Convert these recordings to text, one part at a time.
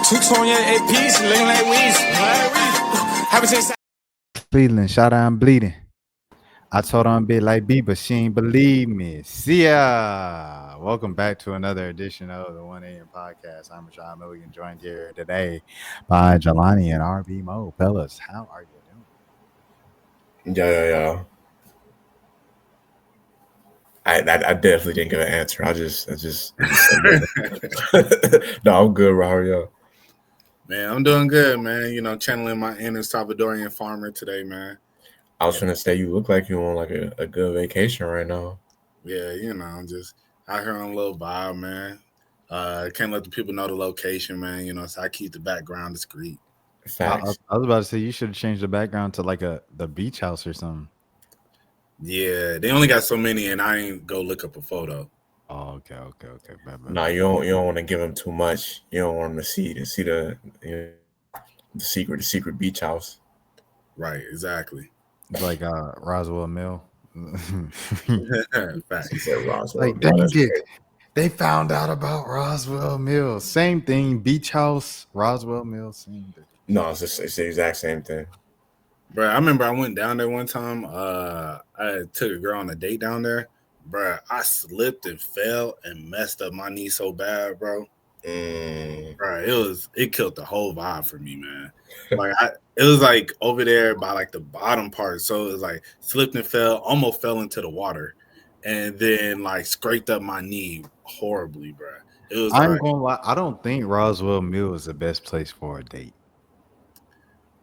Chicks on your APs, looking like weeds. Haven't seen Bleeding, shout out I'm bleeding. I told her I'm big like B, but she ain't believe me. See ya. Welcome back to another edition of the 1 a.m. podcast. I'm Rashad Milligan, joined here today by Jelani and RB Mo. Fellas, how are you doing? Yeah. I definitely didn't get an answer. I just no, I'm good, Raul. Man, I'm doing good, man. You know, channeling my inner Salvadorian farmer today, man. I was gonna say you look like you're on like a good vacation right now. Yeah, you know, I'm just out here on a little vibe, man. Can't let the people know the location, man. You know, so I keep the background discreet. Facts. I was about to say you should have changed the background to like the beach house or something. Yeah, they only got so many, and I ain't go look up a photo. Oh, okay. Bad. No, you don't want to give them too much. You don't want them to see the secret beach house. Right, exactly. It's like Roswell Mill. Facts. He said Roswell. Like, dang it. They found out about Roswell Mill. Same thing. Beach house, Roswell Mill, same thing. No, it's the exact same thing. Bro, I remember I went down there one time. I took a girl on a date down there. Bro, I slipped and fell and messed up my knee so bad, bro. Bro, it killed the whole vibe for me, man. Like it was like over there by like the bottom part, so it was like slipped and fell, almost fell into the water, and then like scraped up my knee horribly, bro. It was. I'm gonna lie, I don't think Roswell Mill is the best place for a date.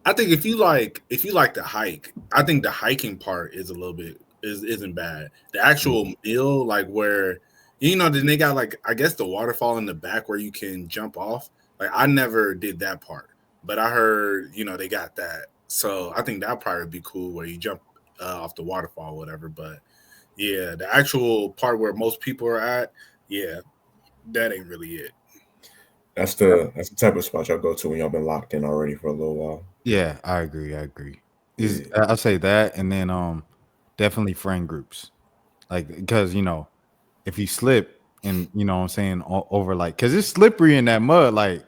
I think if you like the hike, I think the hiking part is a little bit isn't bad. The actual mill, like where then they got like I guess the waterfall in the back where you can jump off. Like I never did that part, but I heard they got that. So I think that probably would be cool where you jump off the waterfall, or whatever. But yeah, the actual part where most people are at, yeah, that ain't really it. That's the type of spot y'all go to when y'all been locked in already for a little while. Yeah, I agree. I'll say that, and then definitely friend groups, like because if you slip and what I'm saying over like because it's slippery in that mud, like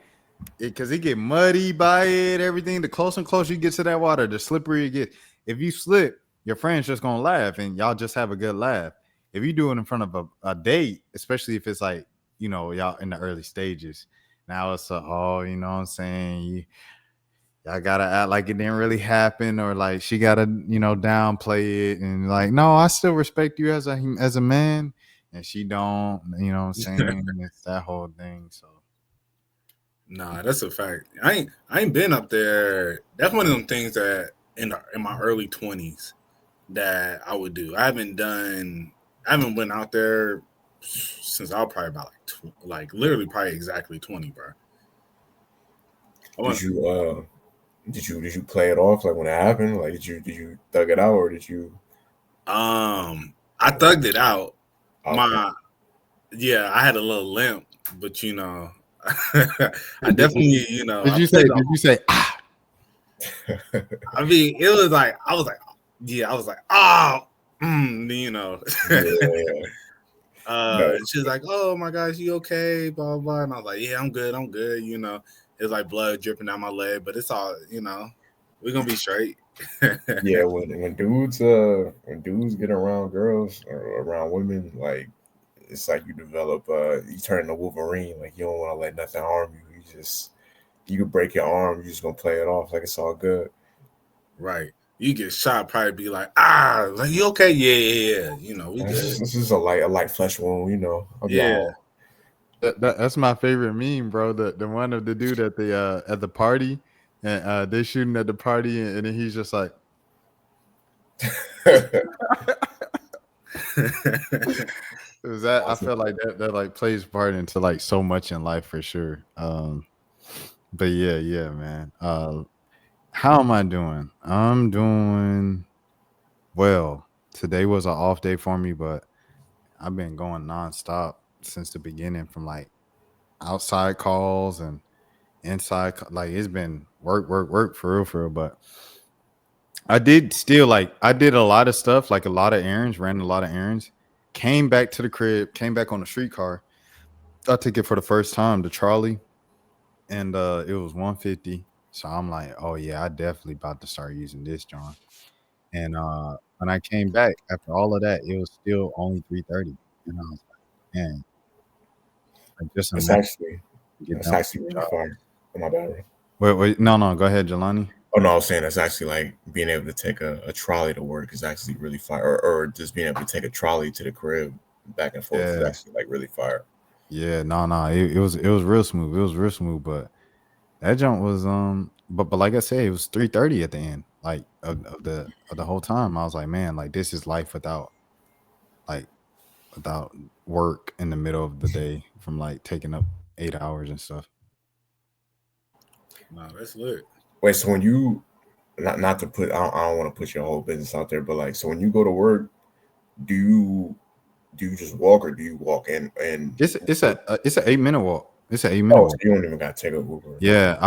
because it get muddy by it, everything. The closer and closer you get to that water, the slipperier it gets. If you slip, your friend's just gonna laugh, and y'all just have a good laugh. If you do it in front of a date, especially if it's like y'all in the early stages. Now it's you know what I'm saying? Y'all gotta act like it didn't really happen, or like she gotta, downplay it and like, no, I still respect you as a man, and she don't, you know what I'm saying? It's that whole thing. So nah, that's a fact. I ain't been up there. That's one of them things that in my early 20s that I would do. I haven't went out there since I was probably about like literally probably exactly 20, bro. Did you play it off like when it happened? Like did you thug it out or did you? I thugged it out. Okay. I had a little limp, but I definitely Did you say ah? I mean, it was like I was like oh, Yeah. She was like, "Oh my gosh, you okay?" Blah blah blah. And I was like, "Yeah, I'm good. It's like blood dripping down my leg, but it's all we're gonna be straight." Yeah, when dudes get around girls or around women, like it's like you develop you turn into Wolverine. Like you don't want to let nothing harm you. You can break your arm, you're just gonna play it off like it's all good. Right. You get shot, probably be like, like you okay? Yeah. We good. This is a light flesh wound, Yeah. That's my favorite meme, bro. The one of the dude at the party, and they shooting at the party, and then he's just like, is that? I feel like that like plays part into like so much in life for sure. But yeah, man. How am I doing? I'm doing well. Today was an off day for me, but I've been going nonstop since the beginning, from like outside calls and inside. Like it's been work for real. But I did a lot of stuff, like a lot of errands, ran a lot of errands. Came back to the crib, came back on the streetcar. I took it for the first time to Charlie. and it was 150. So I'm like, oh yeah, I definitely about to start using this, John. And when I came back after all of that, it was still only 330. And I was like, man, like just That's imagine actually get that's done with actually the really job. fun. Oh my bad. Bro. Wait, no, go ahead, Jelani. Oh no, I was saying that's actually like being able to take a trolley to work is actually really fire, or just being able to take a trolley to the crib back and forth is Yeah, actually like really fire. yeah, no, it was real smooth. It was real smooth, but that jump was but like I said, it was 330 at the end, like of the whole time. I was like, man, like this is life like without work in the middle of the day from like taking up 8 hours and stuff. No, that's lit. Wait, so when you not to put I don't want to put your whole business out there, but like so when you go to work, do you do you just walk or do you walk in and It's a 8 minute walk. It's an 8 minute oh so walk. you don't even got to take a Uber or nothing. Yeah,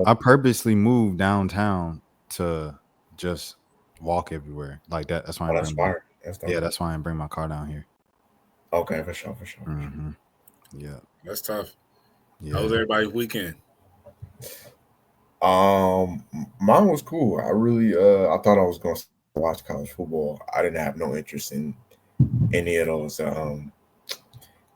I purposely moved downtown to just walk everywhere like that. That's why I Oh, that's bring my fire. That's yeah. dope. That's why I bring my car down here. Okay, for sure, for sure, for sure. Hmm. Yeah, That's tough. How was yeah. everybody's weekend? Mine was cool. I really I thought I was gonna watch college football. I didn't have no interest in any of those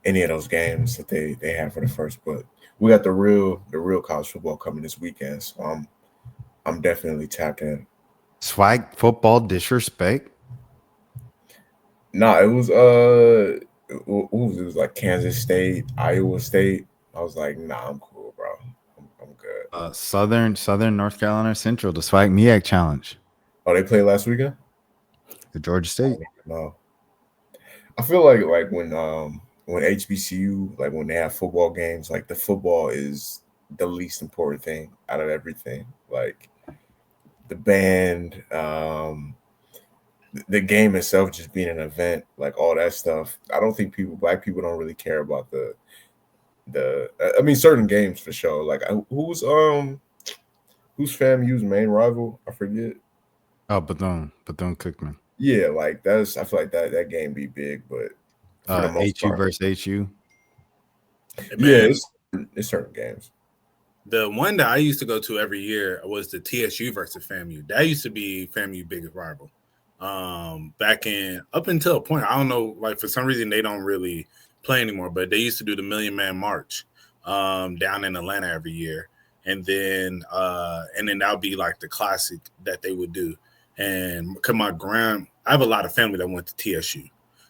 any of those games that they had for the first, but we got the real college football coming this weekend, so I'm definitely tapped in. Swag football disrespect. Nah, it was it was like Kansas State, Iowa State. I was like, nah, I'm cool, bro. I'm good. Southern North Carolina Central, the Swag MEAC Challenge, Oh, they played last weekend? the Georgia I State. don't even know. I feel like when HBCU like when they have football games, like the football is the least important thing out of everything. Like the band, the game itself just being an event, like all that stuff. I don't think black people don't really care about the. I mean, certain games for sure. Like who's FAMU's main rival? I forget. Oh, Bethune Cookman. Yeah, like that's. I feel like that game be big, but for the most HU part, versus HU. Hey, yeah, man, it's certain games. the one that I used to go to every year was the TSU versus FAMU. That used to be FAMU's biggest rival. Back in up until a point, I don't know, like for some reason they don't really play anymore, but they used to do the Million Man March down in Atlanta every year. And then that would be like the classic that they would do. And cause I have a lot of family that went to TSU.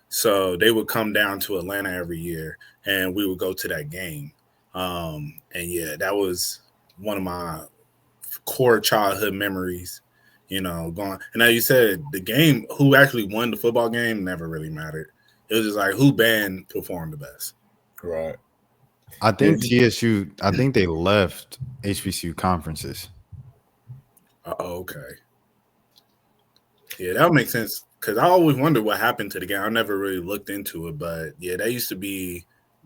So they would come down to Atlanta every year and we would go to that game. And yeah, that was one of my core childhood memories, going. And now you said the game, who actually won the football game never really mattered. It was just like who band performed the best. Right. I Yeah, think TSU. I think they left HBCU conferences. Okay. Yeah, that would make sense. Because I always wondered what happened to the game. I never really looked into it. But yeah, that used to be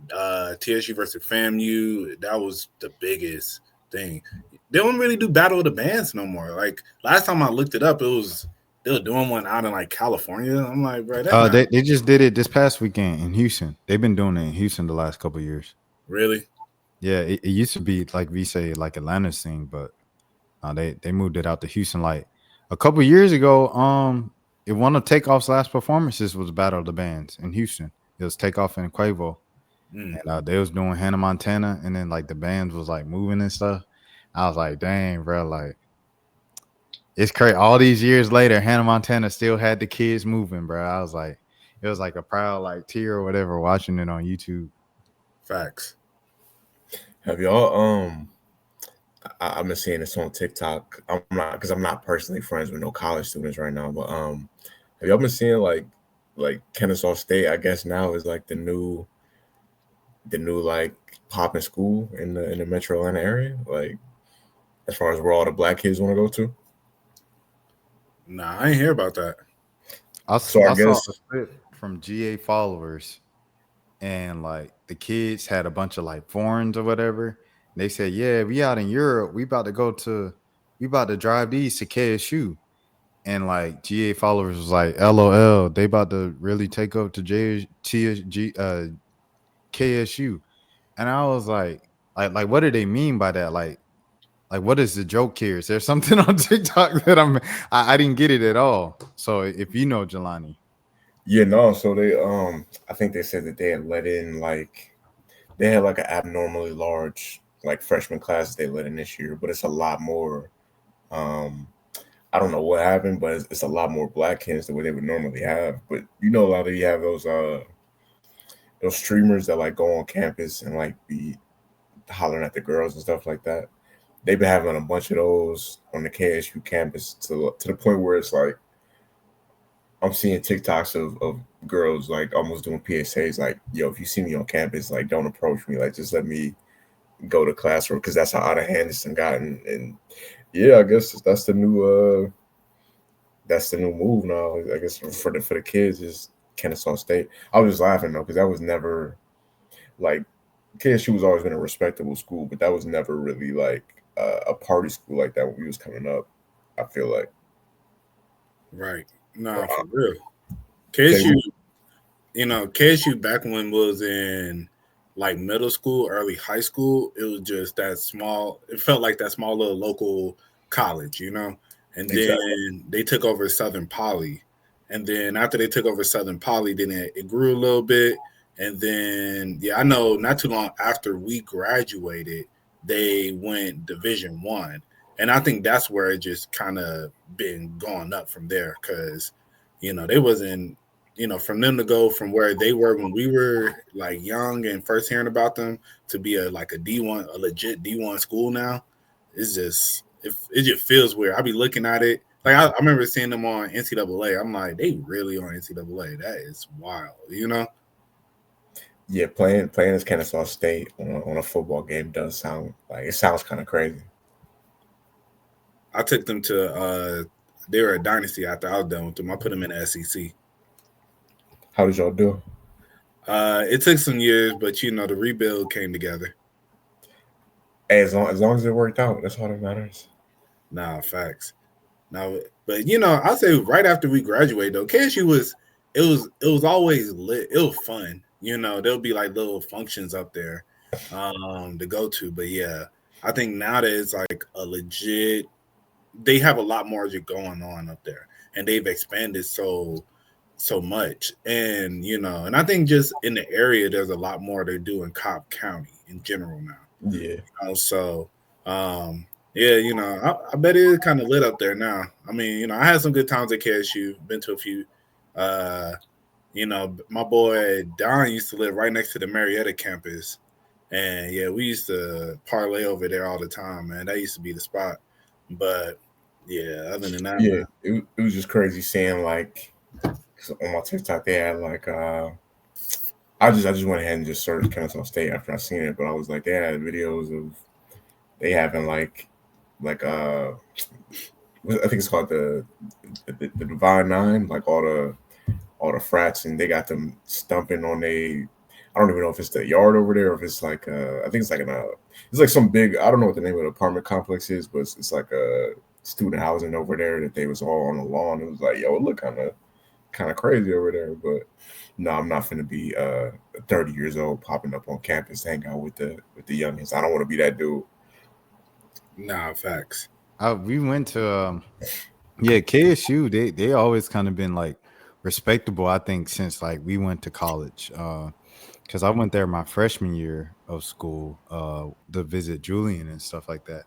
TSU versus FAMU. That was the biggest thing. They don't really do Battle of the Bands no more. Like last time I looked it up, they were doing one out in like California. I'm like, bro, that's not They just did it this past weekend in Houston. They've been doing it in Houston the last couple of years. really. Yeah, it used to be like we say like Atlanta's thing, but they moved it out to Houston like a couple years ago. One of Takeoff's last performances was Battle of the Bands in Houston. It was Takeoff and Quavo, Mm, and they was doing Hannah Montana, and then like the bands was like moving and stuff. I was like, dang, bro, like it's crazy. All these years later, Hannah Montana still had the kids moving, bro. I was like, it was like a proud like tear or whatever watching it on YouTube. facts. have y'all I've been seeing this on TikTok. I'm not because I'm not personally friends with no college students right now, but have y'all been seeing like Kennesaw State? I guess now is like the new like popping school in the Metro Atlanta area. Like as far as where all the black kids want to go to. Nah, I ain't hear about that. So I I saw guess a clip from GA followers, and like the kids had a bunch of like foreigns or whatever. They said, "Yeah, we out in Europe. We about to drive these to KSU." And like GA followers was like, "LOL, they about to really take up to KSU." And I was like, Like what do they mean by that? Like what is the joke here? Is there something on TikTok that I didn't get it at all? So if you know, Jelani. Yeah, no. So they I think they said that they had let in like they had like an abnormally large like freshman class they let in this year, but it's a lot more. Um, I don't know what happened, but it's a lot more black kids than what they would normally have. But you know, a lot of you have those streamers that like go on campus and like be hollering at the girls and stuff like that. They've been having a bunch of those on the KSU campus to the point where it's like I'm seeing TikToks of girls like almost doing PSAs like, yo, if you see me on campus, like don't approach me, like just let me go to classroom because that's how out of hand it's gotten. And yeah, I guess that's the new move now. I guess for the kids is Kennesaw State. I was just laughing though because that was never like KSU was always been a respectable school, but that was never really like a party school like that when we was coming up. I feel like Right. Nah, for uh, real. they KSU, KSU back when it was in like middle school, early high school, it was just that small. It felt like that small little local college. And exactly. then they took over Southern Poly, and then after they took over Southern Poly, then it grew a little bit, and then yeah, I know not too long after we graduated, they went Division One, and I think that's where it just kind of been going up from there because they wasn't from them to go from where they were when we were like young and first hearing about them to be like a D1, a legit D1 school now, it just feels weird. I be looking at it. Like I remember seeing them on NCAA. I'm like, they really on NCAA. That is wild. Yeah, playing as Kennesaw State on a football game does sound like it sounds kind of crazy. I took them to they were a dynasty after I was done with them. I put them in the SEC. How did y'all do? It took some years, but the rebuild came together. Hey, as long as it worked out, that's all that matters. Nah, facts. Now, but I say right after we graduated though, KSU it was always lit. It was fun. There'll be like little functions up there to go to. But yeah, I think now that it's like a legit, they have a lot more going on up there, and they've expanded so much. And I think just in the area, there's a lot more to do in Cobb County in general now. Yeah, So, yeah, I bet it is kind of lit up there now. I mean, I had some good times at KSU. Been to a few. Uh, my boy Don used to live right next to the Marietta campus, and yeah, we used to parlay over there all the time, man. That used to be the spot. But yeah, other than that, yeah. man, It was just crazy seeing like on my TikTok they had like I just went ahead and just searched Kennesaw State after I seen it, but I was like they had videos of they having like I think it's called the Divine Nine, like all the frats, and they got them stumping on I don't even know if it's the yard over there or if it's like I think it's like it's like some big I don't know what the name of the apartment complex is, but it's like a student housing over there that they was all on the lawn. It was like, yo, it looked kind of crazy over there, but no, I'm not gonna be 30 years old popping up on campus to hang out with the youngins. I don't want to be that dude. nah, facts. We went to yeah, KSU. They always kind of been like respectable. I think since like we went to college. Because I went there my freshman year of school to visit Julian and stuff like that.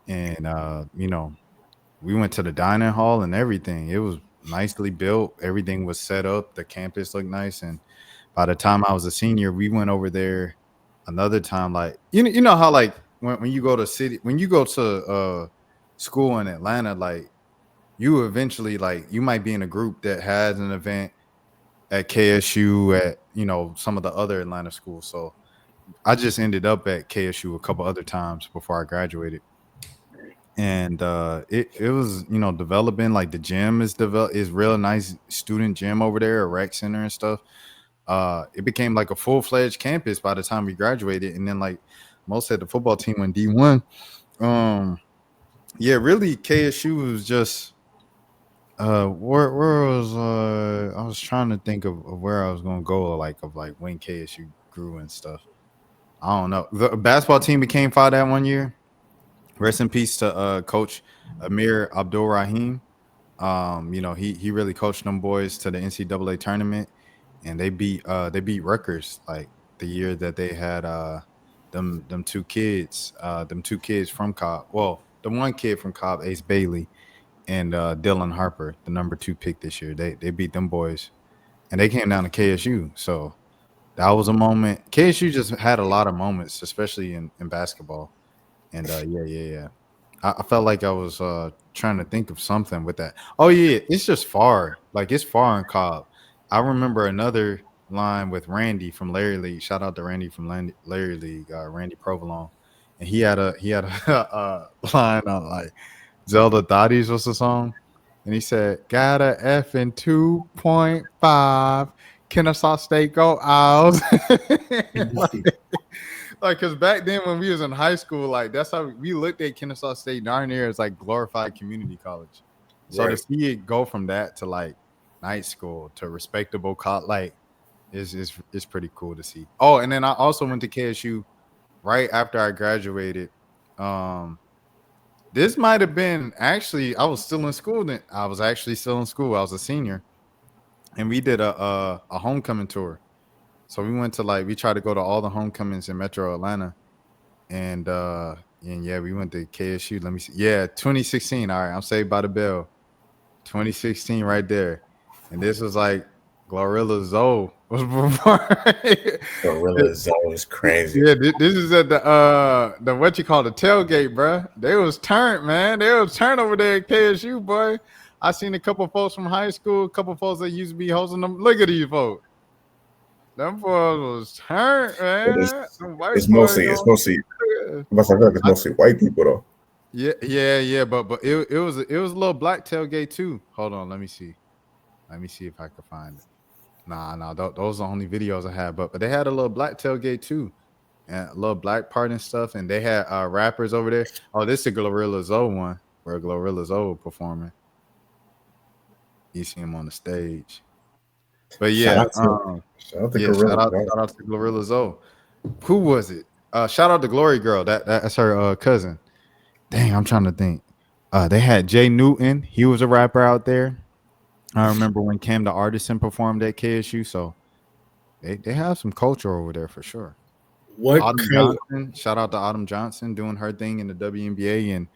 And we went to the dining hall and everything. It was nicely built. Everything was set up. The campus looked nice. And by the time I was a senior, we went over there another time. Like you know how like when you go to when you go to school in Atlanta, like you eventually like you might be in a group that has an event at KSU at some of the other Atlanta schools. So I just ended up at KSU a couple other times before I graduated. And it was developing. Like the gym is real nice student gym over there, a rec center and stuff. It became like a full-fledged campus by the time we graduated. And then like most of the football team went D1. um yeah, really KSU was just where was I was trying to think of where I was gonna go, like of like when KSU grew and stuff. I don't know. The basketball team became fire that one year. Rest in peace to Coach Amir Abdul Rahim. He really coached them boys to the NCAA tournament, and they beat Rutgers like the year that they had them two kids from Cobb. Well, the one kid from Cobb, Ace Bailey, and Dylan Harper, the number 2 pick this year. They beat them boys, and they came down to KSU. So that was a moment. KSU just had a lot of moments, especially in basketball. And yeah. I felt like I was trying to think of something with that. Oh yeah, it's just far. Like it's far in Cobb. I remember another line with Randy from Larry League. Shout out to Randy from Larry League, Randy Provolone. And he had a line on like Zelda Dottie's was the song. And he said, got a F in 2.5. Kennesaw State go Owls. Like, cause back then when we was in high school, like that's how we looked at Kennesaw State darn near as like glorified community college. So to see it go from that to like night school to respectable college, like is pretty cool to see. Oh, and then I also went to KSU right after I graduated. This might have been actually I was still in school then. I was actually still in school. I was a senior, and we did a homecoming tour. So we tried to go to all the homecomings in Metro Atlanta, and yeah, we went to KSU. Let me see. Yeah, 2016. All right, I'm Saved by the Bell. 2016, right there, and this was like Glorilla Zoe was before. Gorilla Zone is crazy. Yeah, this is at the what you call the tailgate, bro. They was turned, man. They was turned over there at KSU, boy. I seen a couple folks from high school, a couple folks that used to be hosting them. Look at these folks. Them boys was turned, man. It's mostly I feel like it's mostly white people though. Yeah. But it was a little black tailgate too. Hold on, let me see if I can find it. Nah, those are the only videos I had. But they had a little black tailgate too, and a little black part and stuff. And they had rappers over there. Oh, this is the Glorilla Zoe one where Glorilla Zoe performing. You see him on the stage. But yeah, shout out to shout out to Glorilla Zoe. Who was it? Shout out to Glory Girl. That's her cousin. Dang, I'm trying to think. They had Jay Newton. He was a rapper out there. I remember when Cam the Artisan performed at KSU. So they have some culture over there for sure. Autumn Johnson. Shout out to Autumn Johnson doing her thing in the WNBA and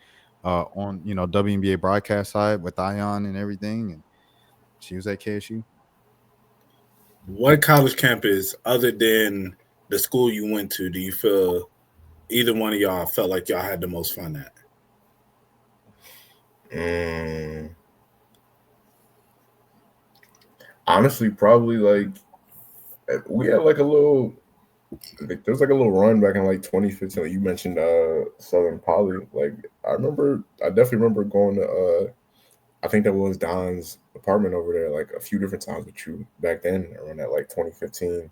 on WNBA broadcast side with Ion and everything. And she was at KSU. What college campus, other than the school you went to, do you feel either one of y'all felt like y'all had the most fun at? Honestly, probably like we had like a little. There was like a little run back in like 2015. Like you mentioned Southern Poly. Like I definitely remember going to I think that was Don's apartment over there like a few different times with you back then around that like 2015,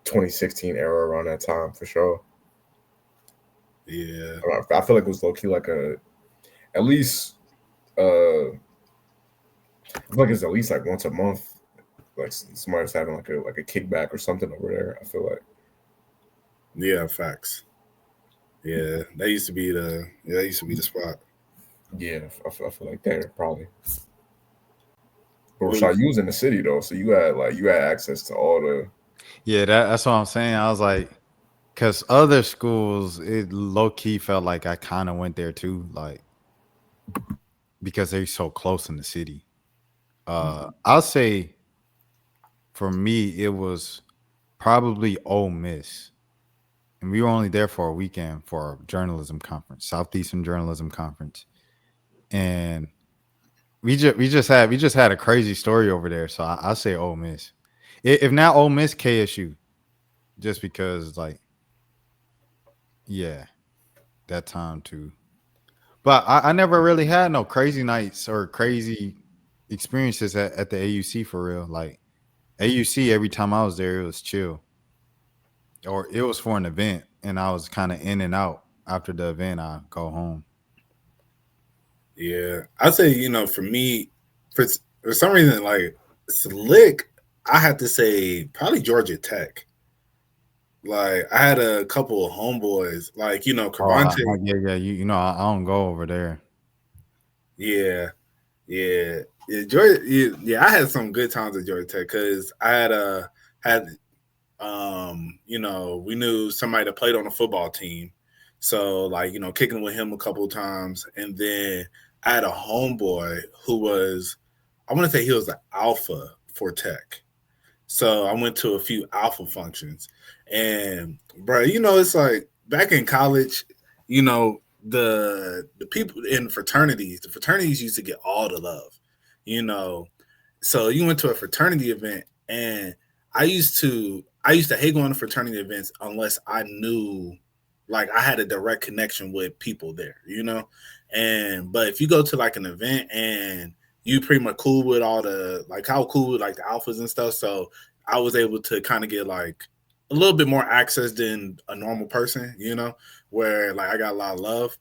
2016 era around that time for sure. Yeah. I feel like it was low key like at least I feel like it's at least like once a month. Like somebody was having like a kickback or something over there. I feel like. Yeah, facts. Yeah, that used to be the spot. Yeah, I feel like there probably. But Rashad, you was in the city though, so you had access to all the. Yeah, that's what I'm saying. I was like, because other schools, it low key felt like I kind of went there too, like because they're so close in the city. I'll say, for me, it was probably Ole Miss. And we were only there for a weekend for a journalism conference, Southeastern Journalism Conference, and we just had a crazy story over there. So I say Ole Miss, if not Ole Miss, KSU, just because like, yeah, that time too. But I never really had no crazy nights or crazy experiences at the AUC for real. Like AUC, every time I was there, it was chill. Or it was for an event, and I was kind of in and out. After the event, I go home. Yeah, I'd say for me, for some reason, like Slick, I have to say probably Georgia Tech. Like I had a couple of homeboys, like Oh, Cravante. yeah. I don't go over there. Yeah, yeah. Georgia, yeah. I had some good times at Georgia Tech because I had we knew somebody that played on the football team, so like kicking with him a couple of times, and then I had a homeboy who was, I want to say he was an alpha for Tech. So I went to a few alpha functions, and bro, it's like back in college, the people in fraternities, the fraternities used to get all the love, you know. So you went to a fraternity event, and I used to hate going to fraternity events unless I knew, like, I had a direct connection with people there. And but if you go to like an event and you pretty much cool with all the, like, how cool with like the alphas and stuff, so I was able to kind of get like a little bit more access than a normal person, where like I got a lot of love.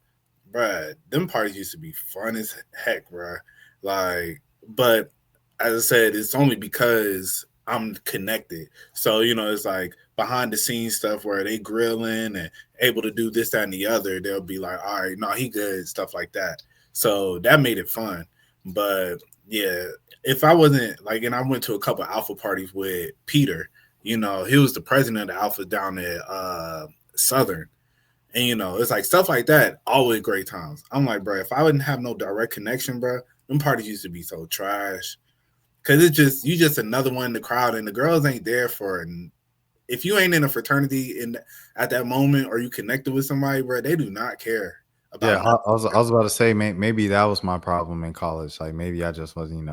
Bruh, them parties used to be fun as heck, bruh. Like, but as I said, it's only because I'm connected. So, it's like behind the scenes stuff where they grilling and able to do this, that, and the other. They'll be like, all right, no, he good, stuff like that. So that made it fun. But yeah, if I wasn't like, and I went to a couple alpha parties with Peter, he was the president of the alpha down at Southern. And it's like stuff like that, always great times. I'm like, bro, if I wouldn't have no direct connection, bro, them parties used to be so trash. Cause it's just, you just another one in the crowd, and the girls ain't there for. And if you ain't in a fraternity in at that moment, or you connected with somebody, bro, they do not care Yeah, about nothing. I was about to say, maybe that was my problem in college. Like maybe I just wasn't,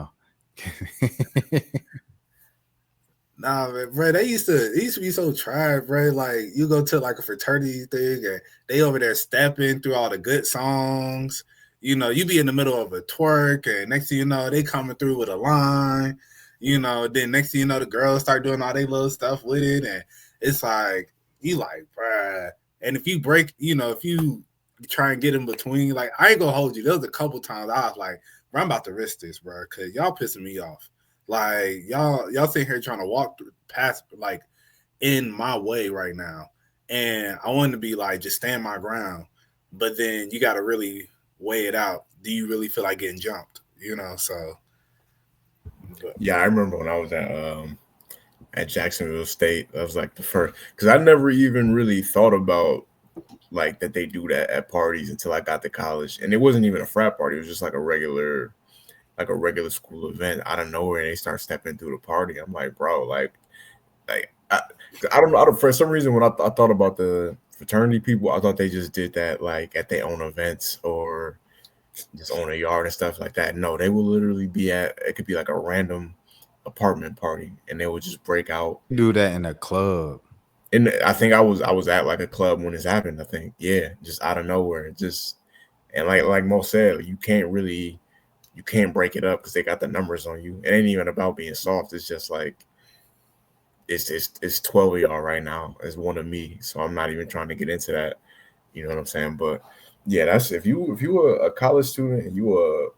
Nah, man, bro, they used to be so trash, bro. Like you go to like a fraternity thing, and they over there stepping through all the good songs. You be in the middle of a twerk, and next thing you know, they coming through with a line. Then next thing you know, the girls start doing all their little stuff with it, and it's like you like, bruh. And if you break, if you try and get in between, like I ain't gonna hold you. There was a couple times I was like, bro, I'm about to risk this, bro, because y'all pissing me off. Like y'all sitting here trying to walk through past, like, in my way right now, and I want to be like just stand my ground, but then you got to really weigh it out. Do you really feel like getting jumped? So but, Yeah, I remember when I was at Jacksonville State. That was like the first, because I never even really thought about like that they do that at parties until I got to college, and it wasn't even a frat party. It was just like a regular school event out of nowhere, and they start stepping through the party. I'm like, bro, like I don't know. For some reason, when I thought about the fraternity people, I thought they just did that like at their own events or just on a yard and stuff like that. No, they will literally be at, it could be like a random apartment party, and they would just break out. do that in a club. And I think I was at like a club when this happened. I think, yeah, just out of nowhere, just, and like Mo said, like, you can't break it up because they got the numbers on you. It ain't even about being soft. It's just like it's 12 of y'all right now. It's one of me, so I'm not even trying to get into that. You know what I'm saying? But yeah, that's if you were a college student and you're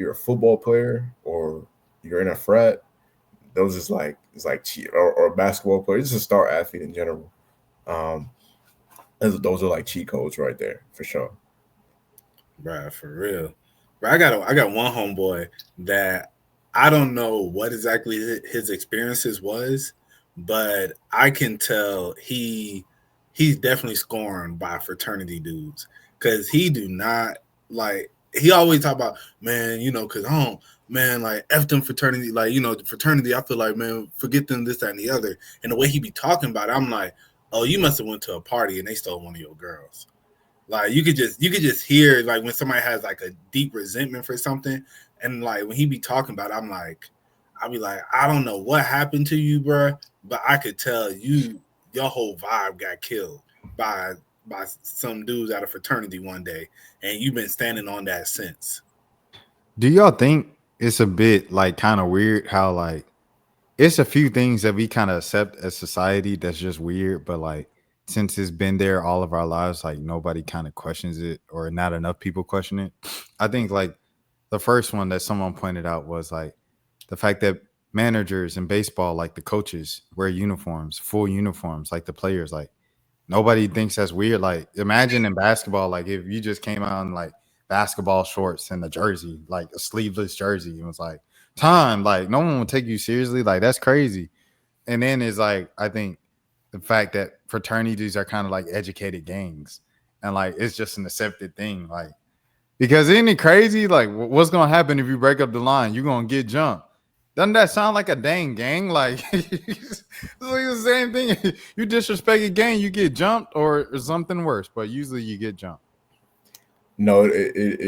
a football player or you're in a frat, those is like, it's like cheat, or a basketball player, just a star athlete in general. Um, those are like cheat codes right there for sure. bro, for real, bro, I got one homeboy that I don't know what exactly his experiences was, but I can tell he's definitely scorned by fraternity dudes because he do not like. He always talk about, man, because I don't, man, like f them fraternity, like the fraternity. I feel like, man, forget them, this, that, and the other. And the way he be talking about it, I'm like, oh, you must have went to a party and they stole one of your girls. Like you could just hear, like, when somebody has like a deep resentment for something, and like when he be talking about it, I'll be like, I don't know what happened to you, bro, but I could tell your whole vibe got killed by some dudes out of fraternity one day, and you've been standing on that since. Do y'all think it's a bit like kind of weird how like it's a few things that we kind of accept as society that's just weird, but like since it's been there all of our lives, like nobody kind of questions it or not enough people question it. I think like the first one that someone pointed out was like the fact that managers in baseball, like the coaches, wear uniforms, full uniforms, like the players. Like nobody thinks that's weird. Like imagine in basketball, like if you just came out in like basketball shorts and a jersey, like a sleeveless jersey, and was like time, like no one would take you seriously. Like that's crazy. And then it's like I think the fact that fraternities are kind of like educated gangs, and like it's just an accepted thing. Like because isn't it crazy? Like what's gonna happen if you break up the line? You're gonna get jumped. Doesn't that sound like a dang gang? Like it's like the same thing. You disrespect a gang, you get jumped or something worse. But usually you get jumped. No, it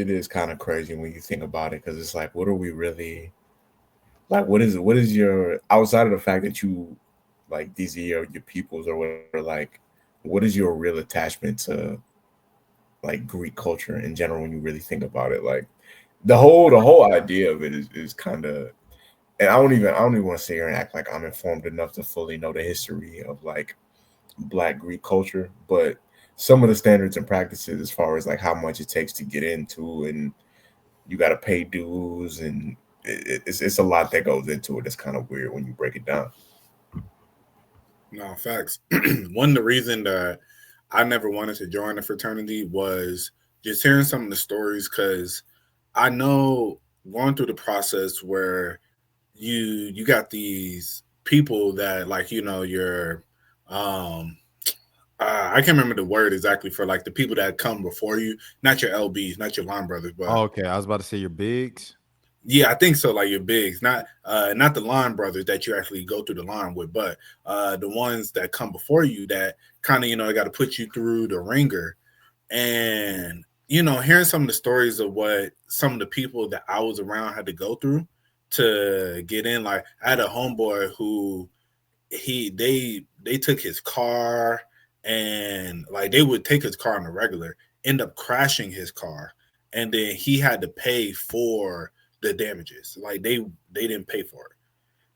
is kind of crazy when you think about it because it's like, what are we really like? What is your outside of the fact that you like these are your peoples or whatever? Like, what is your real attachment to like Greek culture in general when you really think about it? Like the whole idea of it is kind of, and I don't even want to sit here and act like I'm informed enough to fully know the history of like Black Greek culture, but some of the standards and practices as far as like how much it takes to get into, and you got to pay dues, and it's a lot that goes into it. It's kind of weird when you break it down. No, facts. One of the reason that I never wanted to join a fraternity was just hearing some of the stories because I know going through the process where you got these people that like your um I can't remember the word exactly for like the people that come before you, not your LBs, not your line brothers, Oh, but okay, I was about to say your bigs. yeah, I think so. Like your bigs, not the line brothers that you actually go through the line with, but the ones that come before you that kind of got to put you through the ringer. And hearing some of the stories of what some of the people that I was around had to go through to get in. Like I had a homeboy who they took his car, and like they would take his car on the regular, end up crashing his car, and then he had to pay for the damages. Like they didn't pay for it.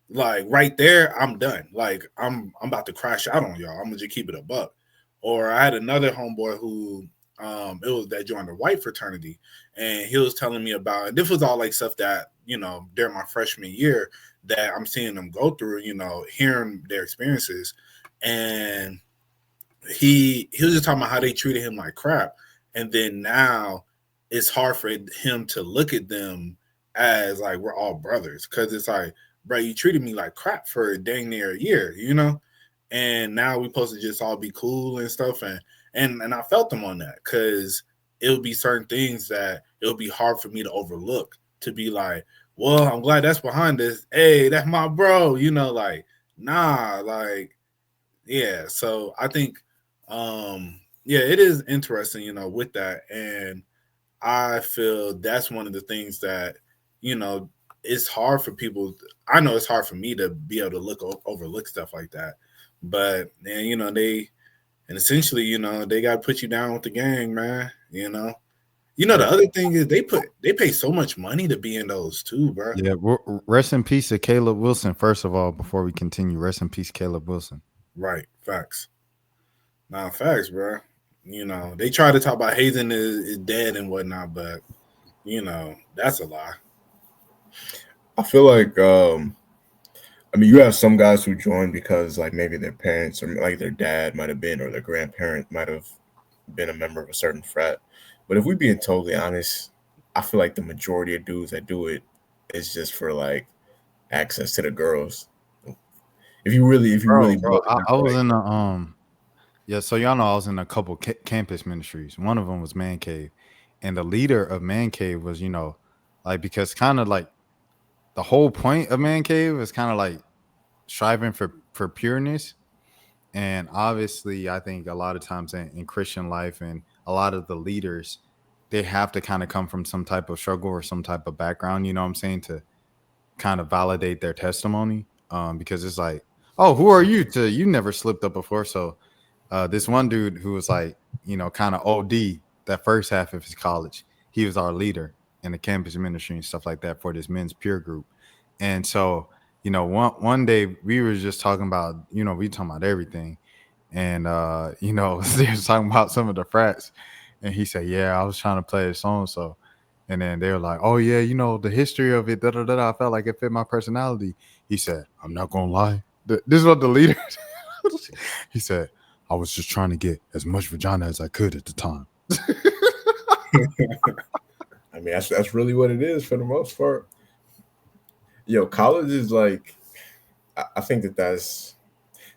Like right there, I'm done. Like I'm about to crash out on y'all. I'm gonna just keep it a buck. Or I had another homeboy who it was that joined the white fraternity, and he was telling me about, and this was all like stuff that during my freshman year that I'm seeing them go through, hearing their experiences. And he was just talking about how they treated him like crap. And then now it's hard for him to look at them as like we're all brothers, because it's like, bro, you treated me like crap for dang near a year. And now we supposed to just all be cool and stuff. And I felt them on that, because it would be certain things that it would be hard for me to overlook, to be like, well, I'm glad that's behind this. Hey, that's my bro. Like, nah, like, yeah. So I think, yeah, it is interesting, with that. And I feel that's one of the things that, you know, it's hard for people. I know it's hard for me to be able to overlook stuff like that. But then, and essentially, they got to put you down with the gang, man. The other thing is they pay so much money to be in those too, bro. Yeah, rest in peace to Caleb Wilson. First of all, before we continue, rest in peace, Caleb Wilson. Right, facts. Nah, facts, bro. They try to talk about Hazen is dead and whatnot, but that's a lie. I feel like I mean, you have some guys who join because like maybe their parents or like their dad might have been or their grandparent might have been a member of a certain frat. But if we're being totally honest, I feel like the majority of dudes that do it is just for like access to the girls. If you really Bro, boil it I down, was like in the yeah, so y'all know I was in a couple campus ministries. One of them was Man Cave, and the leader of Man Cave was, like because kind of like the whole point of Man Cave is kind of like striving for pureness. And obviously, I think a lot of times in Christian life and a lot of the leaders, they have to kind of come from some type of struggle or some type of background, you know what I'm saying, to kind of validate their testimony. Because it's like, oh, who are you to you never slipped up before? So this one dude who was like, kind of OD that first half of his college, he was our leader in the campus ministry and stuff like that for this men's peer group. And so, one day we were just talking about, we talking about everything. And they was talking about some of the frats. And he said, yeah, I was trying to play a song. So And then they were like, "Oh yeah, you know the history of it. Da da da. I felt like it fit my personality." He said, "I'm not gonna lie. This is what the leader." He said, "I was just trying to get as much vagina as I could at the time." I mean, that's really what it is for the most part. Yo, college is like, I think that's.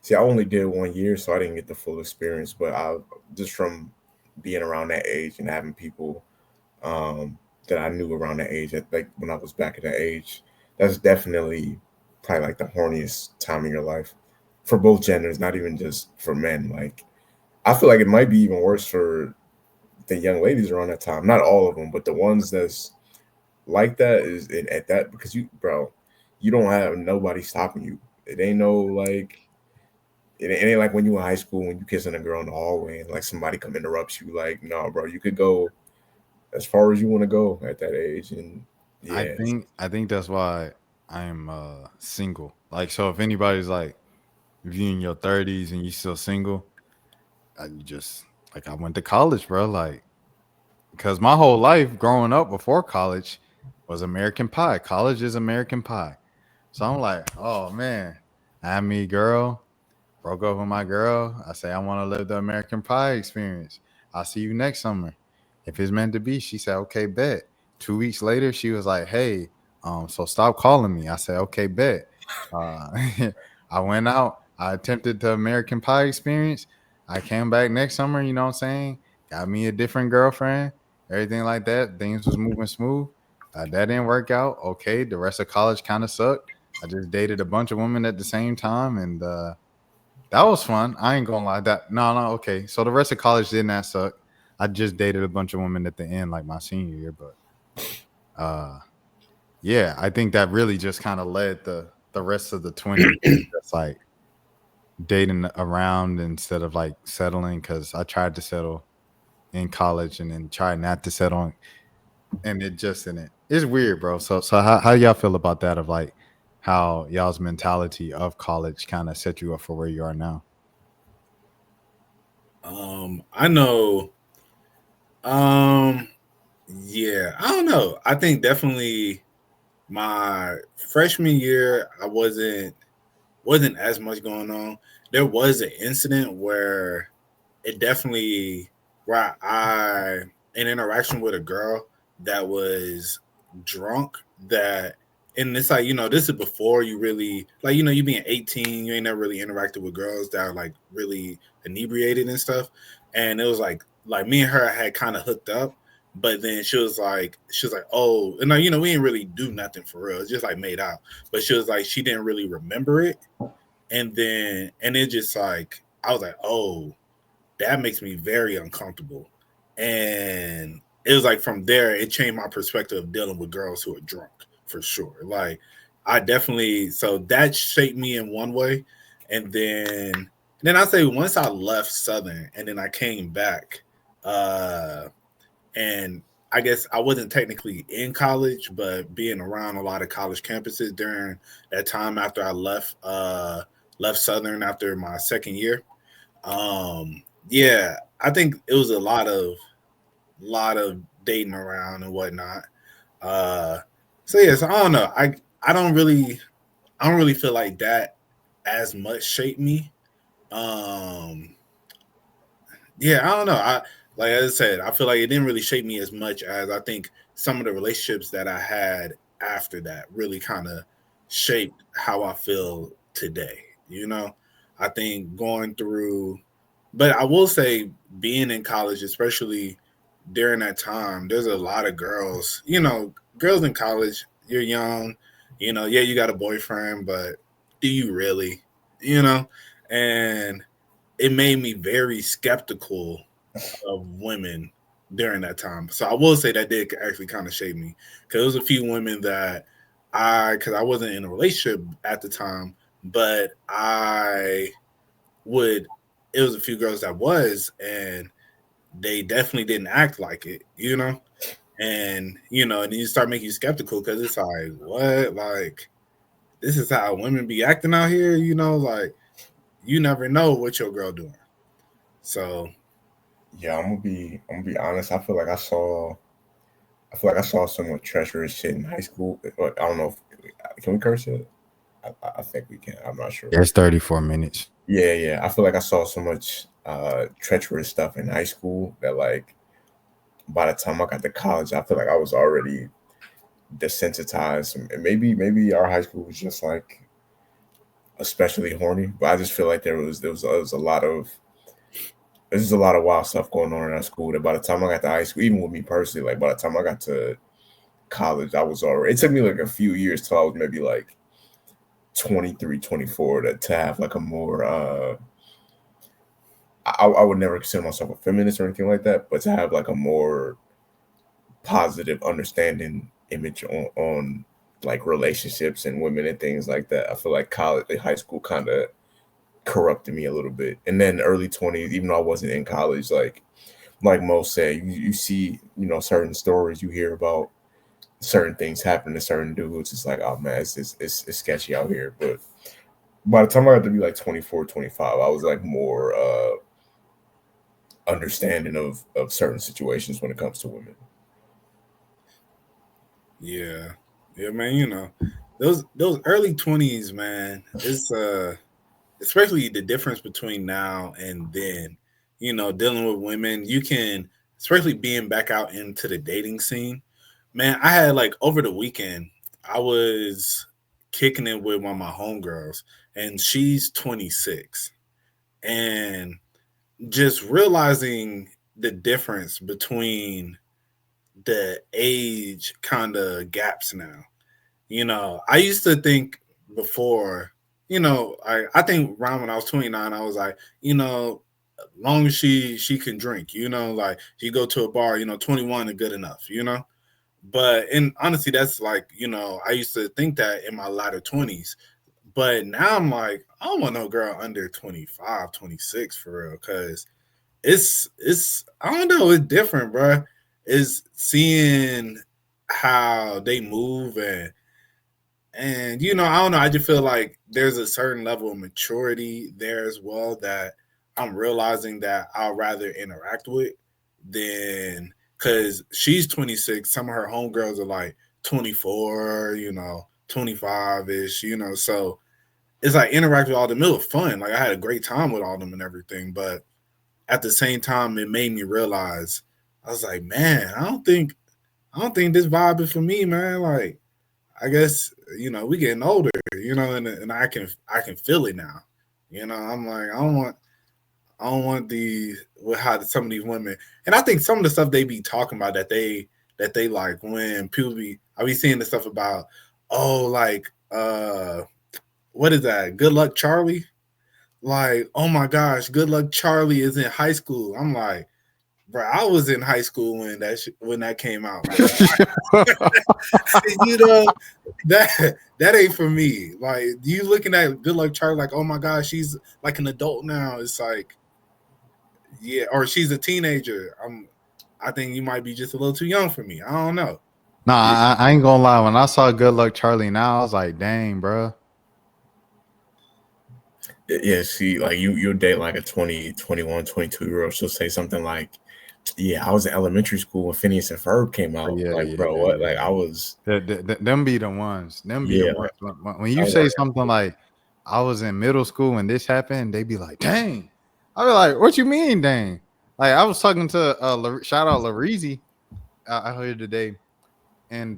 See, I only did 1 year, so I didn't get the full experience. But I just from being around that age and having people that I knew around that age, like when I was back at that age, that's definitely probably like the horniest time in your life for both genders, not even just for men. Like, I feel like it might be even worse for the young ladies around that time. Not all of them, but the ones that's like that is at that because bro, you don't have nobody stopping you. It ain't no like it ain't like when you in high school when you kissing a girl in the hallway and like somebody come interrupts you. Like, no, bro, you could go as far as you want to go at that age. And yeah, I think that's why I'm single. Like, so if anybody's like, if you in your 30s and you still single, you just like I went to college, bro. Like, because my whole life growing up before college was American Pie. College is American Pie. So I'm like, oh man, I had me a girl, broke up with my girl. I say I want to live the American Pie experience. I'll see you next summer. If it's meant to be, she said, okay, bet. 2 weeks later, she was like, hey, so stop calling me. I said, okay, bet. Uh, I went out. I attempted the American Pie experience. I came back next summer. You know what I'm saying? Got me a different girlfriend. Everything like that. Things was moving smooth. That didn't work out. Okay, the rest of college kind of sucked. I just dated a bunch of women at the same time, and that was fun. I ain't gonna lie. Okay. So the rest of college did not suck. I just dated a bunch of women at the end, like my senior year. But uh, yeah, I think that really just kind of led the rest of the 20s. That's like dating around instead of like settling. Because I tried to settle in college and then tried not to settle, and it just didn't. It's weird, bro. So how y'all feel about that? Of like how y'all's mentality of college kind of set you up for where you are now? I know. Um, yeah, I don't know. I think definitely my freshman year, I wasn't as much going on. There was an incident where it definitely where I an interaction with a girl that was drunk that and it's like, this is before you really like, you being 18, you ain't never really interacted with girls that are like really inebriated and stuff. And it was like me and her had kind of hooked up, but then she was like, oh, and we didn't really do nothing for real. It's just like made out. But she was like, she didn't really remember it. And it just like I was like, oh, that makes me very uncomfortable. And it was like from there, it changed my perspective of dealing with girls who are drunk for sure. Like I definitely so that shaped me in one way. And then I say once I left Southern and then I came back, uh and I guess I wasn't technically in college, but being around a lot of college campuses during that time after I left Southern after my second year. Yeah, I think it was a lot of dating around and whatnot. Uh, so yeah, so I don't know. I don't really feel like that as much shaped me. Um, yeah, I don't know. I like as I said, I feel like it didn't really shape me as much as I think some of the relationships that I had after that really kind of shaped how I feel today. I think going through, but I will say being in college, especially during that time, there's a lot of girls. Girls in college, you're young. Yeah, you got a boyfriend, but do you really? You know, and it made me very skeptical of women during that time. So I will say that did actually kind of shape me because there was a few women that because I wasn't in a relationship at the time, but would, it was a few girls that was, and they definitely didn't act like it. And then you start making you skeptical because it's like, what? Like, this is how women be acting out here, like, you never know what your girl doing. So yeah, I'm gonna be honest. I feel like I saw I feel like I saw some like treacherous shit in high school. I don't know. Can we curse it? I think we can. I'm not sure. Yeah, it's 34 minutes. Yeah. I feel like I saw so much treacherous stuff in high school that like by the time I got to college, I feel like I was already desensitized. And maybe our high school was just like especially horny. But I just feel like there was a lot of there's just a lot of wild stuff going on in our school that by the time I got to high school, even with me personally, like by the time I got to college, I was already, it took me like a few years till I was maybe like 23, 24 to have like a more, I would never consider myself a feminist or anything like that, but to have like a more positive understanding image on like relationships and women and things like that. I feel like college, high school kind of corrupted me a little bit. And then early 20s, even though I wasn't in college, like Mo said, you see, certain stories, you hear about certain things happen to certain dudes. It's like, oh man, it's sketchy out here. But by the time I got to be like 24, 25, I was like more understanding of certain situations when it comes to women. Yeah, yeah, man. You know, those early 20s, man. It's especially the difference between now and then. You know, dealing with women, you can, especially being back out into the dating scene. Man, I had like over the weekend, I was kicking it with one of my homegirls, and she's 26, and just realizing the difference between the age kind of gaps now. You know, I used to think before, I think around when I was 29, I was like, long as she can drink, like she go to a bar, 21 is good enough, But and honestly, that's like, I used to think that in my latter 20s. But now I'm like, I don't want no girl under 25, 26 for real, because it's I don't know, it's different, bro. It's seeing how they move and I don't know, I just feel like there's a certain level of maturity there as well that I'm realizing that I'll rather interact with than because she's 26, some of her homegirls are like 24, 25-ish, so it's like interact with all them. It was fun. Like I had a great time with all them and everything, but at the same time, it made me realize I was like, man, I don't think this vibe is for me, man. Like, I guess we getting older, and I can feel it now. I'm like, I don't want the with how some of these women, and I think some of the stuff they be talking about that they like when people I be seeing the stuff about, oh, like what is that? Good Luck Charlie. Like, oh my gosh, Good Luck Charlie is in high school. I'm like, bro, I was in high school when that came out, bro. you know that ain't for me. Like, you looking at Good Luck Charlie, like, oh my gosh, she's like an adult now. It's like, yeah, or she's a teenager. I think you might be just a little too young for me. I don't know. No, I ain't gonna lie. When I saw Good Luck Charlie now, I was like, dang, bro. Yeah, see, like you'll date like a 20, 21, 22-year old. She'll say something like, yeah, I was in elementary school when Phineas and Ferb came out. Yeah, Like, yeah, bro, what? Like, yeah. I was, Them be the ones. Them be the yeah, ones. like, When I you say was something like, I was in middle school when this happened, they be like, dang. I be like, what you mean, dang? Like, I was talking to shout out Lareezy I heard today, and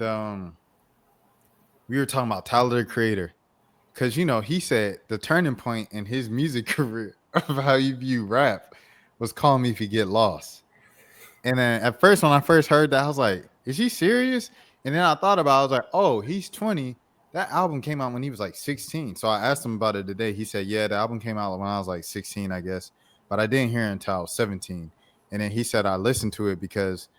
we were talking about Tyler the Creator. Because, he said the turning point in his music career of how you view rap was Call Me If You Get Lost. And then at first, when I first heard that, I was like, is he serious? And then I thought about it, I was like, oh, he's 20. That album came out when he was like 16. So I asked him about it today. He said, yeah, the album came out when I was like 16, I guess. But I didn't hear it until I was 17. And then he said I listened to it because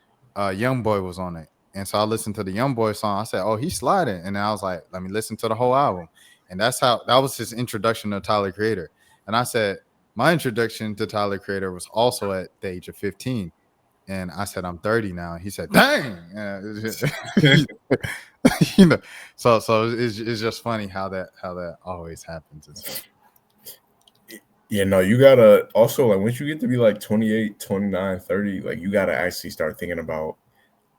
Young Boy was on it. And so I listened to the Young Boy song. I said, oh, he's sliding. And then I was like, let me listen to the whole album. And that was his introduction to Tyler Creator. And I said, my introduction to Tyler Creator was also at the age of 15. And I said, I'm 30 now. He said, dang. So it's just funny how that always happens. And stuff. yeah, no, you gotta also, like, once you get to be like 28, 29, 30, like, you gotta actually start thinking about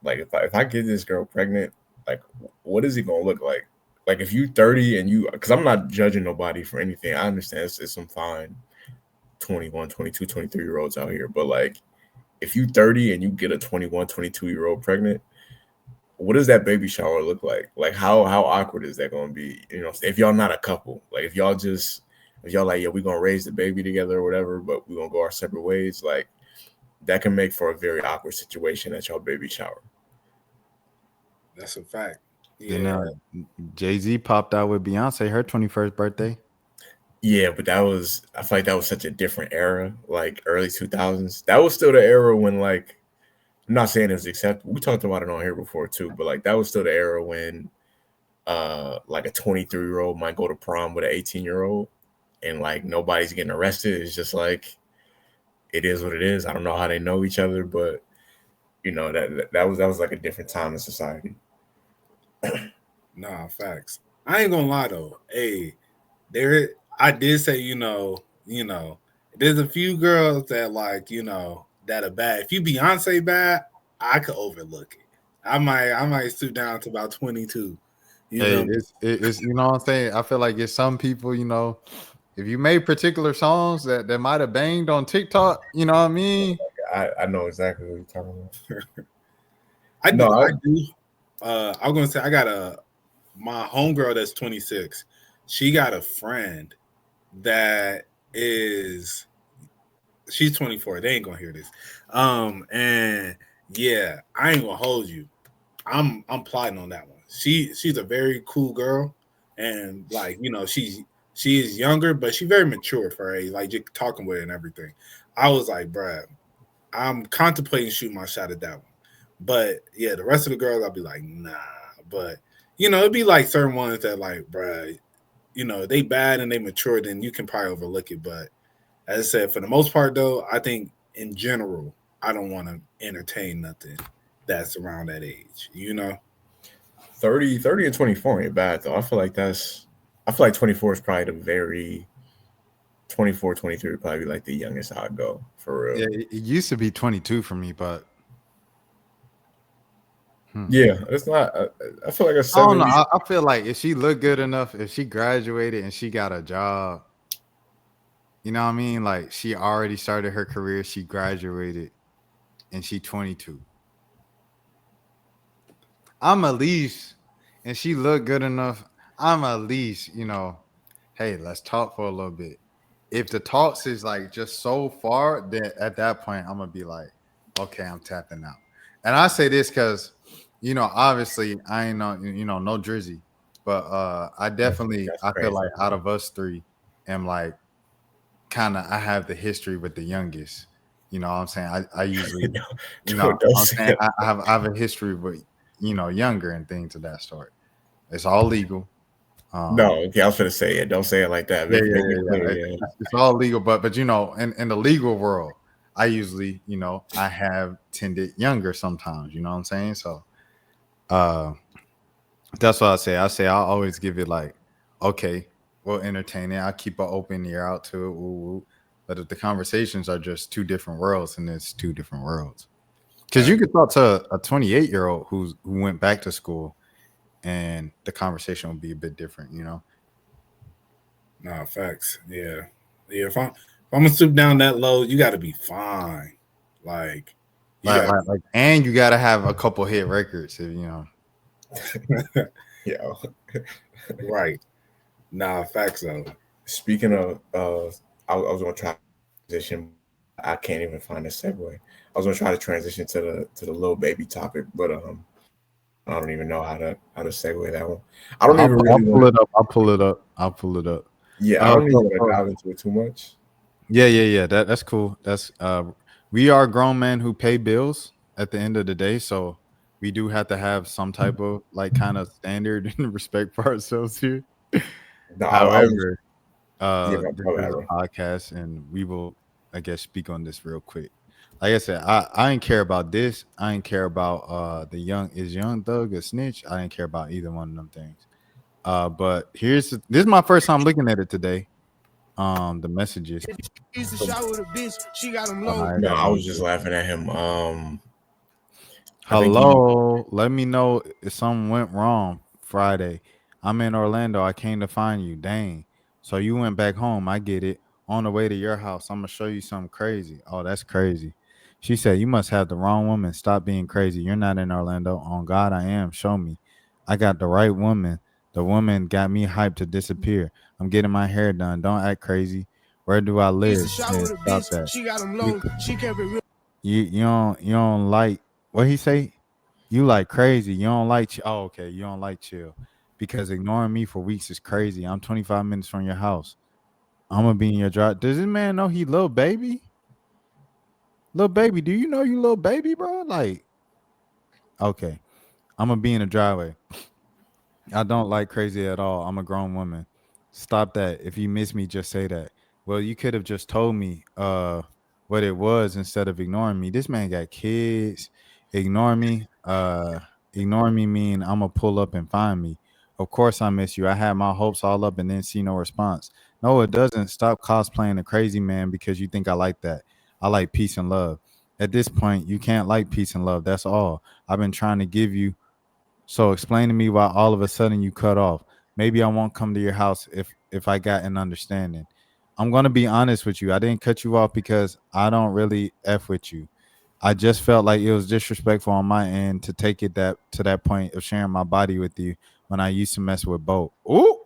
like if I get this girl pregnant, like what is it gonna look like? Like if you 30 and you, because I'm not judging nobody for anything. I understand it's some fine 21, 22, 23-year olds out here, but like if you 30 and you get a 21, 22-year-old pregnant, what does that baby shower look like? Like how awkward is that gonna be? You know, if y'all not a couple, like if y'all like, yeah, we're gonna raise the baby together or whatever, but we're gonna go our separate ways, like that can make for a very awkward situation at your baby shower. That's a fact. Then Yeah. Jay-Z popped out with Beyonce, her 21st birthday. Yeah, but I feel like that was such a different era, like early 2000s. That was still the era when, like, I'm not saying it was acceptable. We talked about it on here before too, but like that was still the era when like a 23-year-old might go to prom with an 18-year-old and like nobody's getting arrested. It's just like it is what it is. I don't know how they know each other, but you know that was like a different time in society. Nah, facts. I ain't gonna lie though. Hey, I did say, there's a few girls that like, that are bad. If you Beyonce bad, I could overlook it. I might stoop down to about 22. Hey, it's you know what I'm saying? I feel like it's some people, if you made particular songs that might have banged on TikTok, you know what I mean? I know exactly what you're talking about. I do. I was gonna say I got my homegirl that's 26. She got a friend that she's 24. They ain't gonna hear this. And yeah, I ain't gonna hold you. I'm plotting on that one. She's a very cool girl, and like she is younger, but she's very mature for her age. Like just talking with her and everything. I was like, bruh, I'm contemplating shooting my shot at that one. But yeah, the rest of the girls, I'll be like, nah. But it'd be like certain ones that like, bruh, they bad and they mature, then you can probably overlook it. But as I said, for the most part, though, I think in general, I don't want to entertain nothing that's around that age. 30 and 24 ain't bad though. I feel like 24 is probably the very 24, 23 would probably be like the youngest I'd go for real. Yeah, it used to be 22 for me, but yeah, it's not. I feel like a I don't 70. know. I feel like if she looked good enough, if she graduated and she got a job, you know what I mean? Like she already started her career, she graduated, and she 22. I'm at least, and she looked good enough. I'm at least, hey, let's talk for a little bit. If the talks is like just so far, then at that point, I'm gonna be like, okay, I'm tapping out. And I say this because, obviously I ain't no Drizzy, but I definitely That's I feel crazy. like out of us three, am like kind of I have the history with the youngest. You know what I'm saying? I usually, Don't I'm say saying I have a history with younger and things of that sort. It's all legal. No, okay, I was gonna say it. Don't say it like that. Yeah, Make yeah, it yeah, clear. yeah. Yeah. It's all legal, but in the legal world, I usually, I have tended younger sometimes. You know what I'm saying? So, uh, that's what I say. I say I'll always give it like, okay, we'll entertain it. I'll keep an open ear out to it. Woo, woo. But if the conversations are just two different worlds, and it's two different worlds. Because you could talk to a 28-year-old who went back to school, and the conversation would be a bit different. Nah, facts. Yeah. Yeah. If I'm gonna stoop down that low, you got to be fine. Like you got. And you got to have a couple hit records. Yeah. Right. Nah, facts though. Speaking of, I was gonna try to transition. I can't even find a segue. I was gonna try to transition to the little baby topic, but I don't even know how to segue that one. I don't even really pull want. it up. I'll pull it up. I'll pull it up. Yeah, I don't even want to dive into it too much. Yeah. That's cool. That's we are grown men who pay bills at the end of the day, so we do have to have some type of like kind of standard and respect for ourselves here. No, However, yeah, this my is bad, a bro. podcast, and we will, I guess, speak on this real quick. Like I said, I didn't care about this. I didn't care about the Young Thug a snitch. I didn't care about either one of them things. But this is my first time looking at it today. The messages. Used to shower with a bitch. She got him low. I No, got I one was just too. laughing at him. I think he. Hello, let me know if something went wrong Friday. I'm in Orlando. I came to find you. Dang. So you went back home. I get it. On the way to your house, I'm gonna show you something crazy. Oh, that's crazy. She said, "You must have the wrong woman. Stop being crazy. You're not in Orlando." On God, I am. Show me. I got the right woman. The woman got me hyped to disappear. I'm getting my hair done. Don't act crazy. Where do I live? Man, stop that. She got them You low. She kept it real. you don't like what he say? You like crazy. You don't like oh, okay. You don't like chill because ignoring me for weeks is crazy. I'm 25 minutes from your house. I'm gonna be in your drive. Does this man know he little baby? Little baby, do you know you little baby, bro? Like, okay, I'm gonna be in the driveway. I don't like crazy at all. I'm a grown woman. Stop that. If you miss me, just say that. Well, you could have just told me what it was instead of ignoring me. This man got kids. Ignore me. Ignore me mean I'm gonna pull up and find me. Of course I miss you. I had my hopes all up and then see no response. No, it doesn't. Stop cosplaying a crazy man because you think I like that. I like peace and love. At this point, you can't like peace and love. That's all. I've been trying to give you so explain to me why all of a sudden you cut off. Maybe I won't come to your house if I got an understanding. I'm gonna be honest with you. I didn't cut you off because I don't really f with you. I just felt like it was disrespectful on my end to take it that to that point of sharing my body with you when I used to mess with Boat. Ooh.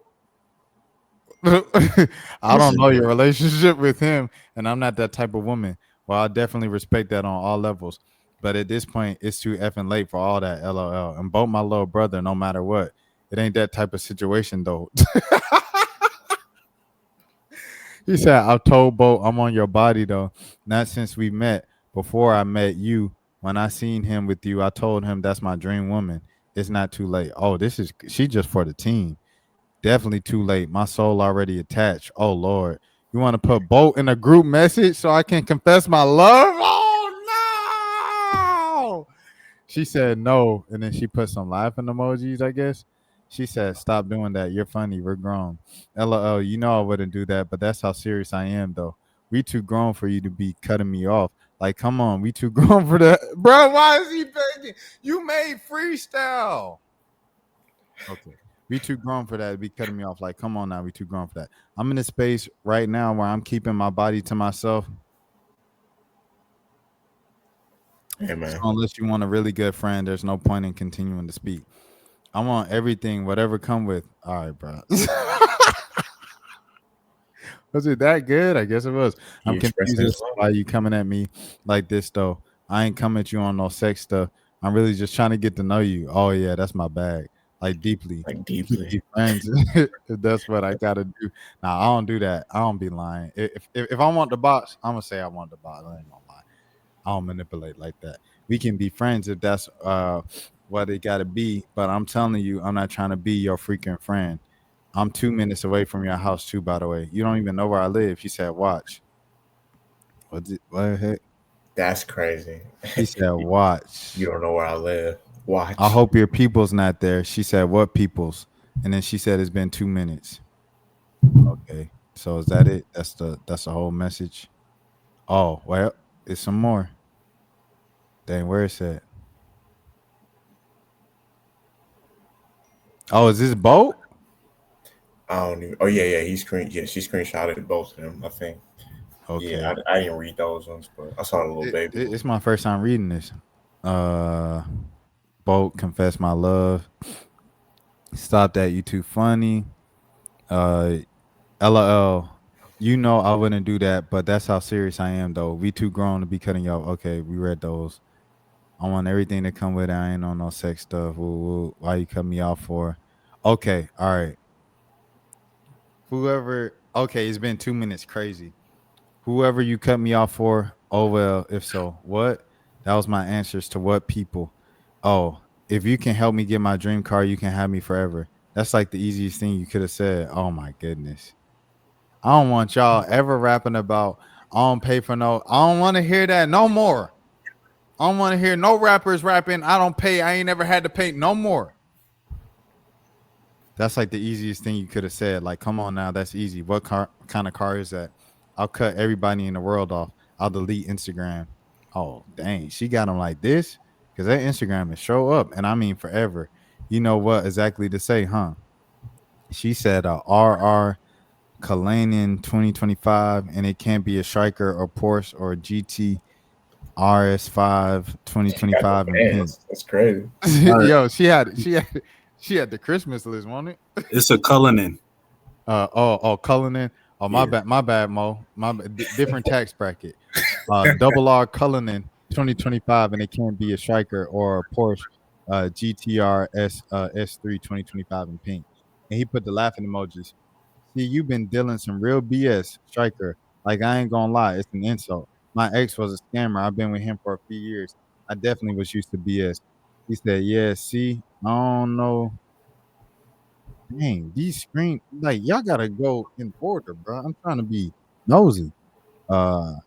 I This don't is know your relationship with him, and I'm not that type of woman. Well, I definitely respect that on all levels. But at this point, it's too effing late for all that. LOL. And both my little brother, no matter what, it ain't that type of situation though. He said, "I told Bo I'm on your body though. Not since we met. Before I met you, when I seen him with you, I told him that's my dream woman. It's not too late. Oh, this is she just for the team. Definitely too late. My soul already attached. Oh Lord. You want to put Bolt in a group message so I can confess my love? Oh no. She said no. And then she put some laughing emojis, I guess. She said, "Stop doing that. You're funny. We're grown." LOL, you know I wouldn't do that, but that's how serious I am though. We too grown for you to be cutting me off. Like, come on, we too grown for that. Bro, why is he begging? You made freestyle. Okay. We too grown for that. Be cutting me off. Like, come on now. We too grown for that. I'm in a space right now where I'm keeping my body to myself. hey So man. unless you want a really good friend, there's no point in continuing to speak. I want everything, whatever come with. All right, bro. Was it that good? I guess it was. He I'm expressing confused his as to love why you coming at me like this though. I ain't coming at you on no sex stuff. I'm really just trying to get to know you. Oh yeah, that's my bag. Like deeply. like We can deeply. be friends if that's what I gotta do. Nah, I don't do that. I don't be lying. If I want the box, I'm gonna say I want the box. I ain't gonna lie. I don't manipulate like that. We can be friends if that's what it gotta be. But I'm telling you, I'm not trying to be your freaking friend. I'm 2 minutes away from your house too, by the way. You don't even know where I live. She said, watch. What the heck? That's crazy. She said, You watch. don't know where I live. I Watch. hope your people's not there. She said, what people's? And then she said it's been 2 minutes. Okay. So is that it? That's the whole message. Oh, well, it's some more. Dang, where is that? Oh, is this boat? I don't even. Oh yeah. He screen. Yeah, she screenshotted both of them. I think. Yeah, Okay. I didn't read those ones, but I saw the little baby one. It's my first time reading this. Uh Boat, confess my love. Stop that, you too funny. Uh LOL. You know I wouldn't do that, but that's how serious I am though. We too grown to be cutting you off. Okay, we read those. I want everything to come with it. I ain't on no sex stuff. Woo, woo. Why you cut me off for? Okay, all right. Whoever okay, it's been 2 minutes. Crazy. Whoever you cut me off for, oh well, if so. What? That was my answers to what people. Oh, if you can help me get my dream car, you can have me forever. That's like the easiest thing you could have said. Oh my goodness. I don't want y'all ever rapping about I don't pay for no. I don't want to hear that no more. I don't want to hear no rappers rapping. I don't pay. I ain't never had to pay no more. That's like the easiest thing you could have said. Like, come on now, that's easy. What kind of car is that? I'll cut everybody in the world off. I'll delete Instagram. Oh, dang. She got him like this. because that Instagram is show up, and I mean forever. You know what exactly to say, huh? She said RR Kalanin 2025, and it can't be a striker or Porsche or GT RS5 She got the 2025 in pink. pants. That's crazy. Yo, she had the Christmas list, wasn't it? It's a Cullinan. Cullinan. Oh, my Yeah. bad, Mo. Different tax bracket. Double R Cullinan 2025, and it can't be a striker or a Porsche GTR S3 2025 in pink. And he put the laughing emojis. See, you've been dealing some real BS, striker. Like, I ain't gonna lie, it's an insult. My ex was a scammer. I've been with him for a few years. I definitely was used to BS. He said, yeah, see, I don't know. Dang, these screen like y'all gotta go in order, bro. I'm trying to be nosy. Uh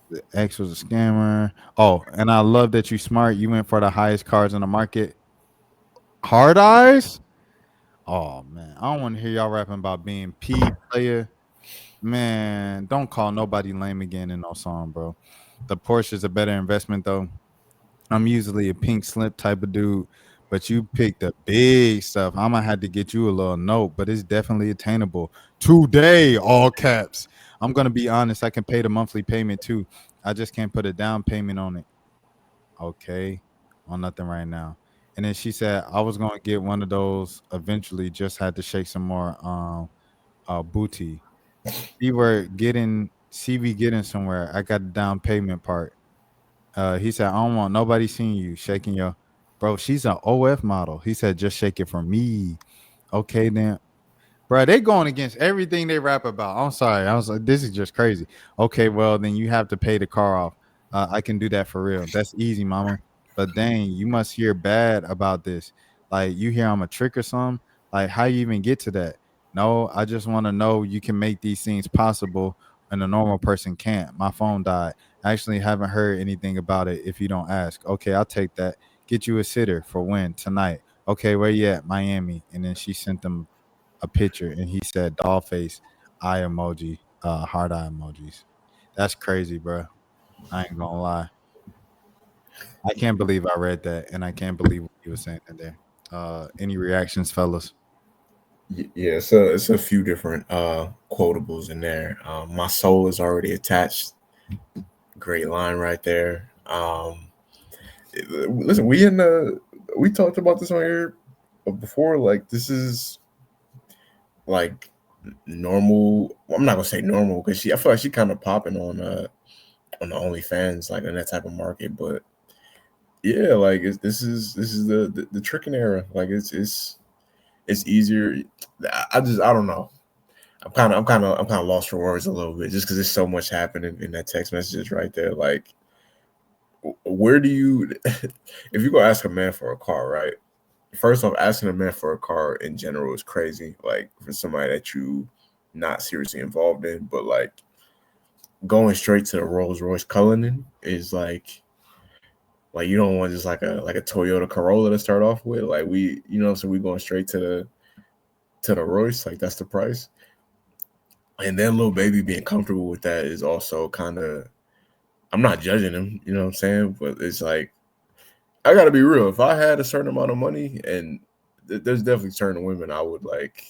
the X was a scammer. Oh, and I love that you smart. You went for the highest cards on the market. Hard eyes? Oh man, I don't want to hear y'all rapping about being P player. Man, don't call nobody lame again in no song, bro. The Porsche is a better investment though. I'm usually a pink slip type of dude, but you picked the big stuff. I'm gonna have to get you a little note, but it's definitely attainable today. All caps. I'm gonna be honest. I can pay the monthly payment too. I just can't put a down payment on it. Okay, on nothing right now. And then she said I was gonna get one of those eventually. Just had to shake some more booty. We getting somewhere. I got the down payment part. He said, I don't want nobody seeing you shaking your bro. She's an OF model. He said, just shake it for me. Okay, then. Bro, they going against everything they rap about. I'm sorry. I was like, this is just crazy. Okay, well, then you have to pay the car off. I can do that for real. That's easy, mama. But dang, you must hear bad about this. Like, you hear I'm a trick or something? Like, how you even get to that? No, I just want to know you can make these things possible and a normal person can't. My phone died. I actually haven't heard anything about it if you don't ask. Okay, I'll take that. Get you a sitter for when? Tonight. Okay, where you at? Miami. And then she sent them a picture and he said doll face, eye emoji, heart eye emojis. That's crazy, bro. I ain't gonna lie. I can't believe I read that, and I can't believe what he was saying in there. Any reactions, fellas? Yeah, so it's a few different quotables in there. My soul is already attached. Great line right there. Listen, we talked about this on here before. Like, this is like normal. Well, I'm not gonna say normal because I feel like she kind of popping on the OnlyFans, like in that type of market. But yeah, like this is the tricking era. Like it's easier. I don't know. I'm kind of lost for words a little bit just because there's so much happening in that text messages right there. Like, where do you, if you go ask a man for a car, right? First off, asking a man for a car in general is crazy. Like, for somebody that you not seriously involved in, but like going straight to the Rolls Royce Cullinan is like you don't want just like a Toyota Corolla to start off with. Like, so we going straight to the Royce. Like, that's the price. And then little baby being comfortable with that is also kind of, I'm not judging him, you know what I'm saying? But it's like, I gotta be real. If I had a certain amount of money, and there's definitely certain women I would like,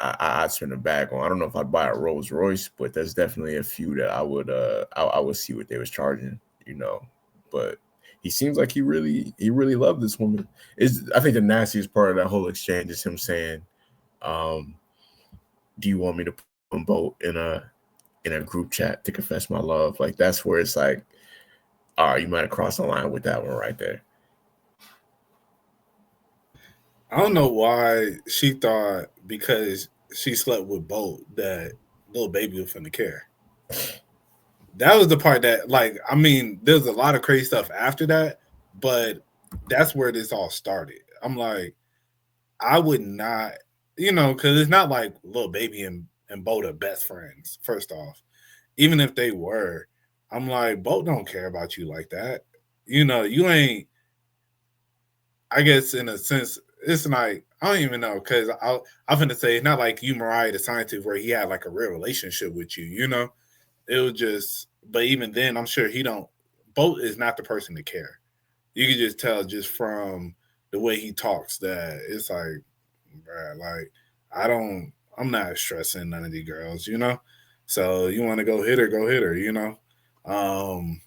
I'd spend a bag on. I don't know if I'd buy a Rolls Royce, but there's definitely a few that I would see what they was charging, you know. But he seems like he really loved this woman. I think the nastiest part of that whole exchange is him saying, um, "Do you want me to put a boat in a group chat to confess my love?" Like, that's where it's like, all right, you might have crossed the line with that one right there. I don't know why she thought because she slept with Bolt that little baby was finna care. That was the part that, like, I mean, there's a lot of crazy stuff after that, but that's where this all started. I'm like, I would not, because it's not like little baby and Bolt are best friends. First off, even if they were, I'm like, Bolt don't care about you like that. You ain't. I guess in a sense, it's like I don't even know because I'm gonna say it's not like you Mariah the scientist where he had like a real relationship with you. It was just. But even then, I'm sure he don't Boat is not the person to care. You can just tell just from the way he talks that it's like, bruh, like I don't, I'm not stressing none of these girls, you know. So you want to go hit her, you know. Um,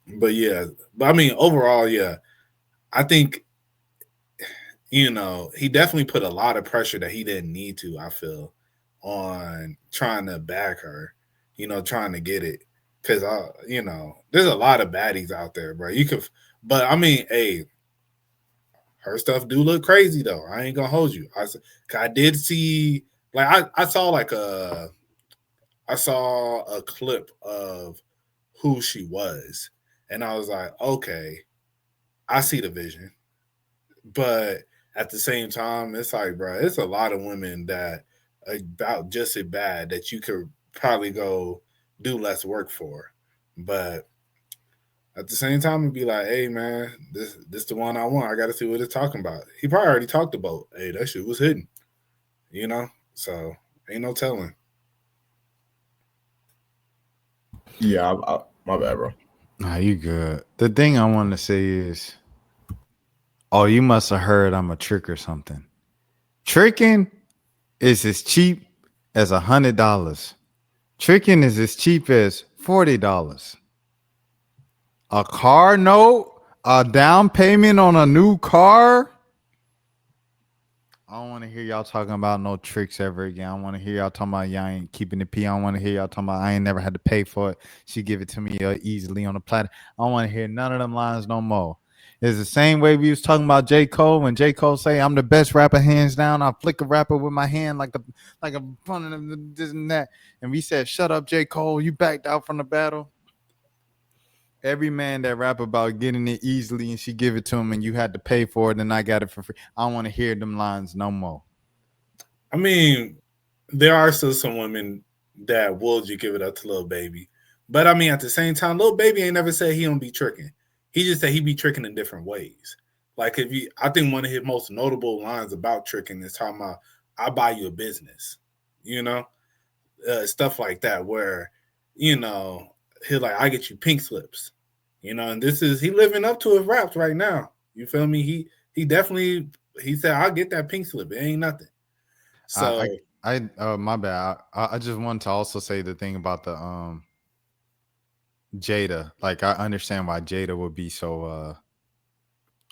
but yeah, but I mean overall, yeah, I think he definitely put a lot of pressure that he didn't need to. I feel on trying to bag her, trying to get it because there's a lot of baddies out there, bro. You could, but I mean, hey, her stuff do look crazy though. I ain't gonna hold you. I did see like I saw a clip of who she was, and I was like, okay, I see the vision, but at the same time, it's like, bro, it's a lot of women that are about just as bad that you could probably go do less work for, but at the same time, it'd be like, hey man, this the one I want. I got to see what it's talking about. He probably already talked about, hey, that shit was hidden, you know. So ain't no telling. Yeah, my bad, bro. Nah, you good. The thing I want to say is, oh, you must have heard I'm a trick or something. Tricking is as cheap as $100. Tricking is as cheap as $40. A car note, a down payment on a new car. I don't want to hear y'all talking about no tricks ever again. I want to hear y'all talking about y'all ain't keeping the P. I don't want to hear y'all talking about I ain't never had to pay for it. She give it to me easily on the platter. I don't want to hear none of them lines no more. It's the same way we was talking about J. Cole when J. Cole say I'm the best rapper hands down. I flick a rapper with my hand like a fun of this and that. And we said, shut up, J. Cole. You backed out from the battle. Every man that rap about getting it easily and she give it to him and you had to pay for it and I got it for free. I don't want to hear them lines no more. I mean, there are still some women that will just give it up to Lil Baby, but I mean, at the same time, Lil Baby ain't never said he don't be tricking. He just said he be tricking in different ways. Like I think one of his most notable lines about tricking is talking about, "I buy you a business," you know, stuff like that, where he's like, "I get you pink slips," and this is he living up to his raps right now. You feel me? He definitely he said, "I'll get that pink slip. It ain't nothing." So My bad. I just wanted to also say the thing about the Jada. Like I understand why Jada would be so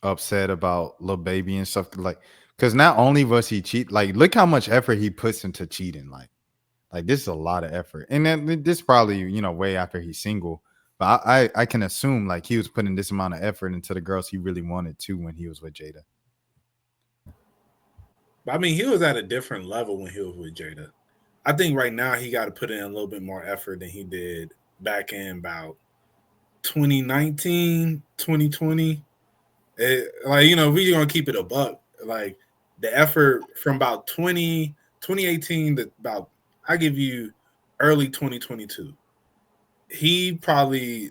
upset about Lil Baby and stuff. Like, because not only was he cheat, like look how much effort he puts into cheating. Like this is a lot of effort, and then this probably way after he's single. But I can assume like he was putting this amount of effort into the girls he really wanted to when he was with Jada. I mean, he was at a different level when he was with Jada. I think right now he got to put in a little bit more effort than he did back in about 2019, 2020. Like, we're going to keep it a buck. Like, the effort from about 2018 to about, I give you early 2022.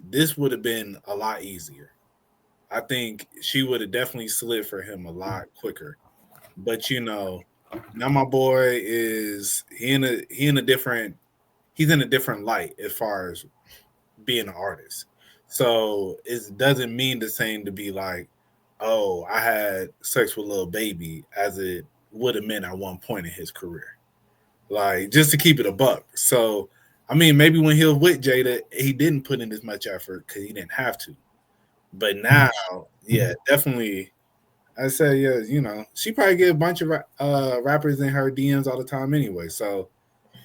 This would have been a lot easier. I think she would have definitely slid for him a lot quicker. But now my boy he's in a different light as far as being an artist. So it doesn't mean the same to be like, oh, I had sex with Lil Baby as it would have meant at one point in his career. Like just to keep it a buck. So I mean, maybe when he was with Jada, he didn't put in as much effort because he didn't have to. But now, yeah, definitely I say, yeah, she probably get a bunch of rappers in her DMs all the time anyway. So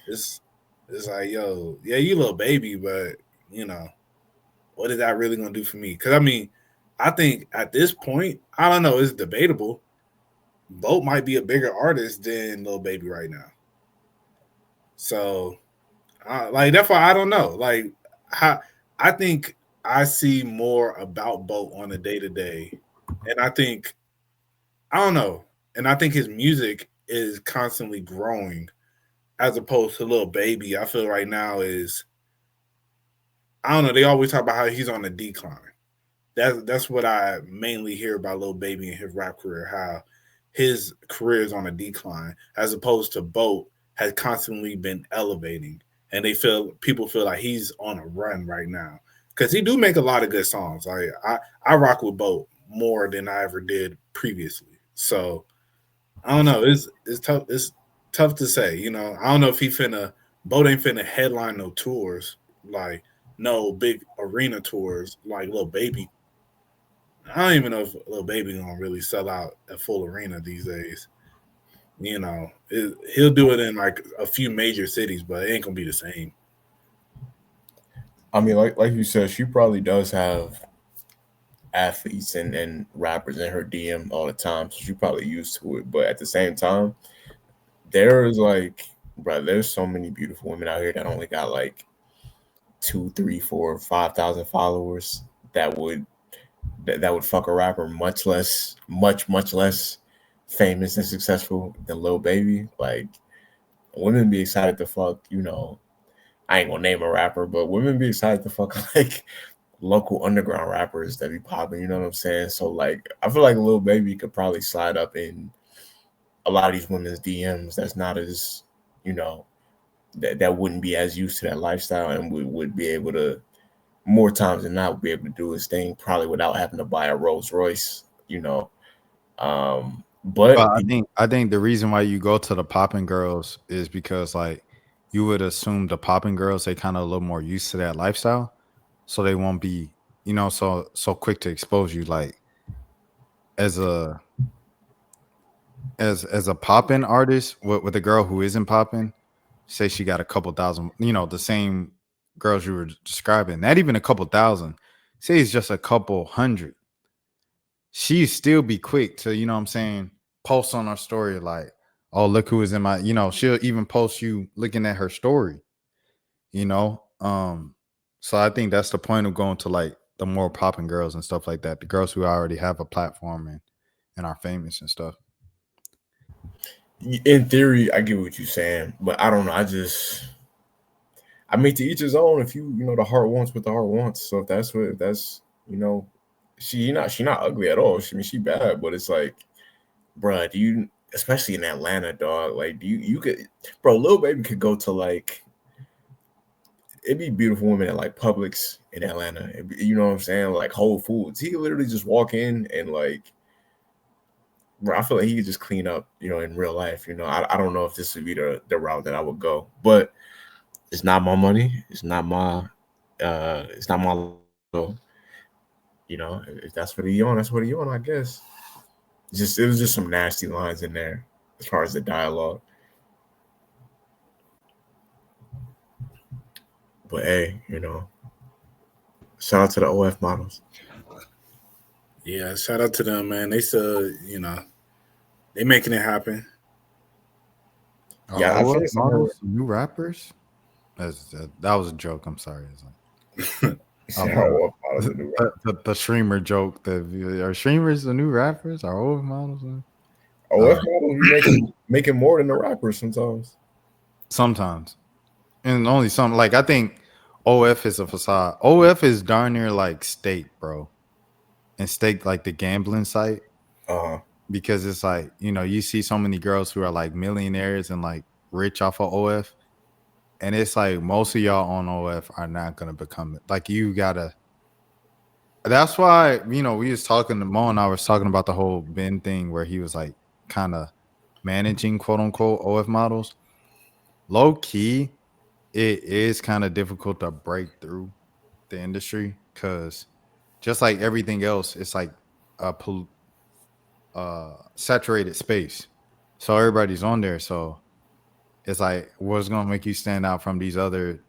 it's like, yo, yeah, you Lil Baby, but what is that really gonna do for me? Because I mean, I think at this point, I don't know, it's debatable. Boat might be a bigger artist than Lil Baby right now. So, like, that's why I don't know. Like, I think I see more about Boat on a day to day, and I don't know. And I think his music is constantly growing as opposed to Lil Baby. I feel right now I don't know, they always talk about how he's on a decline. That's what I mainly hear about Lil Baby and his rap career, how his career is on a decline, as opposed to Boat has constantly been elevating. And people feel like he's on a run right now. because he do make a lot of good songs. I rock with Boat more than I ever did previously. So I don't know. It's tough. It's tough to say. I don't know if he finna Boat ain't finna headline no tours like no big arena tours like Lil Baby. I don't even know if Lil Baby gonna really sell out a full arena these days. He'll do it in like a few major cities, but it ain't gonna be the same. I mean, like you said, she probably does have athletes and rappers in her DM all the time, so she probably used to it. But at the same time, there's like, bro, there's so many beautiful women out here that only got like 2, 3, 4, 5,000 followers that would fuck a rapper much less famous and successful than Lil Baby. Like women be excited to fuck, I ain't gonna name a rapper, but women be excited to fuck like local underground rappers that be popping, you know what I'm saying? So like I feel like Lil Baby could probably slide up in a lot of these women's DMs that's not as, you know, that wouldn't be as used to that lifestyle and would be able to more times than not be able to do his thing probably without having to buy a Rolls Royce, you know. But But I think the reason why you go to the popping girls is because like you would assume the popping girls they kind of a little more used to that lifestyle, so they won't be so quick to expose you like as a as a popping artist with a girl who isn't popping. Say she got a couple thousand, the same girls you were describing, not even a couple thousand. Say it's just a couple hundred. She still be quick to, what I'm saying, post on her story like, oh, look who is in my, she'll even post you looking at her story, you know. So I think that's the point of going to like the more popping girls and stuff like that. The girls who already have a platform and are famous and stuff. in theory, I get what you're saying, but I don't know. I mean, to each his own. If the heart wants what the heart wants. So if that's, she not ugly at all. She bad, but it's like, bruh, do you, especially in Atlanta, dog, like, you could, bro, Lil Baby could go to like, it'd be beautiful women at like Publix in Atlanta. You know what I'm saying? Like Whole Foods. He could literally just walk in and like, bro, I feel like he could just clean up, in real life. I don't know if this would be the route that I would go, but it's not my money. It's not my so, if that's what he on, that's what he on, I guess. It was just some nasty lines in there as far as the dialogue. But hey, shout out to the OF models. Yeah, shout out to them, man. They still, they making it happen. Yeah, I OF think models, new rappers. That was a joke. I'm sorry. It's like, OF models are new rappers. the streamer joke. Are streamers the new rappers? Are OF models? OF models be making more than the rappers sometimes. Sometimes, and only some. Like I think OF is a facade. OF is darn near like Stake, bro, and Stake like the gambling site because it's like you see so many girls who are like millionaires and like rich off of OF. And it's like most of y'all on OF are not gonna become it. Like you gotta. That's why we was talking to Mo and I was talking about the whole Ben thing where he was like kind of managing quote unquote OF models. Low key, it is kind of difficult to break through the industry because just like everything else, it's like a saturated space. So everybody's on there. So it's like what's gonna make you stand out from these other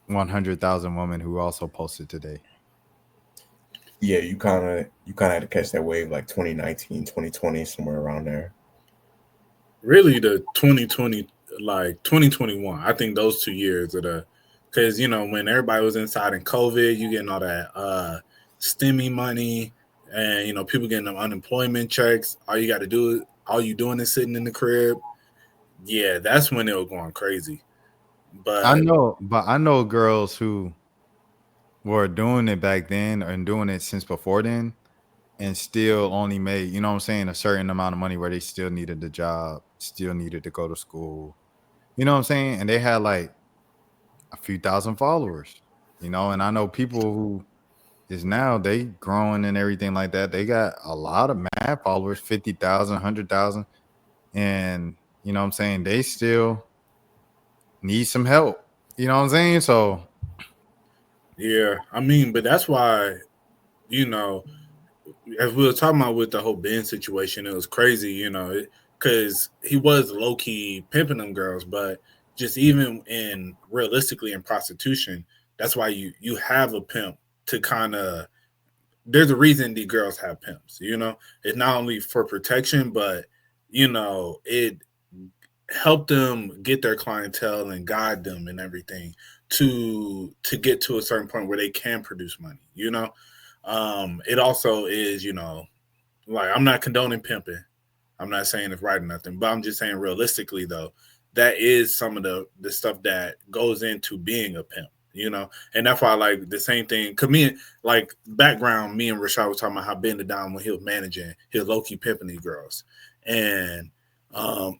100,000 women who also posted today? Yeah, you kind of had to catch that wave like 2019, 2020, somewhere around there. Really, the 2020, like 2021. I think those 2 years of because when everybody was inside in COVID, you getting all that STEMI money, and people getting them unemployment checks. All you doing is sitting in the crib. Yeah, that's when it was going crazy. I But know, but I know girls who were doing it back then and doing it since before then and still only made, what I'm saying, a certain amount of money where they still needed the job, still needed to go to school. You know what I'm saying? And they had like a few thousand followers, and I know people who is now they growing and everything like that. They got a lot of mad followers, 50,000, 100,000. And you know what I'm saying? They still need some help. You know what I'm saying? So Yeah, I mean, but that's why, you know, as we were talking about with the whole Ben situation, it was crazy, you know, because he was low key pimping them girls, but just even in realistically in prostitution, that's why you have a pimp to kind of. There's a reason these girls have pimps, you know. It's not only for protection, but you know, it helped them get their clientele and guide them and everything to get to a certain point where they can produce money, you know. It also is, you know, like I'm not condoning pimping. I'm not saying it's right or nothing, but I'm just saying realistically though, that is some of the stuff that goes into being a pimp, you know. And that's why like the same thing. Cause me, like background, me and Rashad was talking about how Ben the Dom when he was managing, he was low key pimping these girls, and um,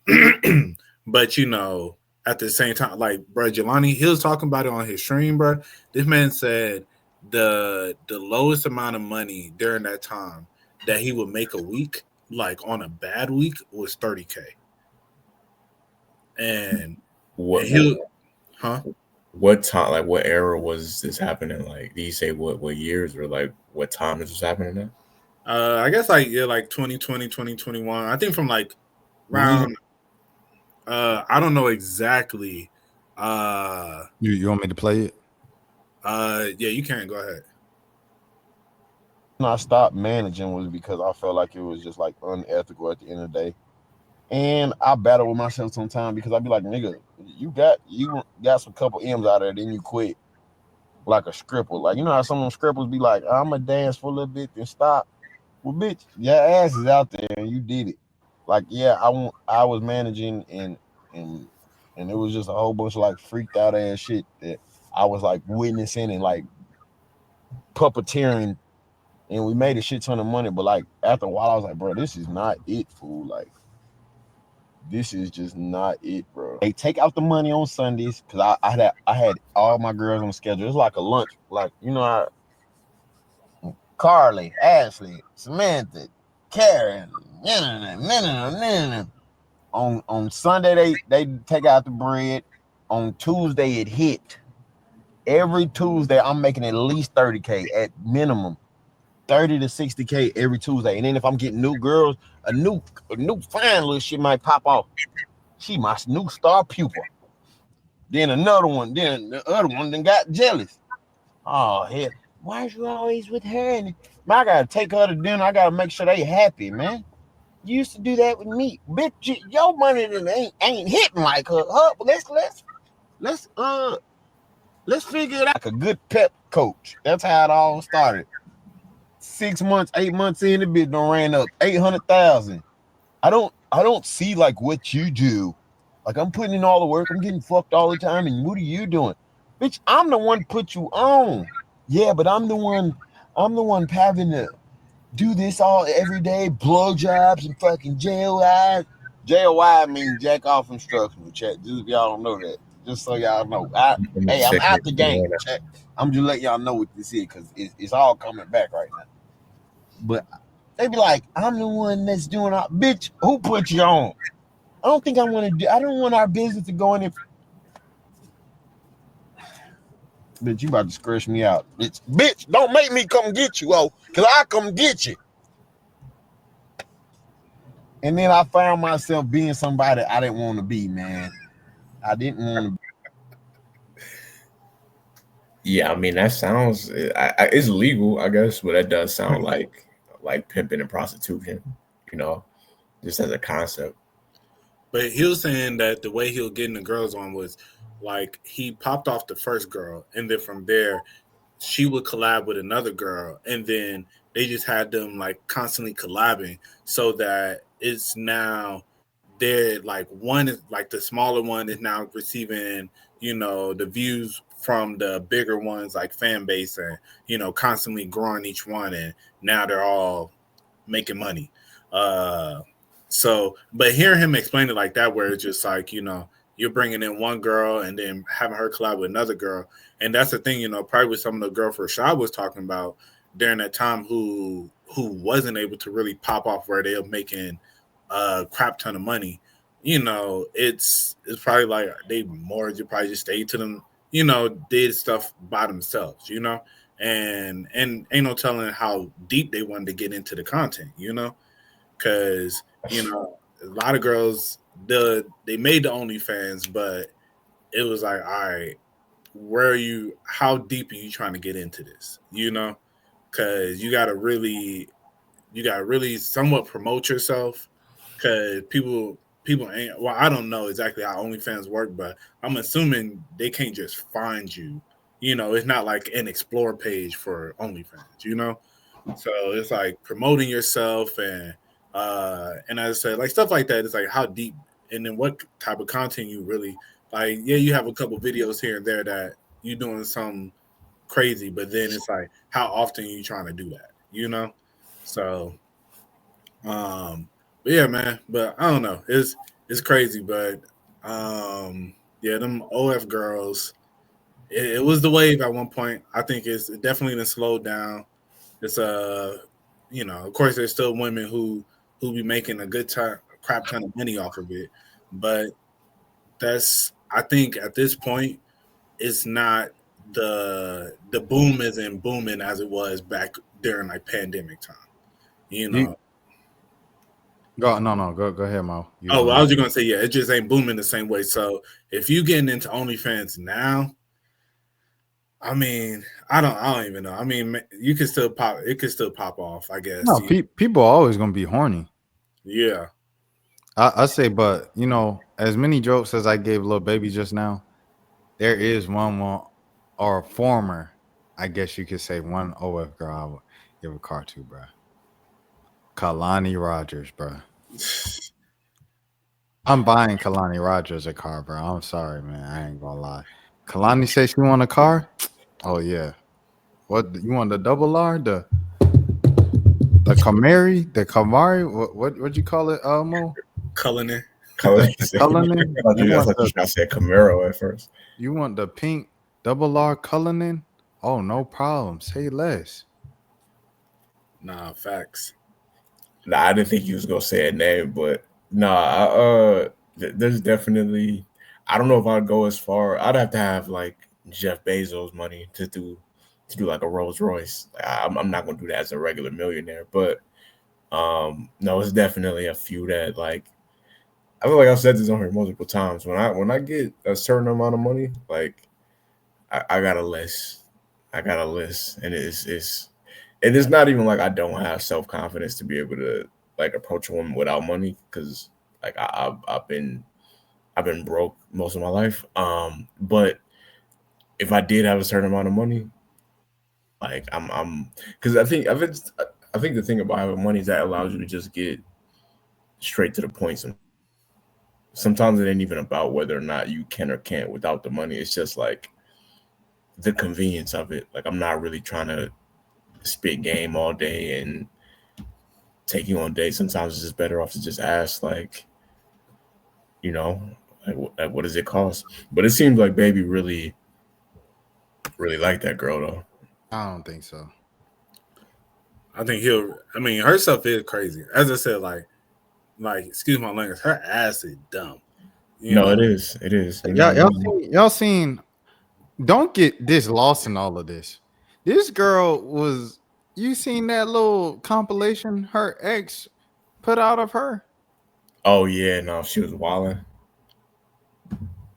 but you know, at the same time, like bro, Jelani, he was talking about it on his stream, bro. This man said the lowest amount of money during that time that he would make a week, like on a bad week, was 30K. And What he'll huh? what time, like what era was this happening? Like, do you say what years or like what time this was happening at? I guess like yeah, like 2020, 2021. I think from like you around I don't know exactly. Uh you want me to play it? yeah, you can go ahead. I stopped managing was because I felt like it was just like unethical at the end of the day. And I battle with myself sometimes because I'd be like, nigga, you got some couple M's out there, then you quit like a scripper. Like, you know how some of them scrippers be like, I'm gonna dance for a little bit, then stop. Well, bitch, your ass is out there and you did it. Like, yeah, I was managing and and it was just a whole bunch of like freaked out ass shit that I was like witnessing and like puppeteering, and we made a shit ton of money. But like after a while, I was like, bro, this is not it, fool. Like, this is just not it, bro. They take out the money on Sundays because I had all my girls on the schedule. It's like a lunch, like you know, Carly, Ashley, Samantha, Karen. On Sunday they take out the bread. On Tuesday it hit. Every Tuesday I'm making at least 30K at minimum. 30 to 60K every Tuesday. And then if I'm getting new girls, a new fine little shit might pop off. She my new star pupil. Then another one, then the other one then got jealous. Oh hell, why is you always with her? And I gotta take her to dinner. I gotta make sure they happy, man. You used to do that with me, bitch. Your money ain't hitting like her. Let's figure it out. Like a good pep coach. That's how it all started. 6 months, 8 months in, the bitch done ran up 800,000. I don't see like what you do. Like I'm putting in all the work, I'm getting fucked all the time, and what are you doing? Bitch, I'm the one put you on. Yeah, but I'm the one having to do this all every day, blowjobs and fucking JOI. JOI means jack off instructional, chat. Just if y'all don't know that. Just so y'all know. I'm out the game, chat. I'm just letting y'all know what this is because it's all coming back right now. But they be like, I'm the one that's doing all bitch, who put you on? I don't want our business to go in if bitch, you about to scratch me out. Bitch, don't make me come get you, cause I come get you. And then I found myself being somebody I didn't want to be, man. I didn't want to be. Yeah, I mean that sounds it's legal, I guess, but that does sound like pimping and prostitution, you know, just as a concept. But he was saying that the way he was getting the girls on was like he popped off the first girl, and then from there, she would collab with another girl, and then they just had them like constantly collabing, so that it's now they're like one is like the smaller one is now receiving, you know, the views from the bigger ones like fan base, and you know, constantly growing each one, and now they're all making money. So, but hearing him explain it like that, where it's just like, you know, you're bringing in one girl and then having her collab with another girl. And that's the thing, you know, probably with some of the girl for Rashad was talking about, during that time who wasn't able to really pop off where they're making a crap ton of money. It's probably like they more just probably just stayed to them, did stuff by themselves, and ain't no telling how deep they wanted to get into the content, because a lot of girls they made the OnlyFans, but it was like, all right, where are you? How deep are you trying to get into this? Because you gotta really somewhat promote yourself, because people ain't. Well, I don't know exactly how OnlyFans work, but I'm assuming they can't just find you. It's not like an explore page for OnlyFans. So it's like promoting yourself and as I said, like stuff like that. It's like how deep and then what type of content you really like. Yeah, you have a couple videos here and there that you doing some crazy, but then it's like how often are you trying to do that? So but yeah, man. But I don't know. It's crazy, but yeah, them OF girls. It was the wave at one point. I think it's definitely been slowed down. It's of course, there's still women who be making a crap ton of money off of it, but I think at this point, it's not the boom isn't booming as it was back during like pandemic time. You know. Go ahead, Mo. Well, I was just gonna say, yeah, it just ain't booming the same way. So if you getting into OnlyFans now, I mean, I don't even know. I mean, you can still pop. It can still pop off, I guess. No, people are always gonna be horny. Yeah, I say, but as many jokes as I gave Lil Baby just now, there is one or a former, I guess you could say, one OF girl I would give a car to, bro. Kalani Rogers, bro. I'm buying Kalani Rogers a car, bro. I'm sorry, man. I ain't gonna lie. Kalani says she want a car. Oh yeah. What you want? The double R, the Camry, the Camari. What you call it, Mo? Cullinan. Cullinan. I thought you said Camaro at first. You want the pink double R Cullinan? Oh, no problem. Say less. Nah, facts. Nah, I didn't think you was gonna say a name, but nah, there's definitely. I don't know if I'd go as far. I'd have to have like Jeff Bezos money to do like a Rolls Royce. I'm not gonna do that as a regular millionaire, but no, it's definitely a few that like. I feel like I've said this on here multiple times. When I get a certain amount of money, like I got a list. I got a list, and it's not even like I don't have self confidence to be able to like approach a woman without money, because like I've been broke most of my life. But if I did have a certain amount of money, like I'm because I think the thing about having money is that allows you to just get straight to the point. Sometimes it ain't even about whether or not you can or can't without the money. It's just like the convenience of it. Like I'm not really trying to spit game all day and take you on dates. Sometimes it's just better off to just ask, like, like what does it cost? But it seems like Baby really liked that girl though. I don't think so. I think her stuff is crazy. As I said, like excuse my language, her ass is dumb. It is. It is. Y'all seen? Don't get this lost in all of this. This girl was. You seen that little compilation her ex put out of her? Oh yeah, no, she was wilding.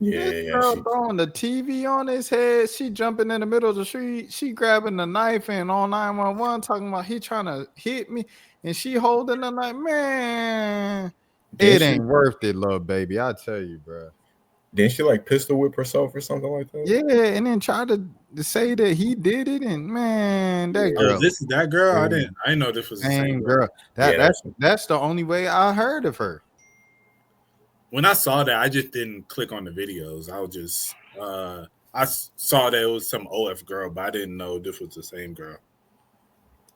This girl throwing the TV on his head. She jumping in the middle of the street. She grabbing the knife and on 911 talking about he trying to hit me, and she holding the knife. Man, it ain't worth it, Lil Baby. I tell you, bro. Didn't she like pistol whip herself or something like that? Yeah, and then try to say that he did it, and man, that girl. Oh, this is that girl. I didn't know this was the same girl. That's the only way I heard of her. When I saw that, I just didn't click on the videos. I was just I saw that it was some OF girl, but I didn't know this was the same girl.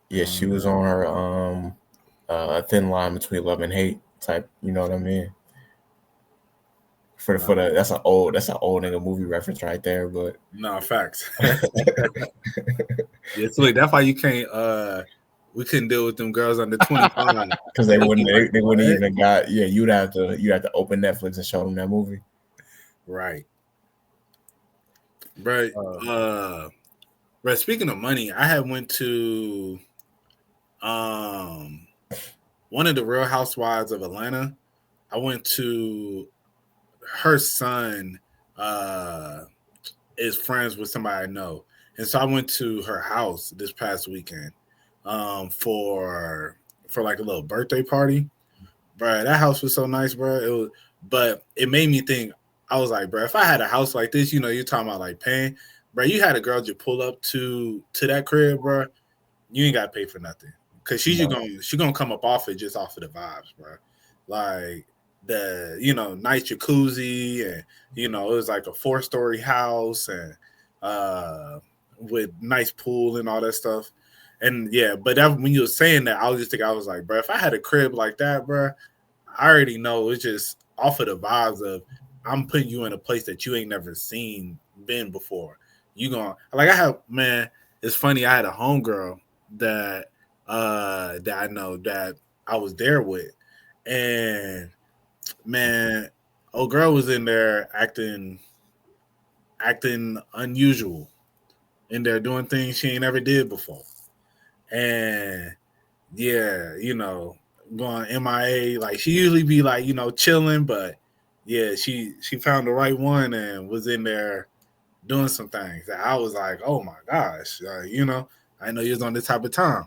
Yeah, she was on her a thin line between love and hate type. You know what I mean? For the that's an old nigga movie reference right there, but no facts. Yeah, so that's why you can't. We couldn't deal with them girls under 25 because they wouldn't What? even got you'd have to open Netflix and show them that movie. Right. But but speaking of money, I had went to one of the Real Housewives of Atlanta. I went to her son is friends with somebody I know. And so I went to her house this past weekend for like a little birthday party. Bro, that house was so nice, bro. But it made me think. I was like, bro, if I had a house like this, you're talking about like paying, bro. You had a girl just pull up to that crib, bro. You ain't gotta pay for nothing because she's gonna come up off it just off of the vibes, bro. Like the nice jacuzzi and it was like a 4-story house and with nice pool and all that stuff. And yeah, but when you were saying that, I was just thinking, I was like, bro, if I had a crib like that, bro, I already know it's just off of the vibes of I'm putting you in a place that you ain't never been before. You gonna like I have, man. It's funny. I had a homegirl that I know that I was there with, and man, old girl was in there acting unusual, in there doing things she ain't never did before, and yeah, going MIA. Like she usually be like chilling, but yeah, she found the right one and was in there doing some things that I was like, oh my gosh, I know you was on this type of time.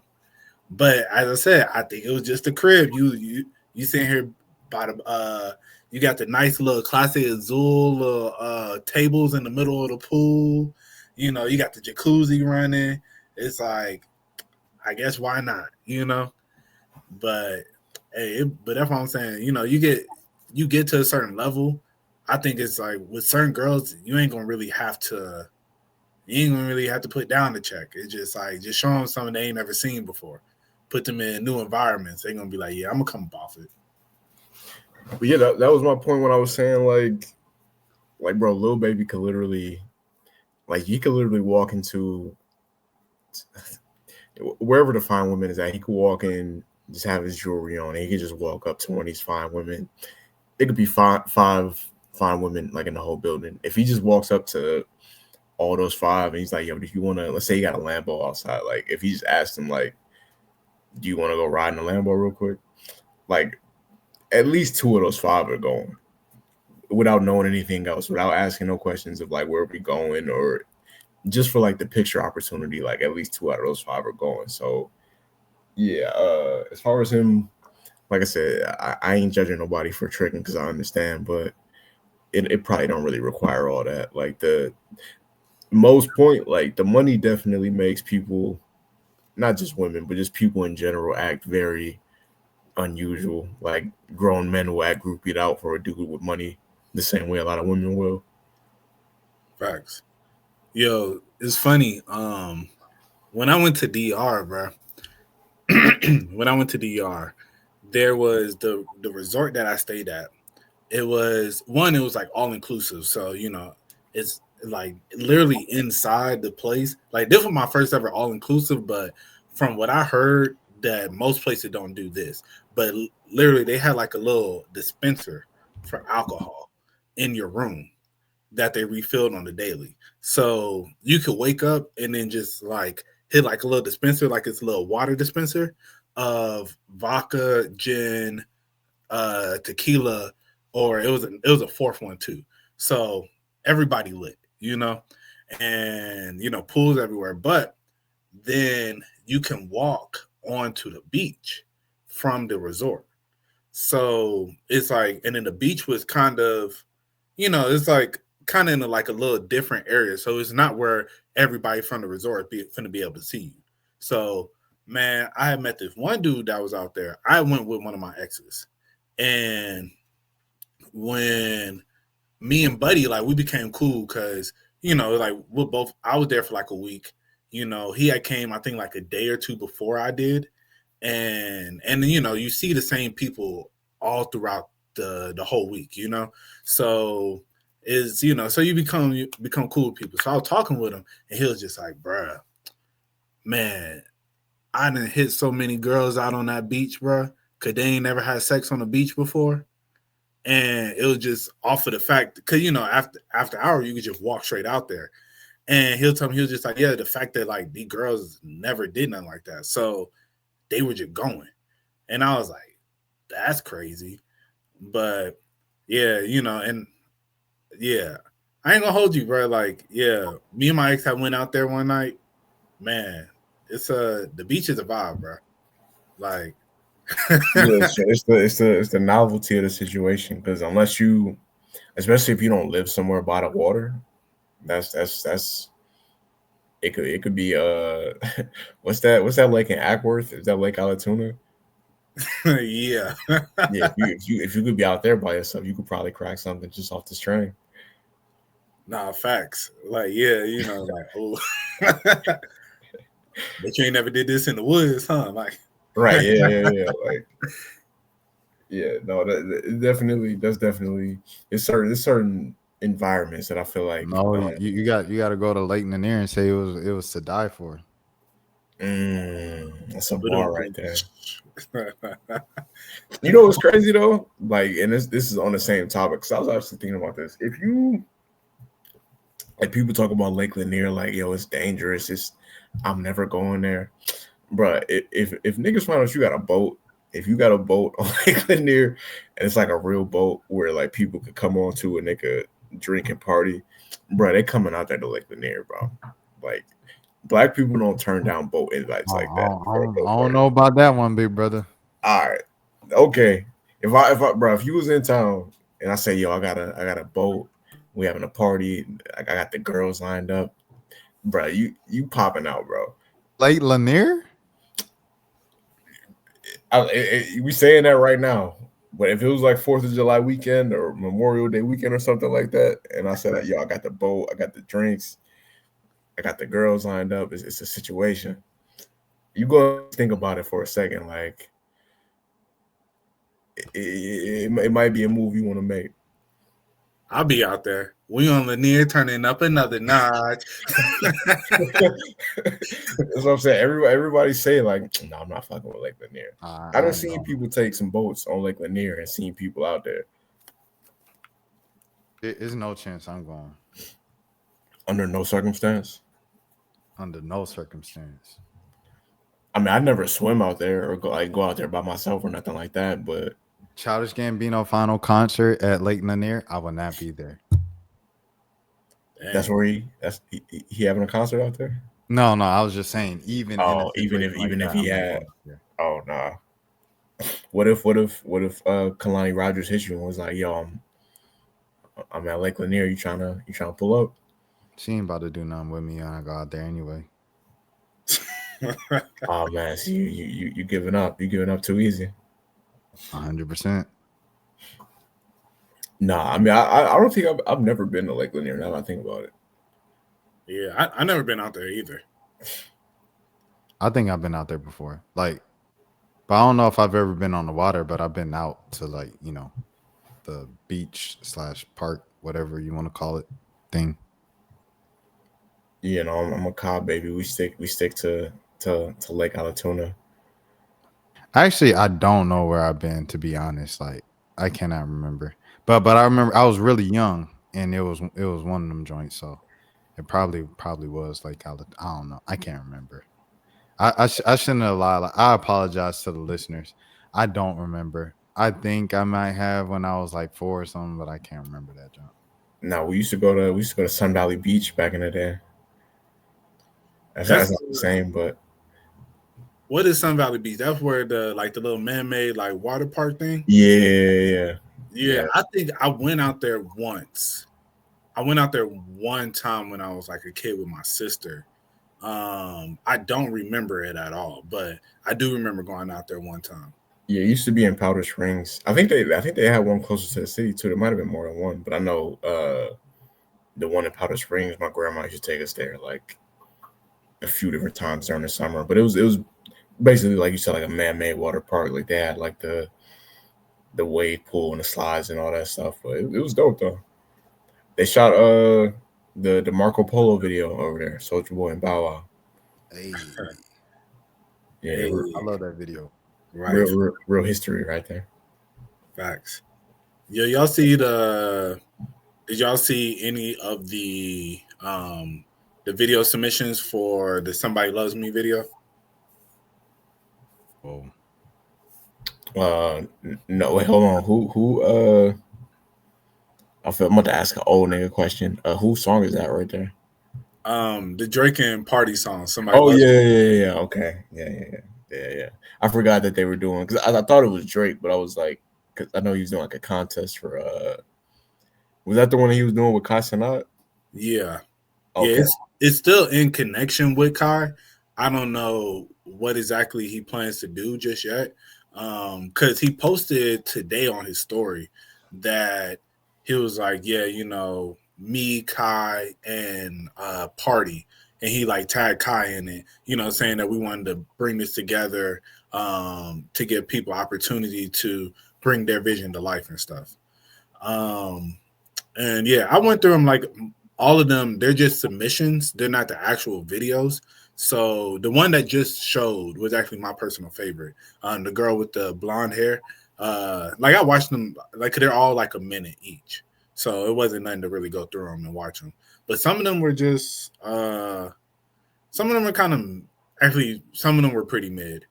But as I said, I think it was just the crib. You sitting here by the you got the nice little classic Azul little tables in the middle of the pool. You got the jacuzzi running. It's like, I guess why not? But hey, but that's what I'm saying. You get to a certain level. I think it's like with certain girls, you ain't gonna really have to. You ain't gonna really have to put down the check. It's just like just show them something they ain't never seen before. Put them in new environments. They're gonna be like, yeah, I'm gonna come up off it. But yeah, that was my point when I was saying like bro, Lil Baby could literally, like, he could literally walk into wherever the fine woman is at. He could walk in, just have his jewelry on, and he could just walk up to one of these fine women. It could be five fine women like in the whole building. If he just walks up to all those 5 and he's like, yo, do you want to, let's say you got a Lambo outside, like if he just asked him like, do you want to go ride in a Lambo real quick? Like at least 2 of those 5 are going without knowing anything else, without asking no questions of like where are we going, or just for like the picture opportunity. Like at least 2 out of those 5 are going. So yeah, as far as him, like I said, I ain't judging nobody for tricking because I understand, but it probably don't really require all that. Like the most point, like the money definitely makes people, not just women, but just people in general, act very unusual. Like grown men will act groupied out for a dude with money the same way a lot of women will. Facts. Yo, it's funny. When I went to DR, bro. When I went to DR, there was the resort that I stayed at. It was like all inclusive. So, it's like literally inside the place. Like this was my first ever all inclusive, but from what I heard, that most places don't do this. But literally they had like a little dispenser for alcohol in your room that they refilled on the daily. So you could wake up and then just like hit like a little dispenser, like it's a little water dispenser of vodka, gin, tequila, or it was a 4th one too. So everybody lit, and pools everywhere. But then you can walk onto the beach from the resort. So it's like, and then the beach was kind of, it's like kind of in like a little different area. So it's not where everybody from the resort finna be able to see you. So man, I had met this one dude that was out there. I went with one of my exes. And when me and Buddy, like we became cool because, like we're both, I was there for like a week. He had came, I think like a day or 2 before I did. And you see the same people all throughout the whole week, you know. So is so you become cool with people. So I was talking with him, and he was just like, "Bruh, man, I done hit so many girls out on that beach, bruh, cause they ain't never had sex on the beach before." And it was just off of the fact, because after hour you could just walk straight out there. And he'll tell me, he was just like, yeah, the fact that like these girls never did nothing like that, so they were just going. And I was like, that's crazy. But yeah, and yeah, I ain't gonna hold you, bro. Like, yeah, me and my ex had went out there one night. Man, it's the beach is a vibe, bro. Like, Yeah, it's the novelty of the situation, because unless you, especially if you don't live somewhere by the water, that's it could be what's that lake in Ackworth? Is that Lake Alatuna? yeah. Yeah, if you could be out there by yourself, you could probably crack something just off the string. Nah, facts. Like, yeah, like, oh, but you ain't never did this in the woods, huh? Like, Right? Yeah. Like, yeah, no, that's definitely it's certain environments that I feel like No, you got to go to Lake Lanier and say it was to die for. that's a bar right there. You know what's crazy though? Like, and this is on the same topic, because I was actually thinking about this. If you like, people talk about Lake Lanier, like, yo, it's dangerous. I'm never going there, bruh. If niggas find out you got a boat, if you got a boat on Lake Lanier, and it's like a real boat where like people could come on to and they could drink and party, bruh, they coming out there to Lake Lanier, bro. Like, black people don't turn down boat invites like that. I don't know about that one, big brother. All right, okay. If you was in town and I say, yo, I got a boat, we having a party, I got the girls lined up, bro, you popping out, bro. Lake Lanier? We saying that right now, but if it was like 4th of July weekend or Memorial Day weekend or something like that, and I said, like, yo, I got the boat, I got the drinks, I got the girls lined up, it's a situation. You go think about it for a second, like, it might be a move you want to make. I'll be out there. We on Lanier turning up another notch. That's what I'm saying. Everybody say like, no, I'm not fucking with Lake Lanier. I done seen people take some boats on Lake Lanier and seen people out there. There's no chance I'm going. Under no circumstance. Under no circumstance. I mean, I never swim out there or go out there by myself or nothing like that. But Childish Gambino final concert at Lake Lanier, I will not be there. That's where he having a concert out there. No, I was just saying, even if he had. Oh nah. What if Kalani Rogers hit you and was like, yo, I'm at Lake Lanier. You trying to pull up? She ain't about to do nothing with me when I go out there anyway. Oh man, see, you giving up. You giving up too easy. 100%. Nah, I mean, I don't think I've never been to Lake Lanier. Now that I think about it. Yeah, I never been out there either. I think I've been out there before, like, but I don't know if I've ever been on the water. But I've been out to, like, the beach / park, whatever you want to call it, thing. I'm a Cobb baby. We stick to Lake Alatuna. Actually, I don't know where I've been, to be honest. Like, I cannot remember. But I remember I was really young, and it was one of them joints. So it probably was like, I don't know. I can't remember. I shouldn't have lied. Like, I apologize to the listeners. I don't remember. I think I might have when I was like 4 or something, but I can't remember that jump. No, we used to go to Sun Valley Beach back in the day. That's not the same, but what is Sun Valley Beach? That's where the little man-made like water park thing. Yeah. I think I went out there once. I went out there one time when I was like a kid with my sister. I don't remember it at all, but I do remember going out there one time. Yeah, it used to be in Powder Springs. I think they had one closer to the city too. There might have been more than one, but I know the one in Powder Springs, my grandma used to take us there like a few different times during the summer. But it was basically, like you said, like a man-made water park. Like they had like the the wave pool and the slides and all that stuff. But it was dope though. They shot the Marco Polo video over there, Soulja Boy and Bow Wow. Hey, Yeah, Hey, I love that video. right. real history right there. Facts. Yeah, y'all see did y'all see any of the video submissions for the Somebody Loves Me video? Oh, No, wait, hold on. Who I'm about to ask an old nigga question. Whose song is that right there? The Drake and Party song, Somebody Oh Loves Me. yeah. Okay, yeah. I forgot that they were doing because I thought it was Drake, but I was like, because I know he was doing like a contest for. Was that the one he was doing with Kai Cenat? Yeah. Okay. Yeah, it's still in connection with Kai. I don't know what exactly he plans to do just yet. Because he posted today on his story that he was like, yeah, me, Kai, and Party. And he like tagged Kai in it, saying that we wanted to bring this together to give people opportunity to bring their vision to life and stuff. And yeah, I went through them like all of them. They're just submissions. They're not the actual videos. So the one that just showed was actually my personal favorite. The girl with the blonde hair. Like I watched them, like they're all like a minute each. So it wasn't nothing to really go through them and watch them. But some of them were just, some of them were kind of, actually, some of them were pretty mid.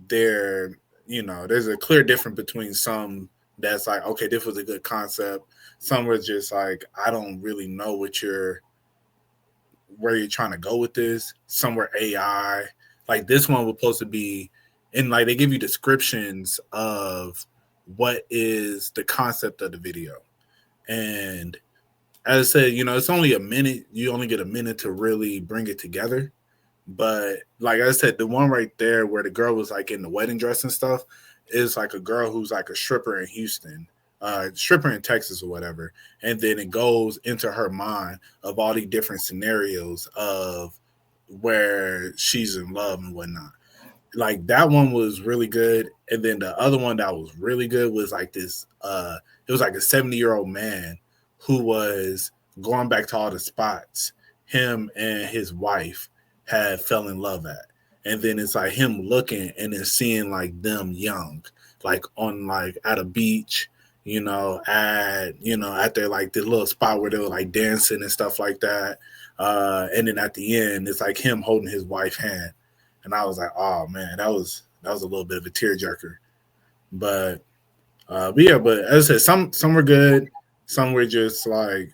There's a clear difference between some that's like, okay, this was a good concept. Some were just like, I don't really know where you're trying to go with this. Some were AI. Like this one was supposed to be, and like they give you descriptions of what is the concept of the video. And as I said, it's only a minute. You only get a minute to really bring it together. But like I said, the one right there where the girl was like in the wedding dress and stuff is like a girl who's like a stripper in Houston, stripper in Texas or whatever. And then it goes into her mind of all the different scenarios of where she's in love and whatnot. Like that one was really good. And then the other one that was really good was like this, it was like a 70-year-old man who was going back to all the spots him and his wife had fell in love at. And then it's like him looking and then seeing like them young, like on like at a beach, at their like the little spot where they were like dancing and stuff like that. And then at the end, it's like him holding his wife's hand. And I was like, oh man, that was a little bit of a tearjerker. But yeah, but as I said, some were good, some were just like,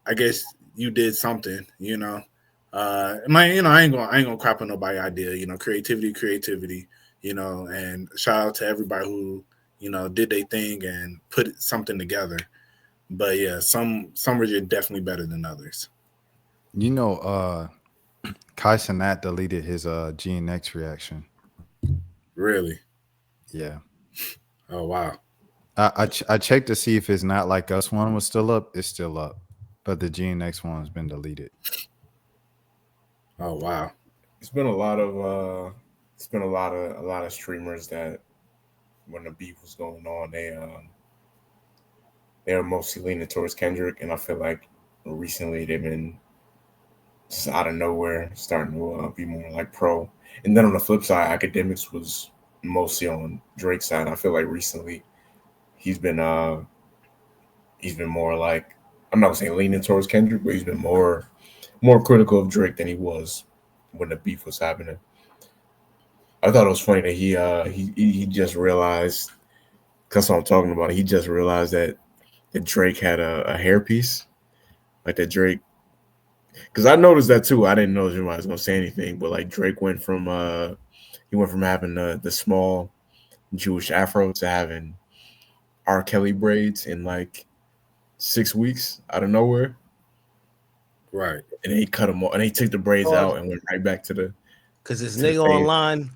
I guess you did something, I ain't gonna crap on nobody's idea, creativity, and shout out to everybody who, did their thing and put something together. But yeah, some were just definitely better than others. Kai Cenat deleted his GNX reaction. Really? Yeah. Oh wow. I checked to see if It's Not Like Us one was still up. It's still up, but the GNX one has been deleted. Oh wow. It's been a lot of streamers that when the beef was going on, they were mostly leaning towards Kendrick, and I feel like recently they've been just out of nowhere starting to be more like pro. And then on the flip side, Academics was mostly on Drake's side. I feel like recently he's been more like, I'm not gonna say leaning towards Kendrick, but he's been more critical of Drake than he was when the beef was happening. I thought it was funny that he just realized, that's what I'm talking about. He just realized that Drake had a hairpiece, like that Drake. Because I noticed that too. I didn't know if anybody was gonna say anything, but like Drake went from having the small Jewish afro to having R. Kelly braids in like 6 weeks out of nowhere. Right. And he cut them off, and he took the braids out and went right back to the. Because this nigga online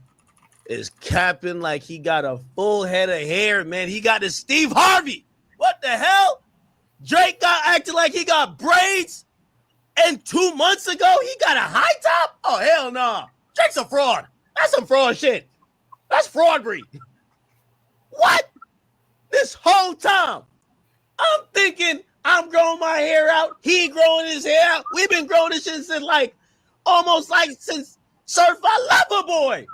is capping like he got a full head of hair, man. He got a Steve Harvey. What the hell? Drake got acting like he got braids, and 2 months ago he got a high top? Oh, hell no. Nah. Drake's a fraud. That's some fraud shit. That's fraudry. This whole time, I'm thinking I'm growing my hair out. He growing his hair out. We've been growing this shit since almost since Certified Lover Boy.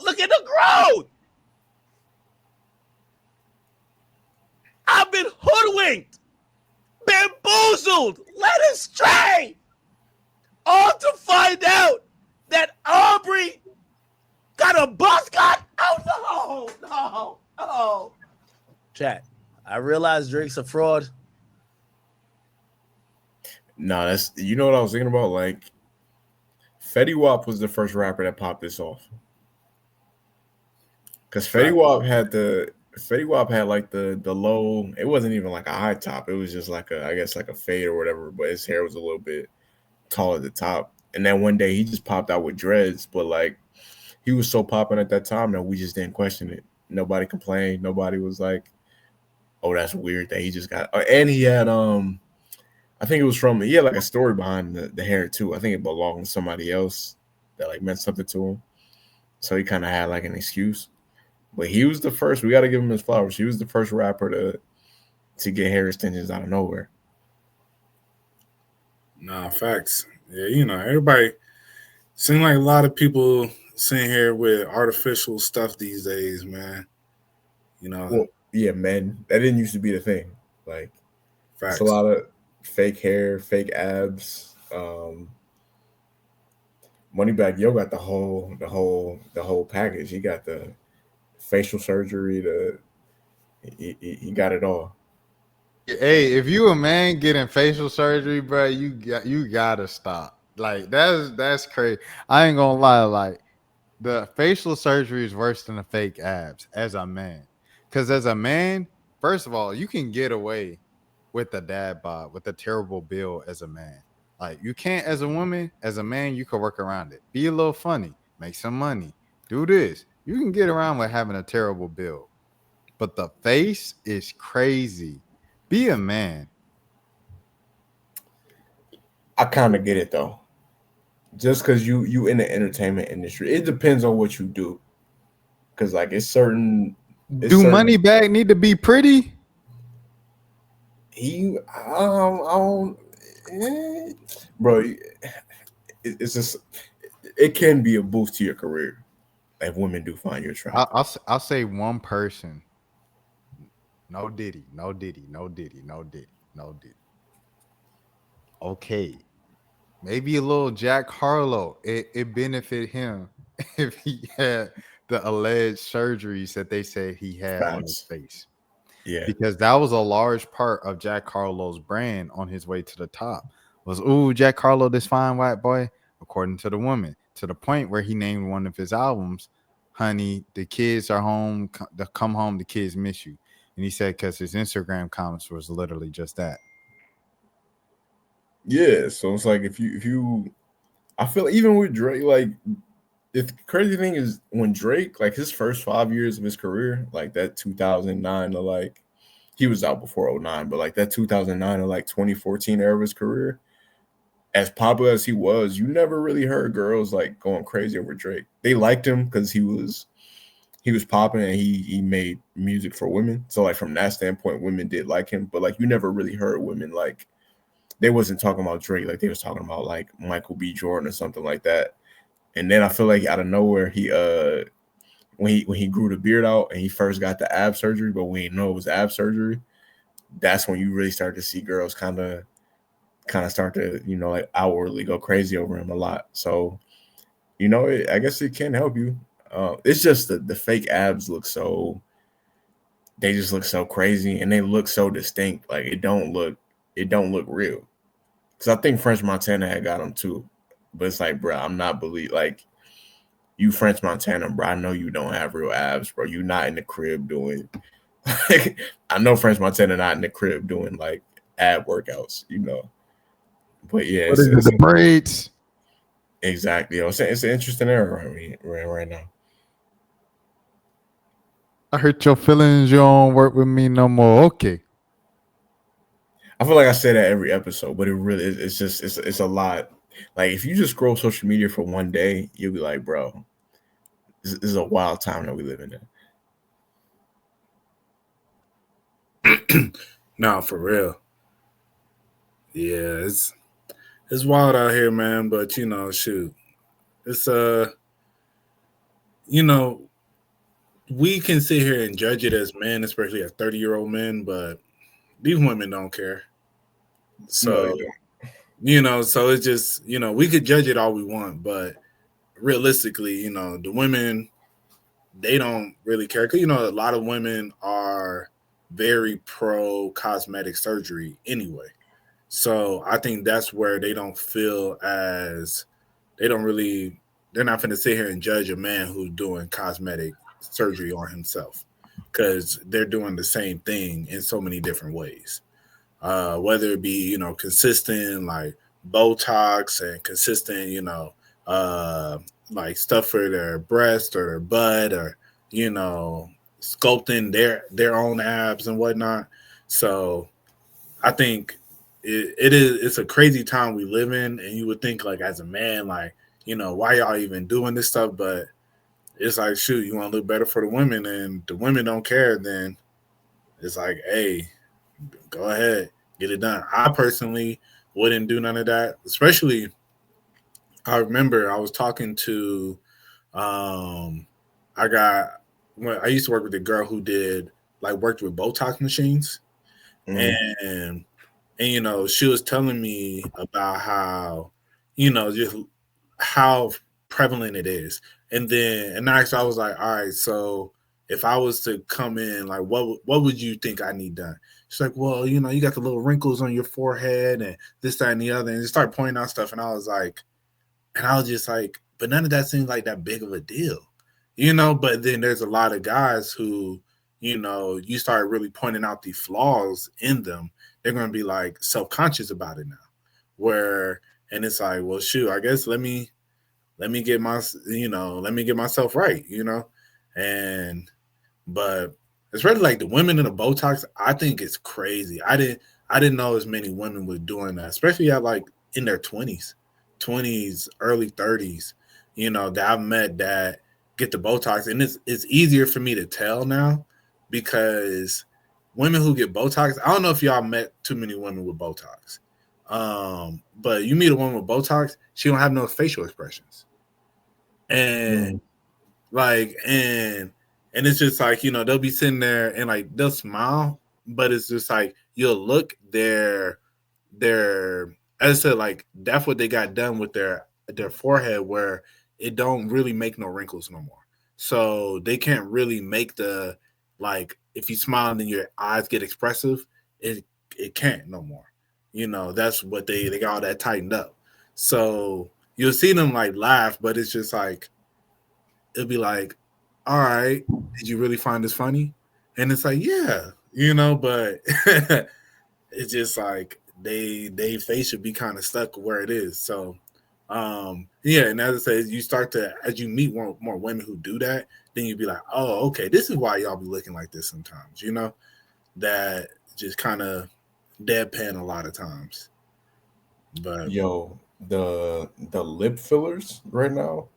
Look at the growth. I've been hoodwinked, bamboozled, led astray, all to find out that Aubrey got a buzz cut. Oh, no. Chat, I realize Drake's a fraud. No, that's, you know what I was thinking about? Like, Fetty Wap was the first rapper that popped this off. Because Fetty Wap had like the low, it wasn't even like a high top. It was just like I guess like a fade or whatever, but his hair was a little bit taller at the top. And then one day he just popped out with dreads, but like he was so popping at that time that we just didn't question it. Nobody complained. Nobody was like, oh, that's weird that he just got, and he had I think it was he had like a story behind the hair too. I think it belonged to somebody else that like meant something to him. So he kind of had like an excuse. But he was the first. We got to give him his flowers. He was the first rapper to get hair extensions out of nowhere. Nah, facts. Yeah, everybody seem like a lot of people sitting here with artificial stuff these days, man. Well, yeah, man. That didn't used to be the thing. Like, facts. It's a lot of fake hair, fake abs. Moneybagg Yo got the whole package. He got the facial surgery, he got it all. Hey, if you a man getting facial surgery, bro, you gotta stop. Like that's crazy. I ain't gonna lie, like the facial surgery is worse than the fake abs as a man. Because as a man, first of all, you can get away with the dad bod, with a terrible build as a man. Like you can't as a woman. As a man, you can work around it. Be a little funny, make some money, do this. You can get around with having a terrible build. But the face is crazy. Be a man. I kind of get it though. Just because you in the entertainment industry, it depends on what you do. Because like it's certain. Moneybagg need to be pretty? Bro, it's just, it can be a boost to your career if women do find you attractive. I'll say one person. No Diddy. Okay. Maybe a little Jack Harlow. It benefit him if he had the alleged surgeries that they said he had on his face. Yeah. Because that was a large part of Jack Harlow's brand on his way to the top. Was, ooh, Jack Harlow, this fine white boy, according to the woman, to the point where he named one of his albums, Honey, the kids are home, come home, the kids miss you. And he said because his Instagram comments was literally just that. Yeah, so it's like if you I feel even with Drake, like the crazy thing is when Drake, like his first 5 years of his career, like that 2009 to like, he was out before 09, but like that 2009 to like 2014 era of his career, as popular as he was, you never really heard girls like going crazy over Drake. They liked him because he was popping and he made music for women. So like from that standpoint, women did like him, but like you never really heard women like, they wasn't talking about Drake, like they was talking about like Michael B. Jordan or something like that. And then I feel like out of nowhere, he when he grew the beard out and he first got the ab surgery, but we didn't know it was ab surgery. That's when you really start to see girls kind of start to, like outwardly go crazy over him a lot. So, I guess it can help you. It's just the fake abs they just look so crazy and they look so distinct. Like it don't look real. Because I think French Montana had got him too. But it's like, bro, I'm not like you French Montana, bro. I know you don't have real abs, bro. You not in the crib doing like, I know French Montana not in the crib doing like ab workouts, But yeah, what is it, the braids? Exactly. It's an interesting era right now. I hurt your feelings. You don't work with me no more. Okay. I feel like I say that every episode, but it really is. It's a lot. Like if you just scroll social media for one day, you'll be like, bro, this is a wild time that we live in. No, for real. Yeah, it's wild out here, man. But shoot, it's you know, we can sit here and judge it as men, especially as 30-year-old men, but these women don't care. No, they So don't. so it's just we could judge it all we want, but realistically, the women, they don't really care because a lot of women are very pro cosmetic surgery anyway. So I think that's where they don't feel as they don't really they're not going to sit here and judge a man who's doing cosmetic surgery on himself because they're doing the same thing in so many different ways. Whether it be consistent like Botox and consistent like stuff for their breast or their butt or you know sculpting their own abs and whatnot. So I think it's a crazy time we live in, and you would think like as a man like why y'all even doing this stuff, but it's like shoot, you want to look better for the women and the women don't care, then it's like hey, go ahead, get it done. I personally wouldn't do none of that. Especially, I remember I was talking to, um, I got when I used to work with a girl who did like worked with Botox machines, and she was telling me about how just how prevalent it is, and next I was like, all right, so if I was to come in, like what would you think I need done? She's like, well, you got the little wrinkles on your forehead and this, that, and the other, and just start pointing out stuff, and I was just like, but none of that seems like that big of a deal, But then there's a lot of guys who, you start really pointing out the flaws in them, they're going to be like self conscious about it now. Where and it's like, well, shoot, I guess let me get my let me get myself right, and but especially like the women in the Botox, I think it's crazy. I didn't know as many women were doing that, especially at like in their 20s, early 30s, that I've met that get the Botox. And it's easier for me to tell now because women who get Botox, I don't know if y'all met too many women with Botox. But you meet a woman with Botox, she don't have no facial expressions. And like and it's just like, they'll be sitting there and like they'll smile, but it's just like you'll look their as I said, like that's what they got done with their forehead where it don't really make no wrinkles no more. So they can't really make the like if you smile and then your eyes get expressive, it can't no more. That's what they got all that tightened up. So you'll see them like laugh, but it's just like it'll be like, all right, did you really find this funny? And it's like, yeah, but it's just like they face should be kind of stuck where it is. So yeah, and as I say, you start to as you meet more women who do that, then you'd be like, oh, okay, this is why y'all be looking like this sometimes, that just kind of deadpan a lot of times. But Yo, the lip fillers right now,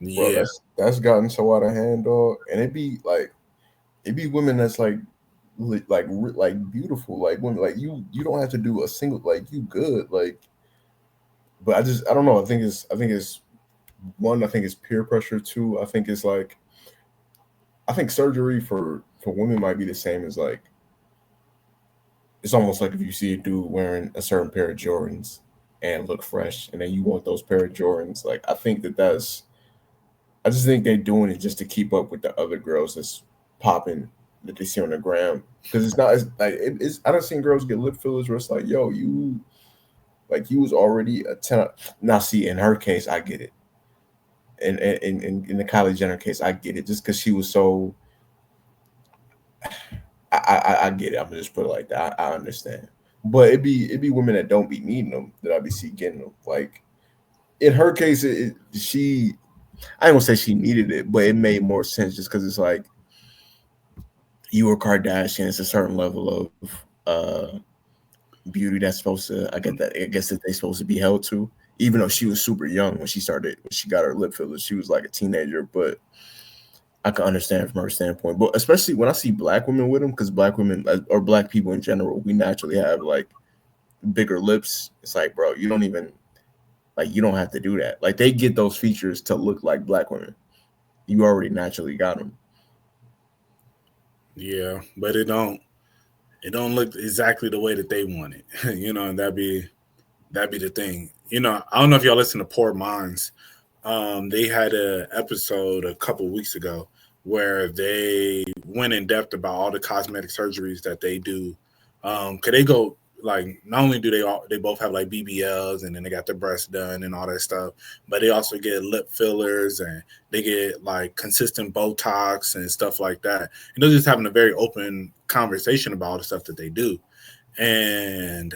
bro, yeah, that's gotten so out of hand, dog. And it be women that's like like beautiful, like women like you don't have to do a single like you good like. But I don't know. I think it's one. I think it's peer pressure. Two. I think surgery for women might be the same as like it's almost like if you see a dude wearing a certain pair of Jordans and look fresh, and then you want those pair of Jordans. Like I think that's I just think they're doing it just to keep up with the other girls that's popping that they see on the gram. Because it's not it's like it's I don't seen girls get lip fillers where it's like, yo, you like you was already a 10. Now see, in her case, I get it. And in the Kylie Jenner case, I get it. Just because she was so I get it. I'm gonna just put it like that. I understand. But it'd be women that don't be needing them that I be see getting them. Like in her case, she I ain't gonna say she needed it, but it made more sense just because it's like you were Kardashian. It's a certain level of beauty that's supposed to. I guess that they supposed to be held to. Even though she was super young when she got her lip fillers, she was like a teenager. But I can understand from her standpoint, but especially when I see black women with them, because black women or black people in general, we naturally have like bigger lips. It's like, bro, you don't even like you don't have to do that. Like they get those features to look like black women. You already naturally got them. Yeah, but it don't look exactly the way that they want it. And that'd be the thing. I don't know if y'all listen to Poor Minds. They had an episode a couple weeks ago where they went in depth about all the cosmetic surgeries that they do. Cause they go like not only do they both have like BBLs and then they got their breasts done and all that stuff, but they also get lip fillers and they get like consistent Botox and stuff like that. And they're just having a very open conversation about all the stuff that they do. And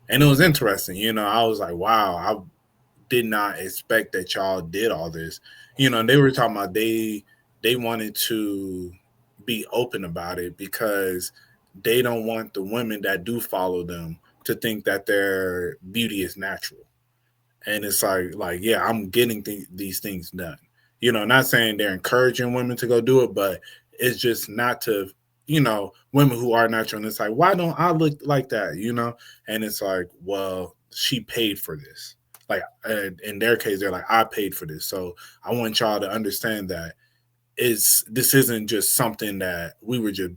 it was interesting. I was like, wow, I did not expect that y'all did all this. And they were talking about they wanted to be open about it because they don't want the women that do follow them to think that their beauty is natural. And it's like, yeah, I'm getting these things done. Not saying they're encouraging women to go do it, but it's just not to, women who are natural. And it's like, why don't I look like that? And it's like, well, she paid for this. Like in their case, they're like, I paid for this. So I want y'all to understand that this isn't just something that we were just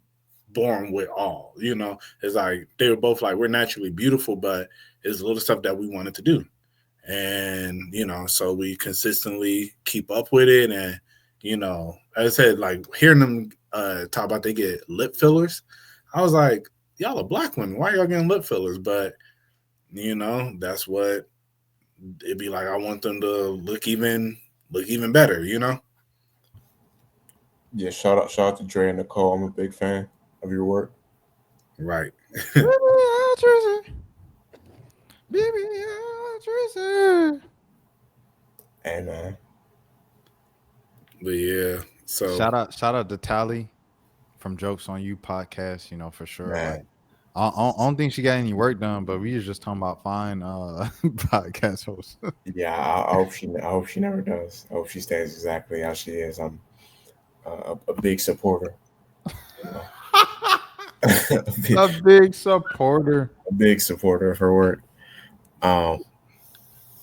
born with all. It's like they were both like, we're naturally beautiful, but it's a little stuff that we wanted to do. And, so we consistently keep up with it. And, as I said, like hearing them talk about they get lip fillers, I was like, y'all are black women. Why are y'all getting lip fillers? But, that's what it'd be like. I want them to look even better, Yeah, shout out to Dre and Nicole. I'm a big fan of your work. Right. And but yeah, so shout out to Tally from Jokes on You podcast, for sure. man, Like I don't think she got any work done, but we was just talking about fine podcast hosts. yeah, I hope she never does. I hope she stays exactly how she is. I'm a big supporter. A big supporter. A big supporter of her work.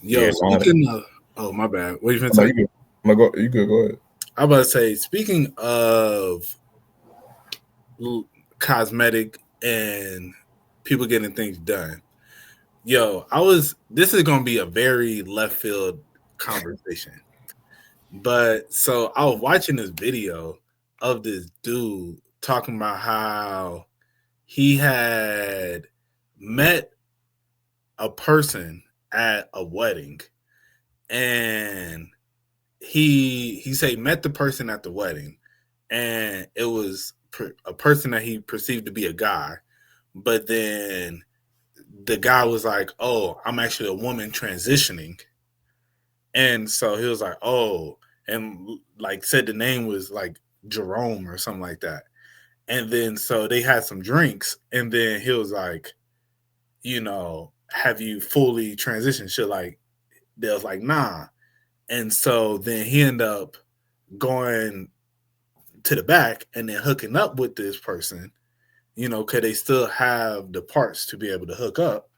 Speaking of, oh my bad. What you been saying? You good? Go ahead. I'm about to say, speaking of cosmetic and people getting things done, this is gonna be a very left field conversation. But so I was watching this video of this dude talking about how he had met a person at a wedding, and he said he met the person at the wedding, and it was a person that he perceived to be a guy, but then the guy was like, oh, I'm actually a woman transitioning. And so he was like, oh, and like said the name was like Jerome or something like that. And then so they had some drinks, and then he was like, have you fully transitioned? Shit, like they was like, nah. And so then he ended up going to the back and then hooking up with this person, because they still have the parts to be able to hook up.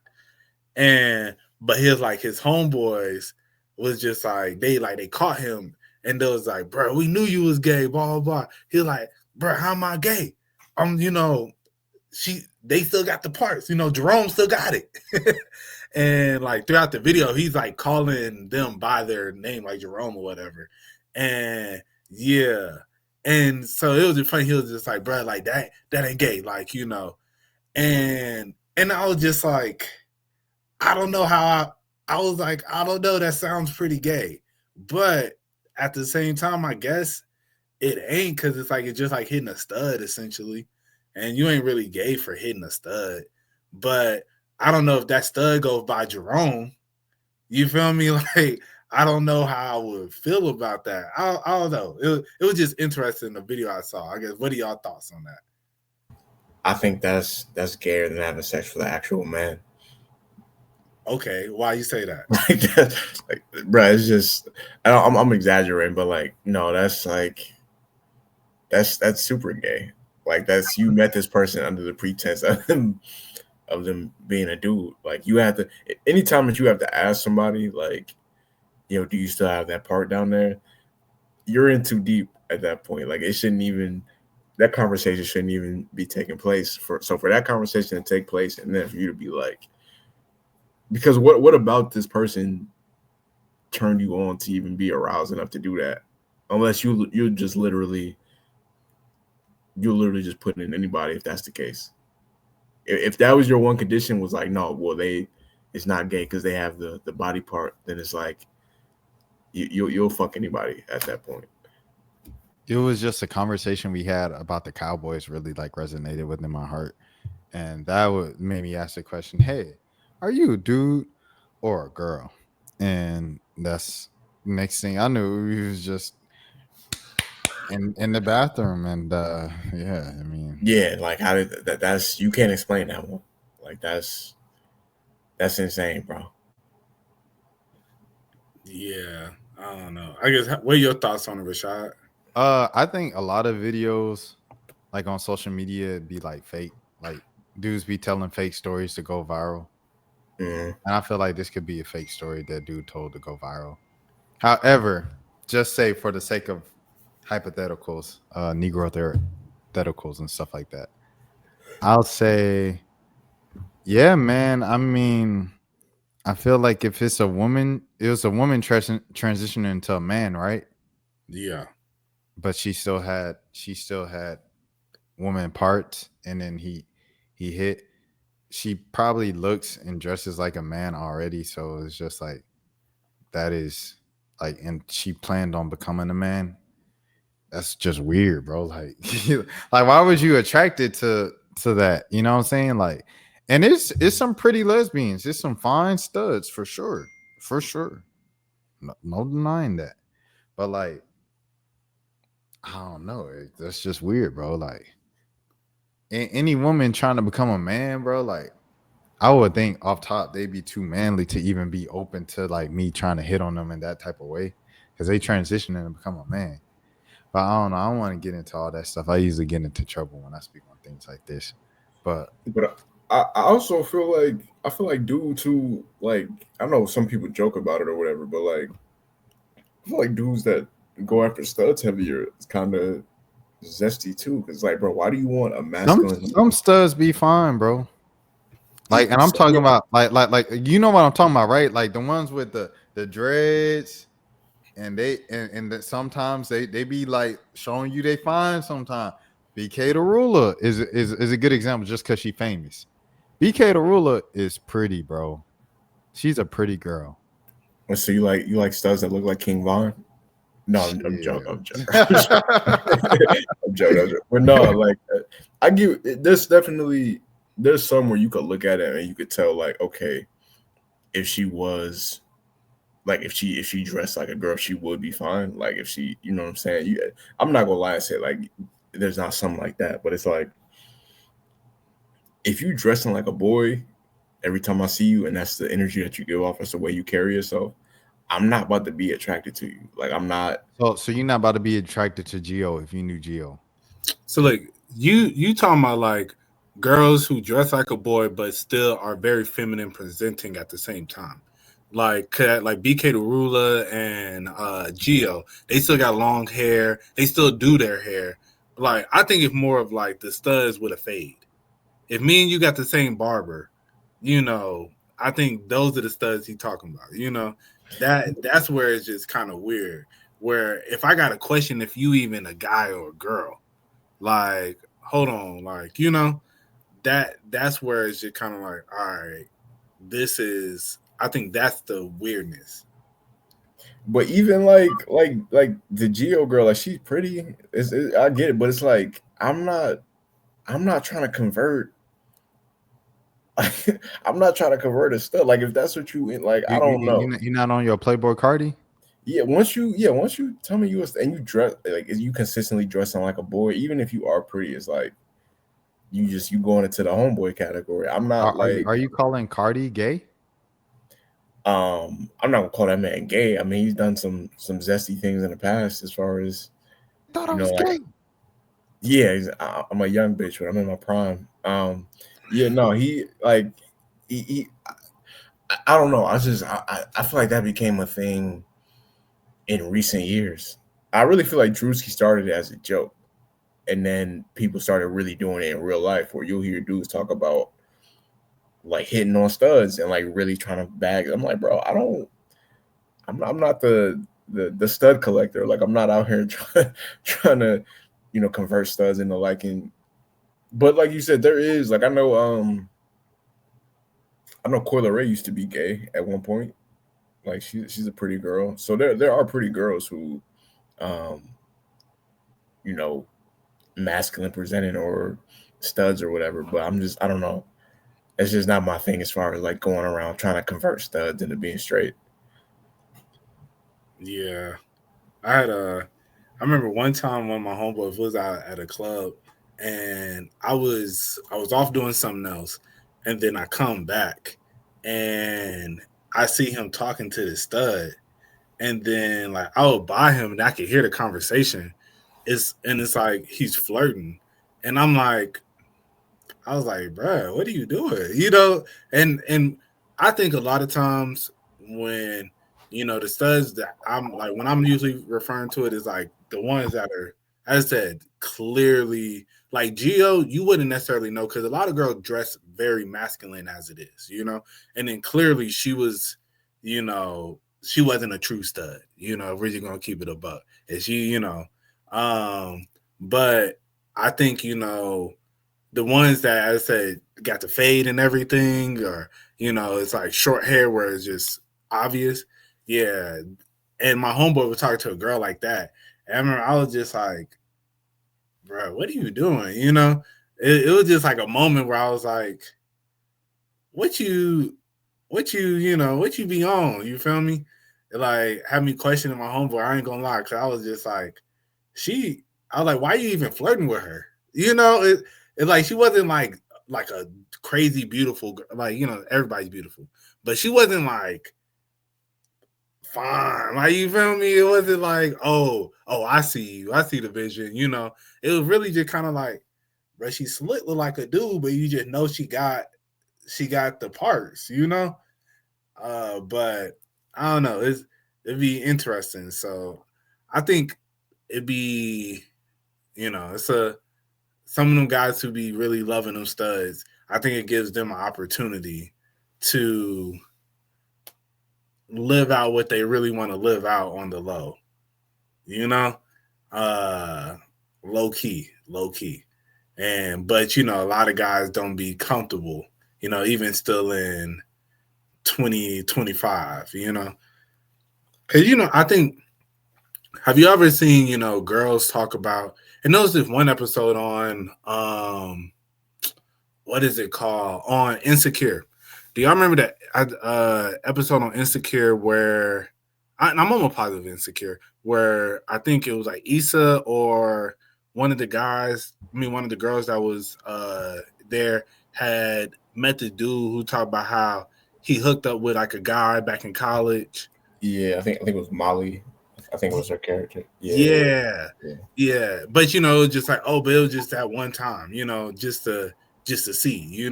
But he was like, his homeboys was just like, they caught him, and they was like, bro, we knew you was gay, blah, blah, blah. He was like, bro, how am I gay? They still got the parts, Jerome still got it. And like throughout the video, he's like calling them by their name, like Jerome or whatever. And yeah. And so it was just funny. He was just like, bro, like that ain't gay. Like, and I was just like, I don't know how I was like, I don't know. That sounds pretty gay. But at the same time, I guess it ain't, because it's like, it's just like hitting a stud essentially. And you ain't really gay for hitting a stud. But I don't know if that stud goes by Jerome. You feel me? Like, I don't know how I would feel about that. I don't know. It was just interesting, the video I saw. I guess, what are y'all thoughts on that? I think that's gayer than having sex with an actual man. Okay, why you say that? Bro, it's just I'm exaggerating, but like, no, that's like that's super gay. Like that's you met this person under the pretense of them being a dude. Like you have to anytime that you have to ask somebody like, do you still have that part down there? You're in too deep at that point. Like it shouldn't even that conversation shouldn't even be taking place for that conversation to take place and then for you to be like because what about this person turned you on to even be aroused enough to do that? Unless you're just literally just putting in anybody if that's the case. If that was your one condition was like no, well it's not gay because they have the body part, then it's like you'll fuck anybody at that point. It was just a conversation we had about the Cowboys really like resonated within my heart. And that would made me ask the question, hey, are you a dude or a girl? And that's next thing I knew, he was just in the bathroom. And yeah, I mean, Yeah, like how did that's you can't explain that one. Like that's insane, bro. Yeah, I don't know. I guess what are your thoughts on it, Rashad? I think a lot of videos like on social media be like fake, like dudes be telling fake stories to go viral. Mm. And I feel like this could be a fake story that dude told to go viral. However, just say for the sake of hypotheticals, Negro theoreticals and stuff like that, I'll say, yeah, man. I mean, I feel like if it's a woman, it was a woman transitioning into a man, right? Yeah, But she still had woman parts, and then he hit. She probably looks and dresses like a man already, so it's just like that is like, and she planned on becoming a man. That's just weird, bro. Like, like why was you attracted to that? You know what I'm saying? Like, and it's some pretty lesbians. It's some fine studs for sure, for sure. No denying that. But like, I don't know. That's just weird, bro. Like, any woman trying to become a man, bro. Like, I would think off top they'd be too manly to even be open to like me trying to hit on them in that type of way because they transitioning and become a man. But I don't know. I don't want to get into all that stuff. I usually get into trouble when I speak on things like this. But I also feel like dudes who like I know some people joke about it or whatever, but like I feel like dudes that go after studs heavier is kind of zesty too. Because like, bro, why do you want a masculine? some studs be fine, bro. Like, and I'm talking about like you know what I'm talking about, right? Like the ones with the dreads, and they and that sometimes they be like showing you they fine. Sometimes BK the ruler is a good example just because she famous. BK the ruler is pretty, bro. She's a pretty girl. So you like studs that look like King Von? No, I'm joking. I'm joking. I'm joking. But no, like I give there's some where you could look at it and you could tell like okay, if she was like if she dressed like a girl, she would be fine. Like if she, you know what I'm saying? I'm not gonna lie and say like there's not something like that, but it's like if you dressing like a boy every time I see you, and that's the energy that you give off, that's the way you carry yourself. I'm not about to be attracted to you. Like I'm not. So you're not about to be attracted to Geo if you knew Geo. so like you talking about like girls who dress like a boy but still are very feminine presenting at the same time. Like BK the Ruler and Geo, they still got long hair. They still do their hair. Like I think it's more of like the studs with a fade. If me and you got the same barber, I think those are the studs he talking about. That's where it's just kind of weird. Where if I got a question, if you even a guy or a girl, like hold on, like that's where it's just kind of like, all right, this is. I think that's the weirdness. But even like the Geo girl, like she's pretty. I get it, but it's like I'm not trying to convert. I'm not trying to convert a stud. Like if that's what you like, I don't know. You're not on your Playboy Cardi. Once you tell me and you dress like you consistently dressing like a boy, even if you are pretty, it's like you going into the homeboy category. I'm not Are you calling Cardi gay? I'm not gonna call that man gay. I mean, he's done some zesty things in the past as far as I thought I was gay. Yeah, I'm a young bitch, but I'm in my prime. Yeah, no, he like he I don't know. I feel like that became a thing in recent years. I really feel like Drewski started it as a joke, and then people started really doing it in real life, where you'll hear dudes talk about like hitting on studs and like really trying to bag. I'm like, bro, I'm not the stud collector. Like, I'm not out here trying to, convert studs into liking. But like you said, there is like I know Coyle Ray used to be gay at one point. Like she's a pretty girl. So there are pretty girls who, um, you know, masculine presenting or studs or whatever. But I don't know. It's just not my thing as far as like going around trying to convert studs into being straight. Yeah, I remember one time when my homeboys was out at a club, and I was off doing something else, and then I come back, and I see him talking to the stud, and then like I would buy him, and I could hear the conversation. It's like he's flirting, and I was like, bro, what are you doing? And I think a lot of times when the studs that I'm like when I'm usually referring to it is like the ones that are, as I said, clearly like Geo, you wouldn't necessarily know because a lot of girls dress very masculine as it is. And then clearly she wasn't a true stud, if we're just gonna keep it a buck. And um, but I think, the ones that I said got the fade and everything, or it's like short hair where it's just obvious. Yeah. And my homeboy was talking to a girl like that. And I remember I was just like, bro, what are you doing? It was just like a moment where I was like, what you be on? You feel me? It like had me questioning my homeboy. I ain't gonna lie, cause I was just like, I was like, why are you even flirting with her? It like she wasn't like a crazy beautiful girl. Like, everybody's beautiful, but she wasn't like fine. Like, you feel me? It wasn't like, oh, I see you. I see the vision. It was really just kind of like, bro, she slick look like a dude, but you just know she got the parts. But I don't know. It'd be interesting. So I think it'd be, it's some of them guys who be really loving them studs. I think it gives them an opportunity to live out what they really want to live out on the low. Uh, low key. But a lot of guys don't be comfortable, even still in 2025, because I think, have you ever seen girls talk about, and there was this one episode on what is it called, on Insecure? Do y'all remember that episode on Insecure where I'm almost positive Insecure, where I think it was like Issa or one of the girls that was there had met the dude who talked about how he hooked up with like a guy back in college. Yeah, I think it was Molly. I think it was her character. Yeah. But just like, but it was just that one time, just to see.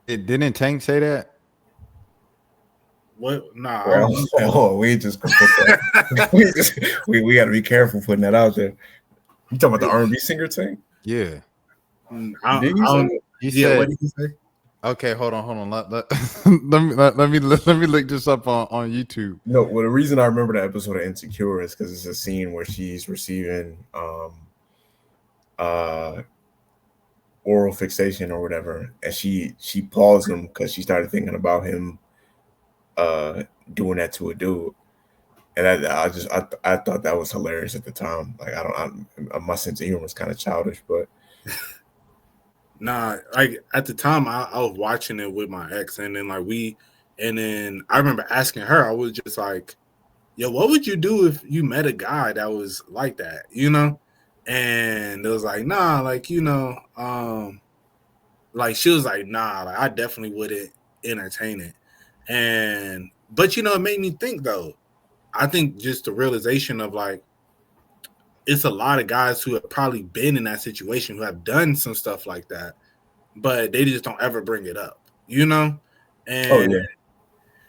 It didn't Tank say that? What? Nah. Well, we just put that. we got to be careful putting that out there. You talking about the R&B singer thing? Yeah. Did you say it? He Yeah. said, What did he say? okay, hold on. Let me look this up on YouTube. No, well, the reason I remember that episode of Insecure is because it's a scene where she's receiving oral fixation or whatever, and she paused him because she started thinking about him doing that to a dude, and I thought that was hilarious at the time. Like, my sense of humor was kind of childish, but Nah, like at the time I was watching it with my ex, and then I remember asking her, I was just like, yo, what would you do if you met a guy that was like that, And it was like, nah, like, like she was like, nah, like I definitely wouldn't entertain it. But it made me think though. I think just the realization of like, it's a lot of guys who have probably been in that situation who have done some stuff like that, but they just don't ever bring it up, you know? And,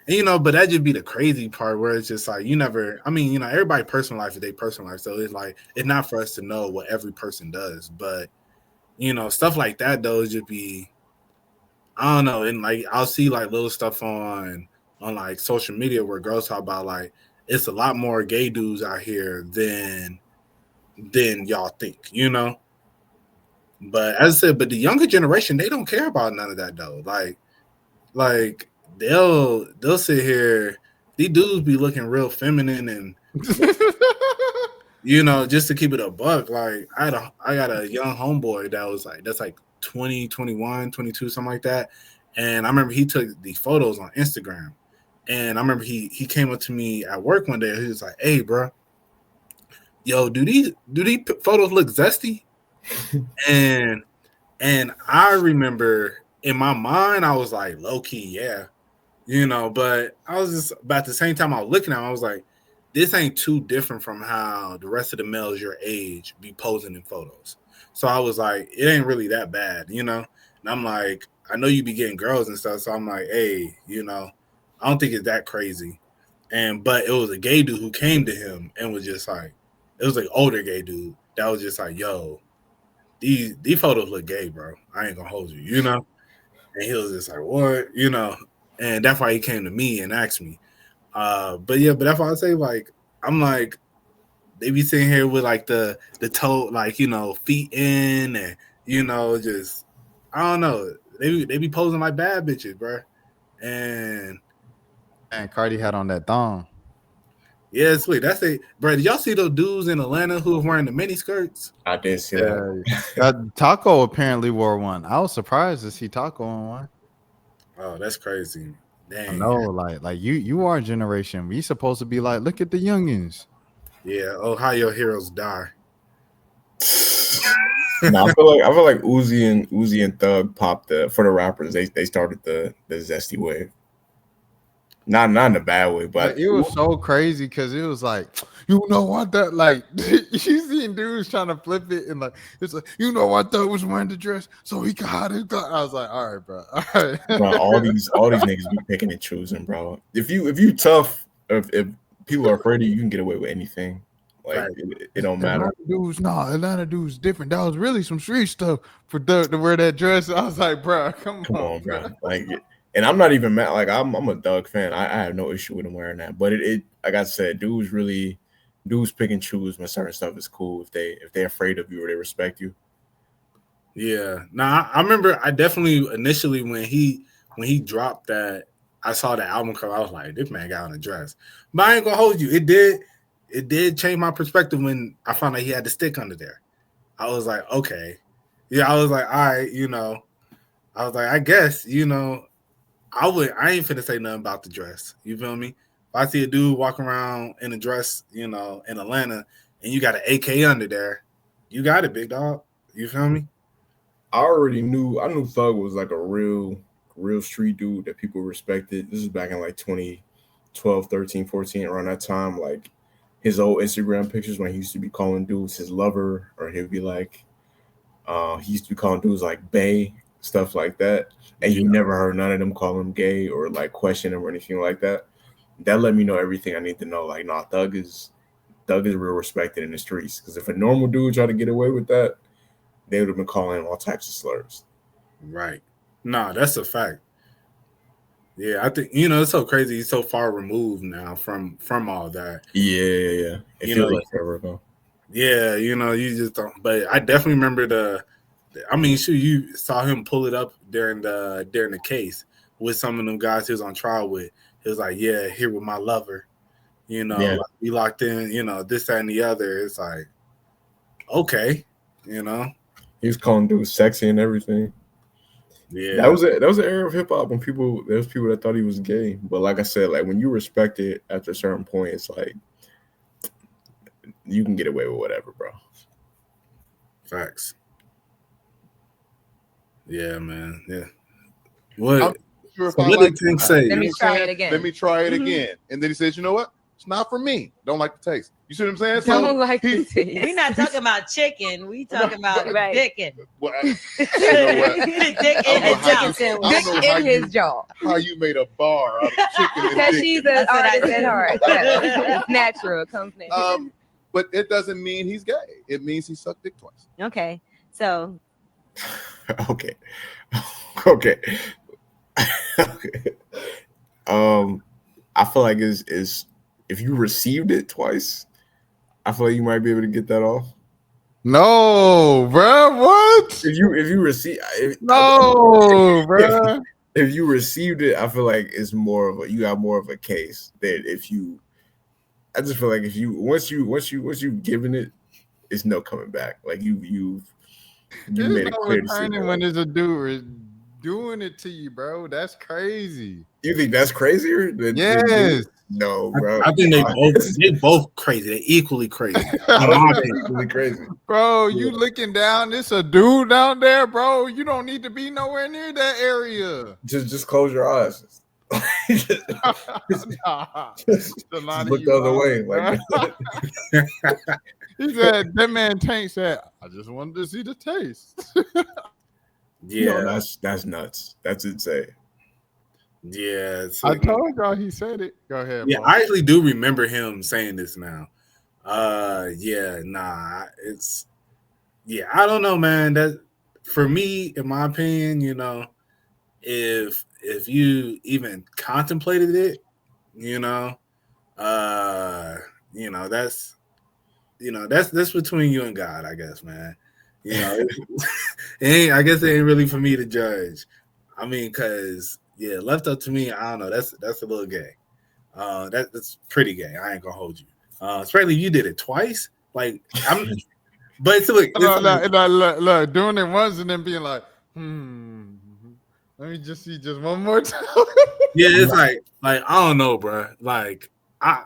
but that just be the crazy part where it's just like, you never, I mean, everybody personal life is their personal life. So it's like, it's not for us to know what every person does, but, stuff like that though, just be, I don't know. And like, I'll see like little stuff on like social media where girls talk about like, it's a lot more gay dudes out here than y'all think, But as I said, but the younger generation, they don't care about none of that though. Like they'll sit here. These dudes be looking real feminine and just to keep it a buck. Like I got a young homeboy that's like 20, 21, 22, something like that. And I remember he took the photos on Instagram. And I remember he came up to me at work one day and he was like, "Hey, bro, yo, do these photos look zesty?" and I remember in my mind, I was like, low key, yeah, but I was just about the same time I was looking at him, I was like, this ain't too different from how the rest of the males your age be posing in photos. So I was like, it ain't really that bad, And I'm like, I know you be getting girls and stuff. So I'm like, hey, I don't think it's that crazy. But it was a gay dude who came to him and was just like, it was like older gay dude that was just like, yo, these photos look gay, bro. I ain't gonna hold you, And he was just like, what, And that's why he came to me and asked me. But that's why I say, like, I'm like, they be sitting here with like the toe, like, feet in and just I don't know. They be posing like bad bitches, bro. And Cardi had on that thong. yeah, sweet. That's it, bro. Did y'all see those dudes in Atlanta who were wearing the mini skirts? I did see that. Taco apparently wore one. I was surprised to see Taco on one. Oh, that's crazy. Dang. I know, like you are a generation. We supposed to be like, look at the youngins. Yeah, Ohio heroes die. No, I feel like Uzi and Thug popped for the rappers. They started the zesty wave. Not in a bad way, but it was so crazy because it was like, what that, like, you seen dudes trying to flip it and like, it's like, what Thug was wearing the dress so he could hide his gun. I was like, all right, bro. All right. Bro, all these niggas be picking and choosing, bro. If you tough, if people are afraid of you, you can get away with anything. Like right. it don't matter. Atlanta dudes different. That was really some street stuff for Thug to wear that dress. I was like, bro, come on, bro. Like, and I'm not even mad. Like, I'm a Thug fan. I have no issue with him wearing that. But it like I said, dudes pick and choose when certain stuff is cool. If they're afraid of you or they respect you. Yeah. Now I remember I definitely initially when he dropped that, I saw the album cover. I was like, this man got on a dress. But I ain't gonna hold you. It did change my perspective when I found out he had the stick under there. I was like, okay. Yeah, I was like, all right, I was like, I guess, I ain't finna say nothing about the dress. You feel me? If I see a dude walking around in a dress, in Atlanta, and you got an AK under there, you got it, big dog. You feel me? I knew Thug was like a real street dude that people respected. This is back in like 2012, 13, 14, around that time. Like his old Instagram pictures when he used to be calling dudes his lover, or he'd be like, he used to be calling dudes like bae, stuff like that. And you never heard none of them call him gay or like question him or anything like that. That let me know everything I need to know. Like, nah, Thug is real respected in the streets. Because if a normal dude tried to get away with that, they would have been calling him all types of slurs. Right. Nah, that's a fact. Yeah, I think it's so crazy. He's so far removed now from all that. Yeah. It feels like forever ago. Yeah, you just don't. But I definitely remember you saw him pull it up during the case with some of them guys he was on trial with. He was like, yeah, here with my lover. Like we locked in, this, that, and the other. It's like, okay, He was calling dudes sexy and everything. Yeah, that was an era of hip hop when there was people that thought he was gay. But like I said, like when you respect it after a certain point, it's like you can get away with whatever, bro. Facts. Yeah, man. Yeah. What? Sure, what did Tank say? Let me try it again. And then he says, you know what? It's not for me. Don't like the taste. You see what I'm saying? Don't like the taste. We're not talking about chicken. We talking about Right. dicking. Well, you know what? Dick in A his chicken mouth. sandwich. I don't know Dick how in you- his jaw. How you made a bar out of chicken and Because dick. she's That's an what I artist did. at heart. Yeah. It's natural. It comes natural. But it doesn't mean he's gay. It means he sucked dick twice. Okay. So Okay. Okay. Okay. I feel like is if you received it twice, I feel like you might be able to get that off. No, bro. What? If you receive No, bro. if you received it, I feel like it's more of a you got more of a case than if you. I just feel like if you once you've given it, it's no coming back. Like you There's made it no clear to see returning that. when there's a dude doing it to you, bro. That's crazy. You think that's crazier? Yes. No, bro. I think they both crazy. They're equally crazy. It's really crazy. Bro, you looking down, it's a dude down there, bro. You don't need to be nowhere near that area. Just close your eyes. Nah. Just The line look of the you other out, way. bro. Like He said, that man Tank said, I just wanted to see the taste. Yeah, no, that's nuts. That's insane. yeah. It's I like- told y'all he said it. Go ahead. yeah, Paul. I actually do remember him saying this now. Yeah, nah, it's yeah, I don't know, man. That for me, in my opinion, you know, if you even contemplated it, you know, that's that's between you and God, I guess, man. You know, I guess it ain't really for me to judge. I mean, because yeah, left up to me, I don't know. That's a little gay. That's pretty gay. I ain't gonna hold you. Especially you did it twice. Like I'm, but it's look, Look, doing it once and then being like, let me just see just one more time. yeah, it's like I don't know, bro. Like I'm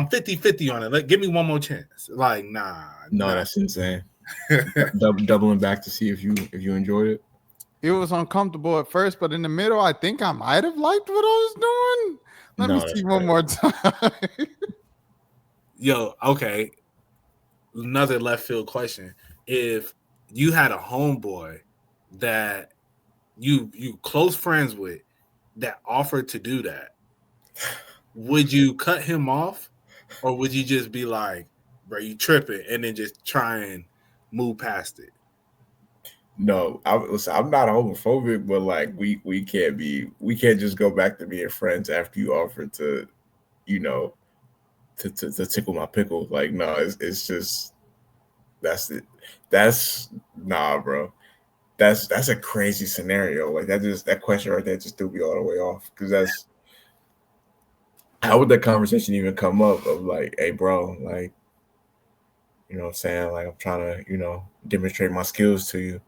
50-50 on it. Like, give me one more chance. Like, nah. That's insane. Doubling back to see if you enjoyed it. It was uncomfortable at first, but in the middle, I think I might have liked what I was doing. Let me see one more time. Yo, okay. Another left field question. If you had a homeboy that you close friends with that offered to do that, would you cut him off, or would you just be like, bro, you tripping, and then just try and move past it? No, I'm not homophobic, but like we can't just go back to being friends after you offered to, you know, to tickle my pickle. Like, no, it's just that's it. That's nah, bro. That's a crazy scenario. Like that question right there just threw me all the way off, because that's how would that conversation even come up of like, hey, bro, like, you know what I'm saying? Like, I'm trying to, you know, demonstrate my skills to you.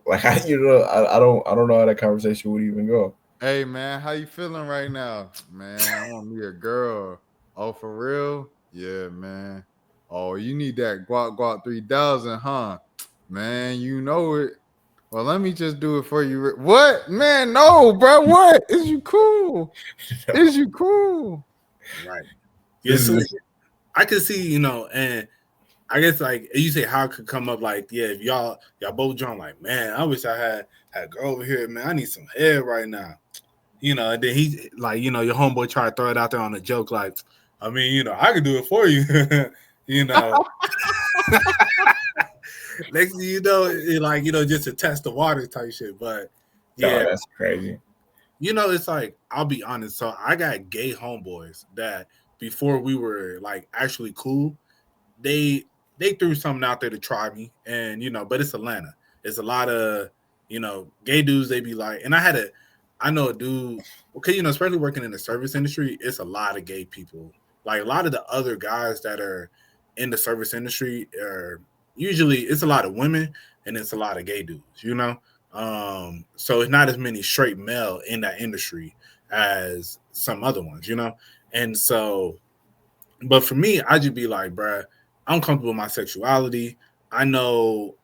Like, I don't know how that conversation would even go. Hey, man, how you feeling right now? Man, I want me a girl. Oh, for real? Yeah, man. Oh, you need that guap 3000, huh? Man, you know it. Well, let me just do it for you. What? Man, no, bro. What? Is you cool? Is you cool? Right. Yes, I could see, you know, and I guess like you say how it could come up, like, yeah, if y'all both drunk, like, man, I wish I had a girl over here, man. I need some head right now. You know, and then he like, you know, your homeboy try to throw it out there on a joke, like, I mean, you know, I could do it for you. You know. Next thing you know, it like, you know, just to test the water type shit. But yeah, that's crazy. You know, it's like, I'll be honest. So I got gay homeboys that before we were like actually cool, they threw something out there to try me. And, you know, but it's Atlanta. It's a lot of, you know, gay dudes, they be like, and I know a dude, okay, you know, especially working in the service industry, it's a lot of gay people. Like a lot of the other guys that are in the service industry are usually, it's a lot of women and it's a lot of gay dudes, you know? So it's not as many straight male in that industry as some other ones, you know? And so, but for me, I just be like, bruh, I'm comfortable with my sexuality. I know,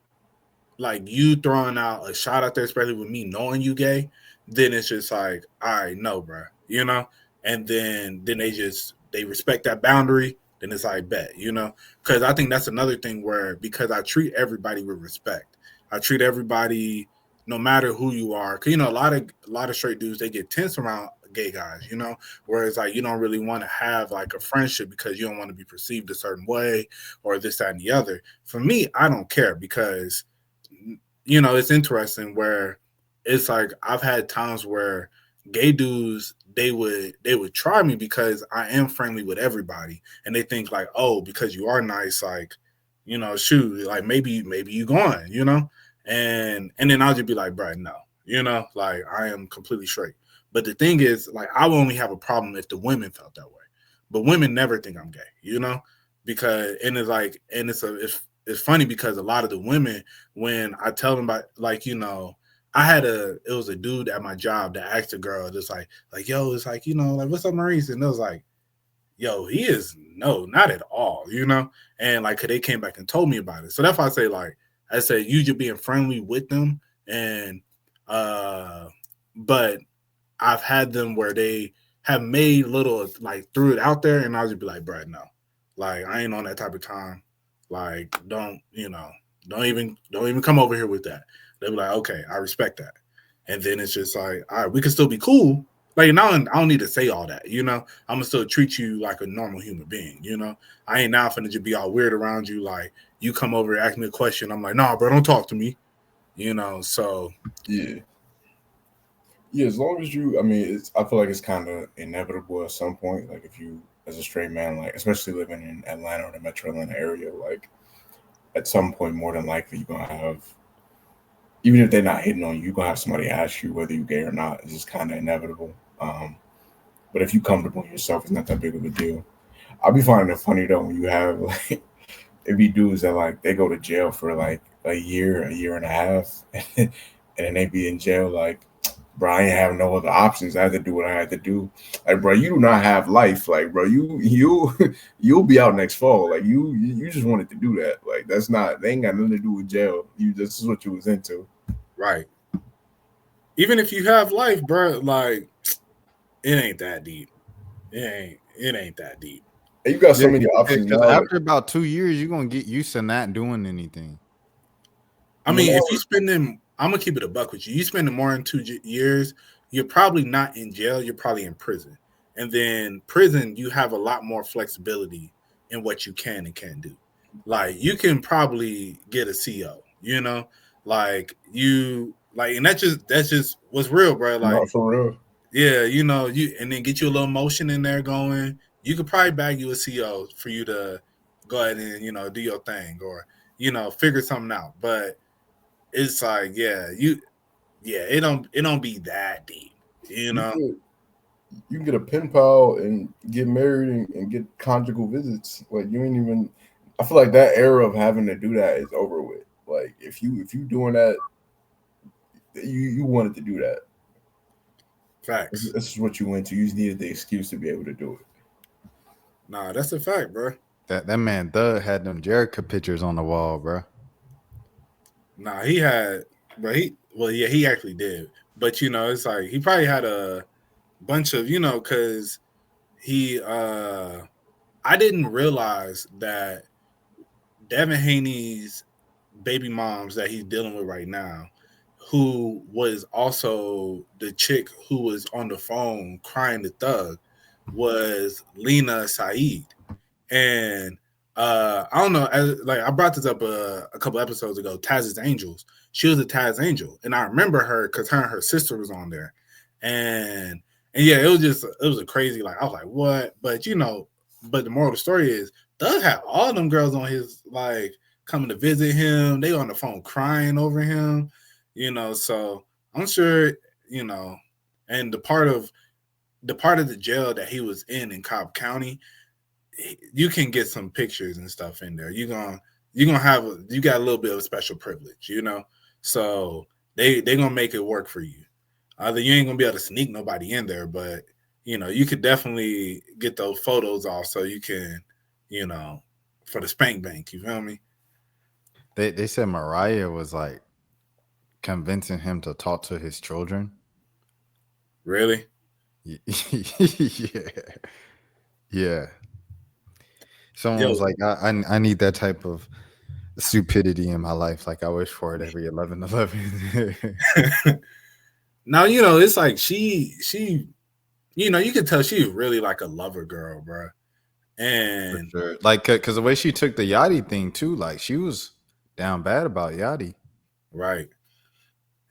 like, you throwing out a shot out there, especially with me knowing you gay, then it's just like, all right, no, bruh, you know? And then they just they respect that boundary, then it's like bet, you know. Because I think that's another thing where because I treat everybody with respect, I treat everybody no matter who you are. Because you know, a lot of straight dudes they get tense around gay guys, you know. Whereas like you don't really want to have like a friendship because you don't want to be perceived a certain way or this, that, and the other. For me, I don't care because you know it's interesting where it's like I've had times where gay dudes they would try me because I am friendly with everybody, and they think like, oh, because you are nice, like, you know, shoot, like maybe you going, you know, and then I'll just be like, bro, no, you know, like I am completely straight. But the thing is, like, I will only have a problem if the women felt that way, but women never think I'm gay, you know, because and it's like and it's funny because a lot of the women when I tell them about like you know it was a dude at my job that asked a girl just like, yo, it's like, you know, like, what's up, Maurice? And it was like, yo, he is, no, not at all, you know? And like, they came back and told me about it. So that's why I say, like, I say, you just being friendly with them. And, but I've had them where they have made little, like, threw it out there. And I'll just be like, bro, no, like, I ain't on that type of time. Like, don't, you know, don't even come over here with that. They'll be like, okay, I respect that. And then it's just like, all right, we can still be cool. Like now, I don't need to say all that, you know. I'm gonna still treat you like a normal human being, you know. I ain't now finna just be all weird around you. Like you come over and ask me a question, I'm like, nah, bro, don't talk to me, you know. So yeah, yeah. As long as you, I mean, I feel like it's kind of inevitable at some point. Like if you, as a straight man, like especially living in Atlanta or the Metro Atlanta area, like at some point, more than likely, you're gonna have, even if they're not hitting on you, you're gonna have somebody ask you whether you're gay or not. It's just kind of inevitable. But if you comfortable in yourself, it's not that big of a deal. I'll be finding it funny though when you have like it be dudes that like they go to jail for like a year and a half, and then they be in jail like, bro, I ain't have no other options. I had to do what I had to do. Like, bro, you do not have life. Like, bro, you'll be out next fall. Like, you just wanted to do that. Like, that's not. They ain't got nothing to do with jail. This is what you was into. right. Even if you have life, bro, like it ain't that deep. It ain't that deep. And you got so Yeah, many options because now. after about 2 years, you're gonna get used to not doing anything. I mean, if you spend them, I'm gonna keep it a buck with you. You spend more than 2 years, you're probably not in jail. You're probably in prison, and then prison, you have a lot more flexibility in what you can and can't do. Like you can probably get a CO, you know, like you like, and that's just what's real, bro. Like, Not for real. yeah, you know, you and then get you a little motion in there going. You could probably bag you a CO for you to go ahead and you know do your thing or you know figure something out, but it's like it don't be that deep, you You know. can, you can get a pen pal and get married and get conjugal visits. Like you ain't even. I feel like that era of having to do that is over with. Like if you doing that, you wanted to do that. Facts. This is what you went to. You just needed the excuse to be able to do it. Nah, that's a fact, bro. That man Thug had them Jericho pictures on the wall, bro. Nah, he had, but yeah, he actually did. But you know, it's like he probably had a bunch of, you know, because he, I didn't realize that Devin Haney's baby moms that he's dealing with right now, who was also the chick who was on the phone crying to Thug, was Lena Saeed. And I don't know, like I brought this up a couple episodes ago. Taz's Angels. She was a Taz Angel, and I remember her because her and her sister was on there, and yeah, it was a crazy. Like I was like, what? But you know, but the moral of the story is, Doug had all them girls on his like coming to visit him. They on the phone crying over him, you know. So I'm sure, you know, and the part of the jail that he was in Cobb County, you can get some pictures and stuff in there. You got a little bit of special privilege, you know. So they gonna make it work for you. Either you ain't gonna be able to sneak nobody in there, but you know you could definitely get those photos off so you can, you know, for the spank bank. You feel me? They said Mariah was like convincing him to talk to his children. Really? Yeah. Yeah. Someone was Yo, like, I need that type of stupidity in my life. Like I wish for it every 11/11. now it's like she you can tell she's really like a lover girl, bro. For And sure. Like, cause the way she took the Yachty thing too, like she was down bad about Yachty. right,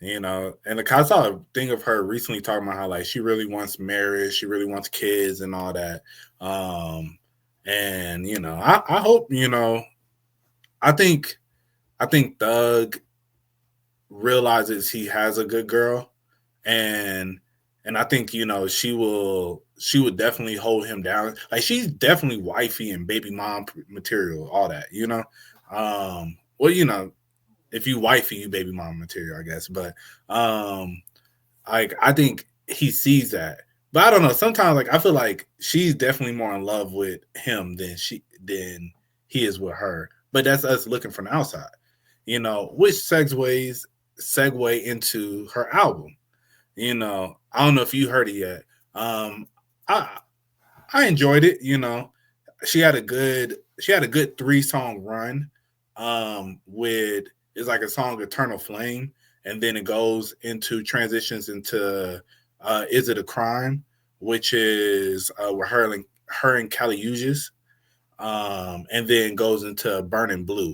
and like I saw a thing of her recently talking about how like she really wants marriage, she really wants kids and all that. And I hope I think Thug realizes he has a good girl, and I think she would definitely hold him down. Like she's definitely wifey and baby mom material, all that. Well, if you wifey, you baby mom material, I guess. But like I think he sees that. But I don't know. Sometimes like I feel like she's definitely more in love with him than he is with her. But that's us looking from the outside. Which segue into her album. I don't know if you heard it yet. I I enjoyed it. She had a good 3-song run. With it's like a song Eternal Flame, and then it goes into transitions into Is It a Crime, which is with her and Kali Uchis, and then goes into Burning Blue.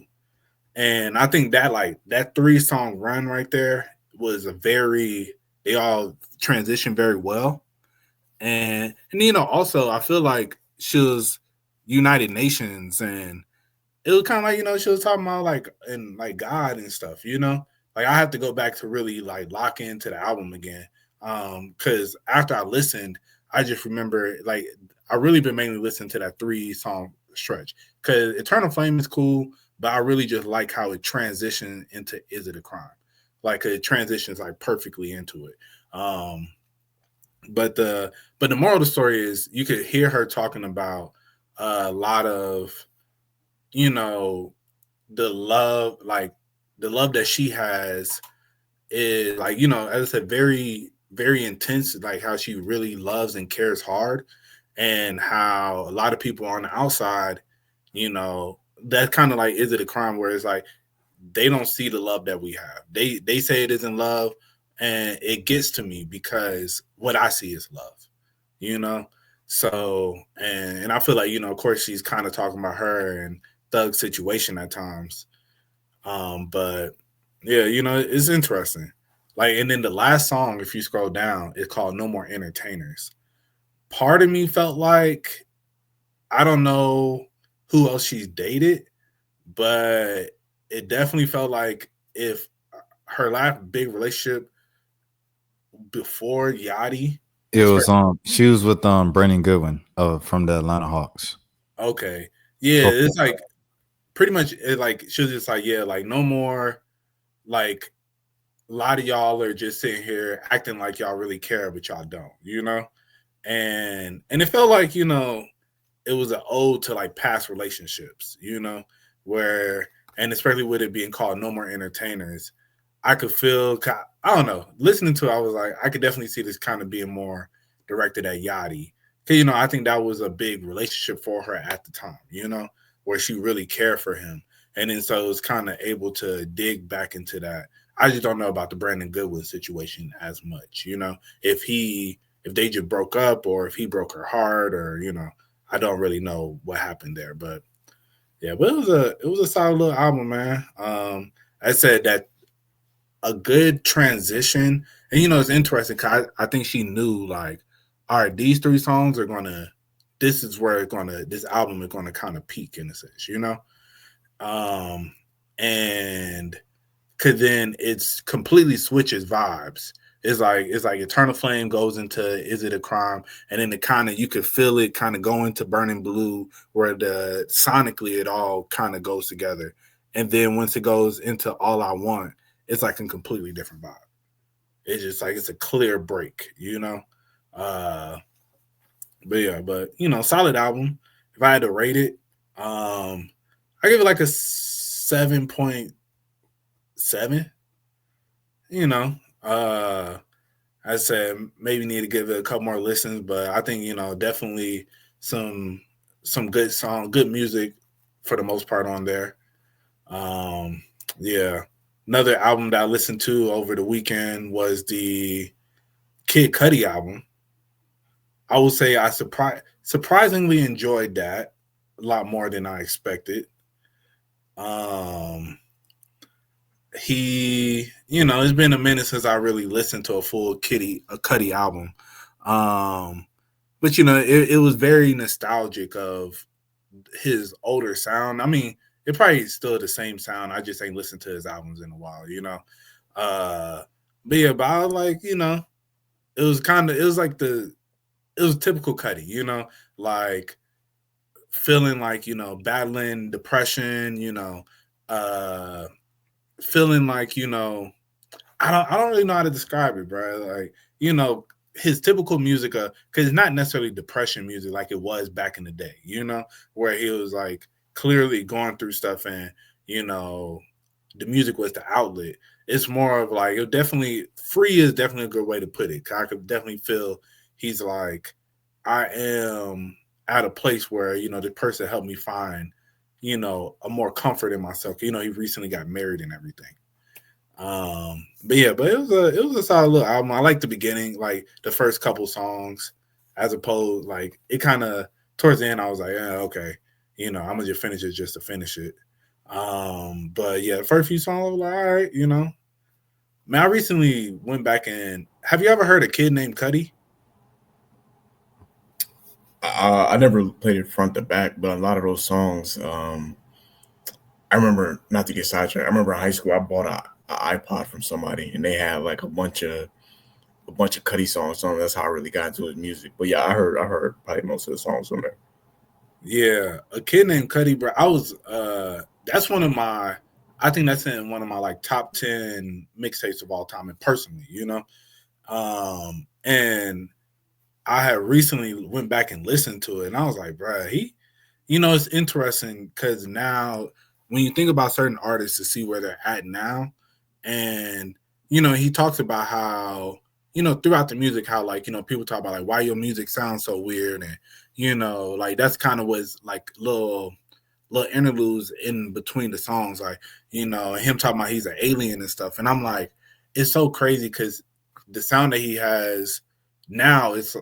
And I think that like that 3-song run right there was they all transitioned very well. And also I feel like she was United Nations, and it was kind of like she was talking about like and like God and stuff. Like I have to go back to really like lock into the album again, because after I listened, I just remember like I really been mainly listening to that 3-song stretch, because Eternal Flame is cool, but I really just like how it transitioned into Is It a Crime. Like it transitions like perfectly into it. But the moral of the story is you could hear her talking about a lot of you know the love that she has is like as I said, very very intense, like how she really loves and cares hard, and how a lot of people on the outside, that kind of like Is It a Crime, where it's like they don't see the love that we have. They say it isn't love, and it gets to me because what I see is love, you know. So and I feel like of course she's kind of talking about her and Thug's situation at times, but yeah, it's interesting. Like, and then the last song, if you scroll down, it's called No More Entertainers. Part of me felt like I don't know who else she's dated, but it definitely felt like if her last big relationship before Yachty, It was she was with Brandon Goodwin from the Atlanta Hawks. okay, yeah, it's like pretty much like she was just like, yeah, like no more, like a lot of y'all are just sitting here acting like y'all really care, but y'all don't, and it felt like it was an ode to like past relationships, where, and especially with it being called No More Entertainers, I could feel, I don't know, listening to it, I was like, I could definitely see this kind of being more directed at Yachty. Because, I think that was a big relationship for her at the time, where she really cared for him. And then so it was kind of able to dig back into that. I just don't know about the Brandon Goodwin situation as much, if they just broke up or if he broke her heart, or, I don't really know what happened there. But yeah, but it was a solid little album, man. I said that a good transition, and it's interesting because I think she knew like, all right, these 3 songs are gonna, this is where this album is gonna kind of peak in a sense, and because then it's completely switches vibes. It's like Eternal Flame goes into Is It a Crime, and then it kind of, you could feel it kind of go into Burning Blue, where the sonically it all kind of goes together, and then once it goes into All I Want, it's like a completely different vibe. It's just like it's a clear break, but yeah, solid album. If I had to rate it, I give it like a 7.7. You know, uh, I said maybe need to give it a couple more listens, but I think definitely some good good music for the most part on there. Yeah. Another album that I listened to over the weekend was the Kid Cudi album. I would say I surprisingly enjoyed that a lot more than I expected. It's been a minute since I really listened to a full Cudi album. But it was very nostalgic of his older sound. I mean, it probably still the same sound. I just ain't listened to his albums in a while. But yeah, but I was like, it was typical Cudi, like feeling like, battling depression, uh feeling like, I don't really know how to describe it, bro. Like, his typical music, because it's not necessarily depression music like it was back in the day, where he was like clearly going through stuff and, the music was the outlet. It's more of like, free is definitely a good way to put it. I could definitely feel he's like, I am at a place where, the person helped me find, a more comfort in myself. He recently got married and everything. But it was a solid little album. I like the beginning, like the first couple songs, as opposed like it kind of towards the end. I was like, yeah, okay, I'm gonna just finish it just to finish it. But yeah, the first few songs, I was like, all right, Man, I recently went back and have you ever heard a Kid Named Cudi? I never played it front to back, but a lot of those songs, I remember, not to get sidetracked, I remember in high school I bought a iPod from somebody and they had like a bunch of Cudi songs on. That's how I really got into his music. But yeah, I heard probably most of the songs on there. Yeah, a Kid Named Cudi, bro. That's one of my, I think that's in one of my like top 10 mixtapes of all time, and personally, and I had recently went back and listened to it, and I was like, bro, it's interesting because now when you think about certain artists to see where they're at now, and he talks about how throughout the music how like people talk about like why your music sounds so weird, and like that's kind of was like little interludes in between the songs, like him talking about he's an alien and stuff, and I'm like, it's so crazy because the sound that he has now is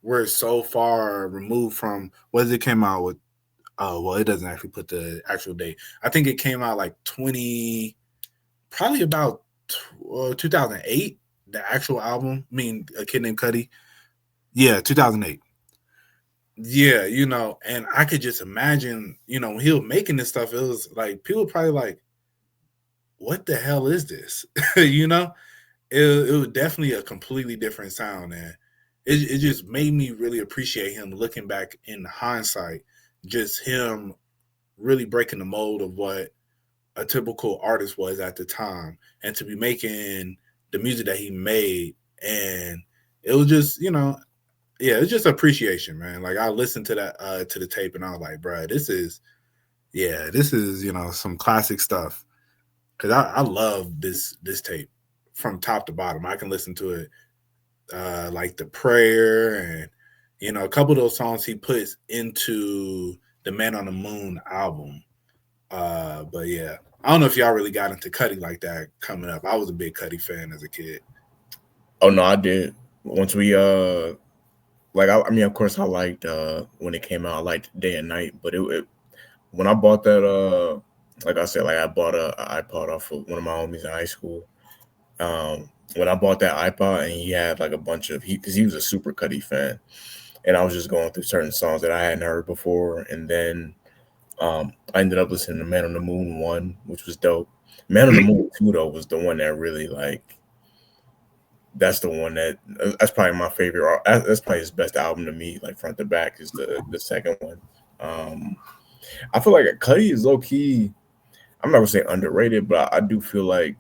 we're so far removed from what it came out with. Well, it doesn't actually put the actual date. I think it came out like probably about 2008. The actual album, I mean, A Kid Named Cudi. Yeah, 2008. Yeah, and I could just imagine, when he was making this stuff, it was like people probably like, what the hell is this? It was definitely a completely different sound, and it just made me really appreciate him looking back in hindsight, just him really breaking the mold of what a typical artist was at the time, and to be making the music that he made, and it was just yeah, it's just appreciation, man. Like I listened to that to the tape, and I was like, bro, this is some classic stuff, because I love this tape from top to bottom. I can listen to it like the prayer and a couple of those songs he puts into the Man on the Moon album. But yeah, I don't know if y'all really got into Cudi like that coming up. I was a big Cudi fan as a kid. Oh no, I did. Once we like I mean, of course I liked when it came out, I liked Day and Night, but it when I bought that like I said, like I bought a iPod off of one of my homies in high school. When I bought that iPod and he had like a bunch of because he was a super Cudi fan, and I was just going through certain songs that I hadn't heard before, and then I ended up listening to Man on the Moon 1, which was dope. Man on the Moon 2 though was the one that really like. That's the one that's probably my favorite. That's probably his best album to me, like front to back, is the second one. I feel like Cudi is low key. I'm not gonna say underrated, but I do feel like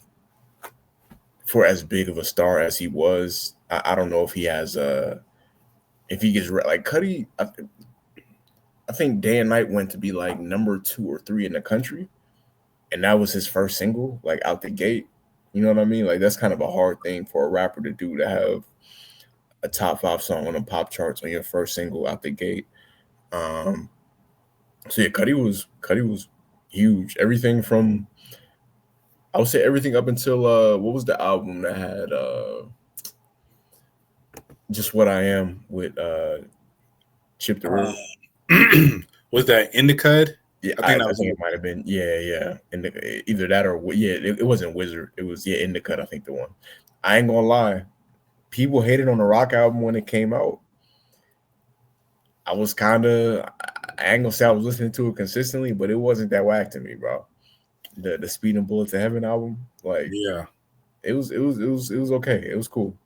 for as big of a star as he was, I don't know if he has if he gets like Cudi. I think Day and Night went to be like number 2 or 3 in the country, and that was his first single, like out the gate. You know what I mean? Like that's kind of a hard thing for a rapper to do, to have a top 5 song on the pop charts on your first single out the gate. Um, so yeah, Cuddy was huge. Everything from I would say everything up until what was the album that had just what I am with Chip the Real. Was that Indicud? Yeah, I I think that was think it might have been. Yeah. Either that or yeah, it wasn't Wizard. It was In the Cut. I think the one. I ain't gonna lie, people hated on the Rock album when it came out. I was kind of. I ain't gonna say I was listening to it consistently, but it wasn't that whack to me, bro. The Speed and Bullet to Heaven album, like yeah. it was okay. It was cool.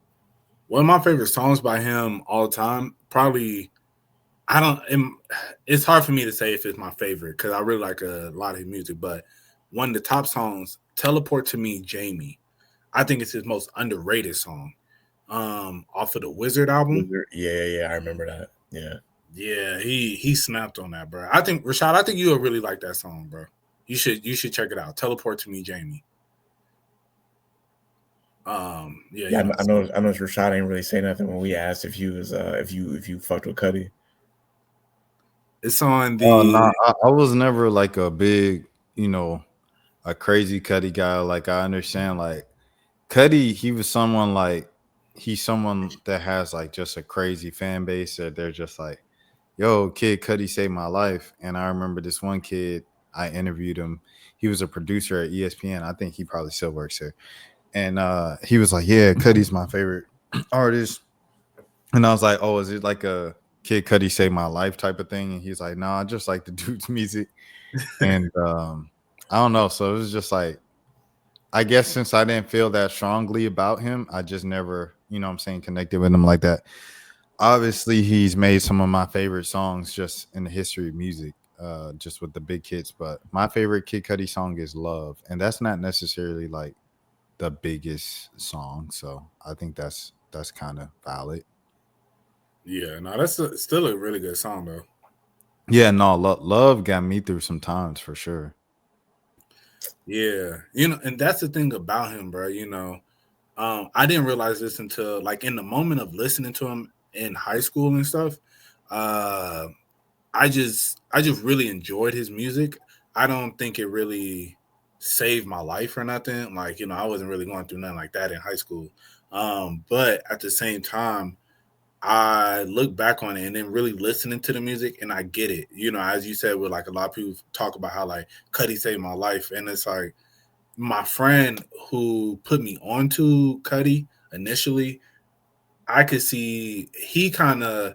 One of my favorite songs by him all the time, probably. I don't. It's hard for me to say if it's my favorite because I really like a lot of his music. But one of the top songs, "Teleport to Me, Jamie." I think it's his most underrated song. Off of the Wizard album. Wizard, yeah, I remember that. Yeah. Yeah, he snapped on that, bro. I think Rashad, I think you'll really like that song, bro. You should check it out. "Teleport to Me, Jamie." Yeah, I know Rashad ain't really say nothing when we asked if you was if you fucked with Cuddy. It's on Oh the no, I was never like a big, a crazy Cuddy guy. Like I understand, like Cuddy, he was someone like he's someone that has like just a crazy fan base that they're just like, yo, kid, Cuddy saved my life. And I remember this one kid, I interviewed him. He was a producer at ESPN. I think he probably still works there. And he was like, yeah, Cuddy's my favorite artist. And I was like, oh, is it like a Kid Cudi saved my life type of thing? And he's like, no, I just like the dude's music. And I don't know. So it was just like, I guess since I didn't feel that strongly about him, I just never, what I'm saying, connected with him like that. Obviously, he's made some of my favorite songs just in the history of music, just with the big hits. But my favorite Kid Cudi song is Love. And that's not necessarily like the biggest song. So I think that's kind of valid. yeah. No, that's still a really good song though. Yeah, no, love got me through some times for sure. Yeah, and that's the thing about him, bro. I didn't realize this until like in the moment of listening to him in high school and stuff. Uh, I just really enjoyed his music. I don't think it really saved my life or nothing. Like, I wasn't really going through nothing like that in high school. But at the same time, I look back on it and then really listening to the music and I get it. As you said, with like a lot of people talk about how like Cuddy saved my life. And it's like my friend who put me onto Cuddy initially, I could see he kind of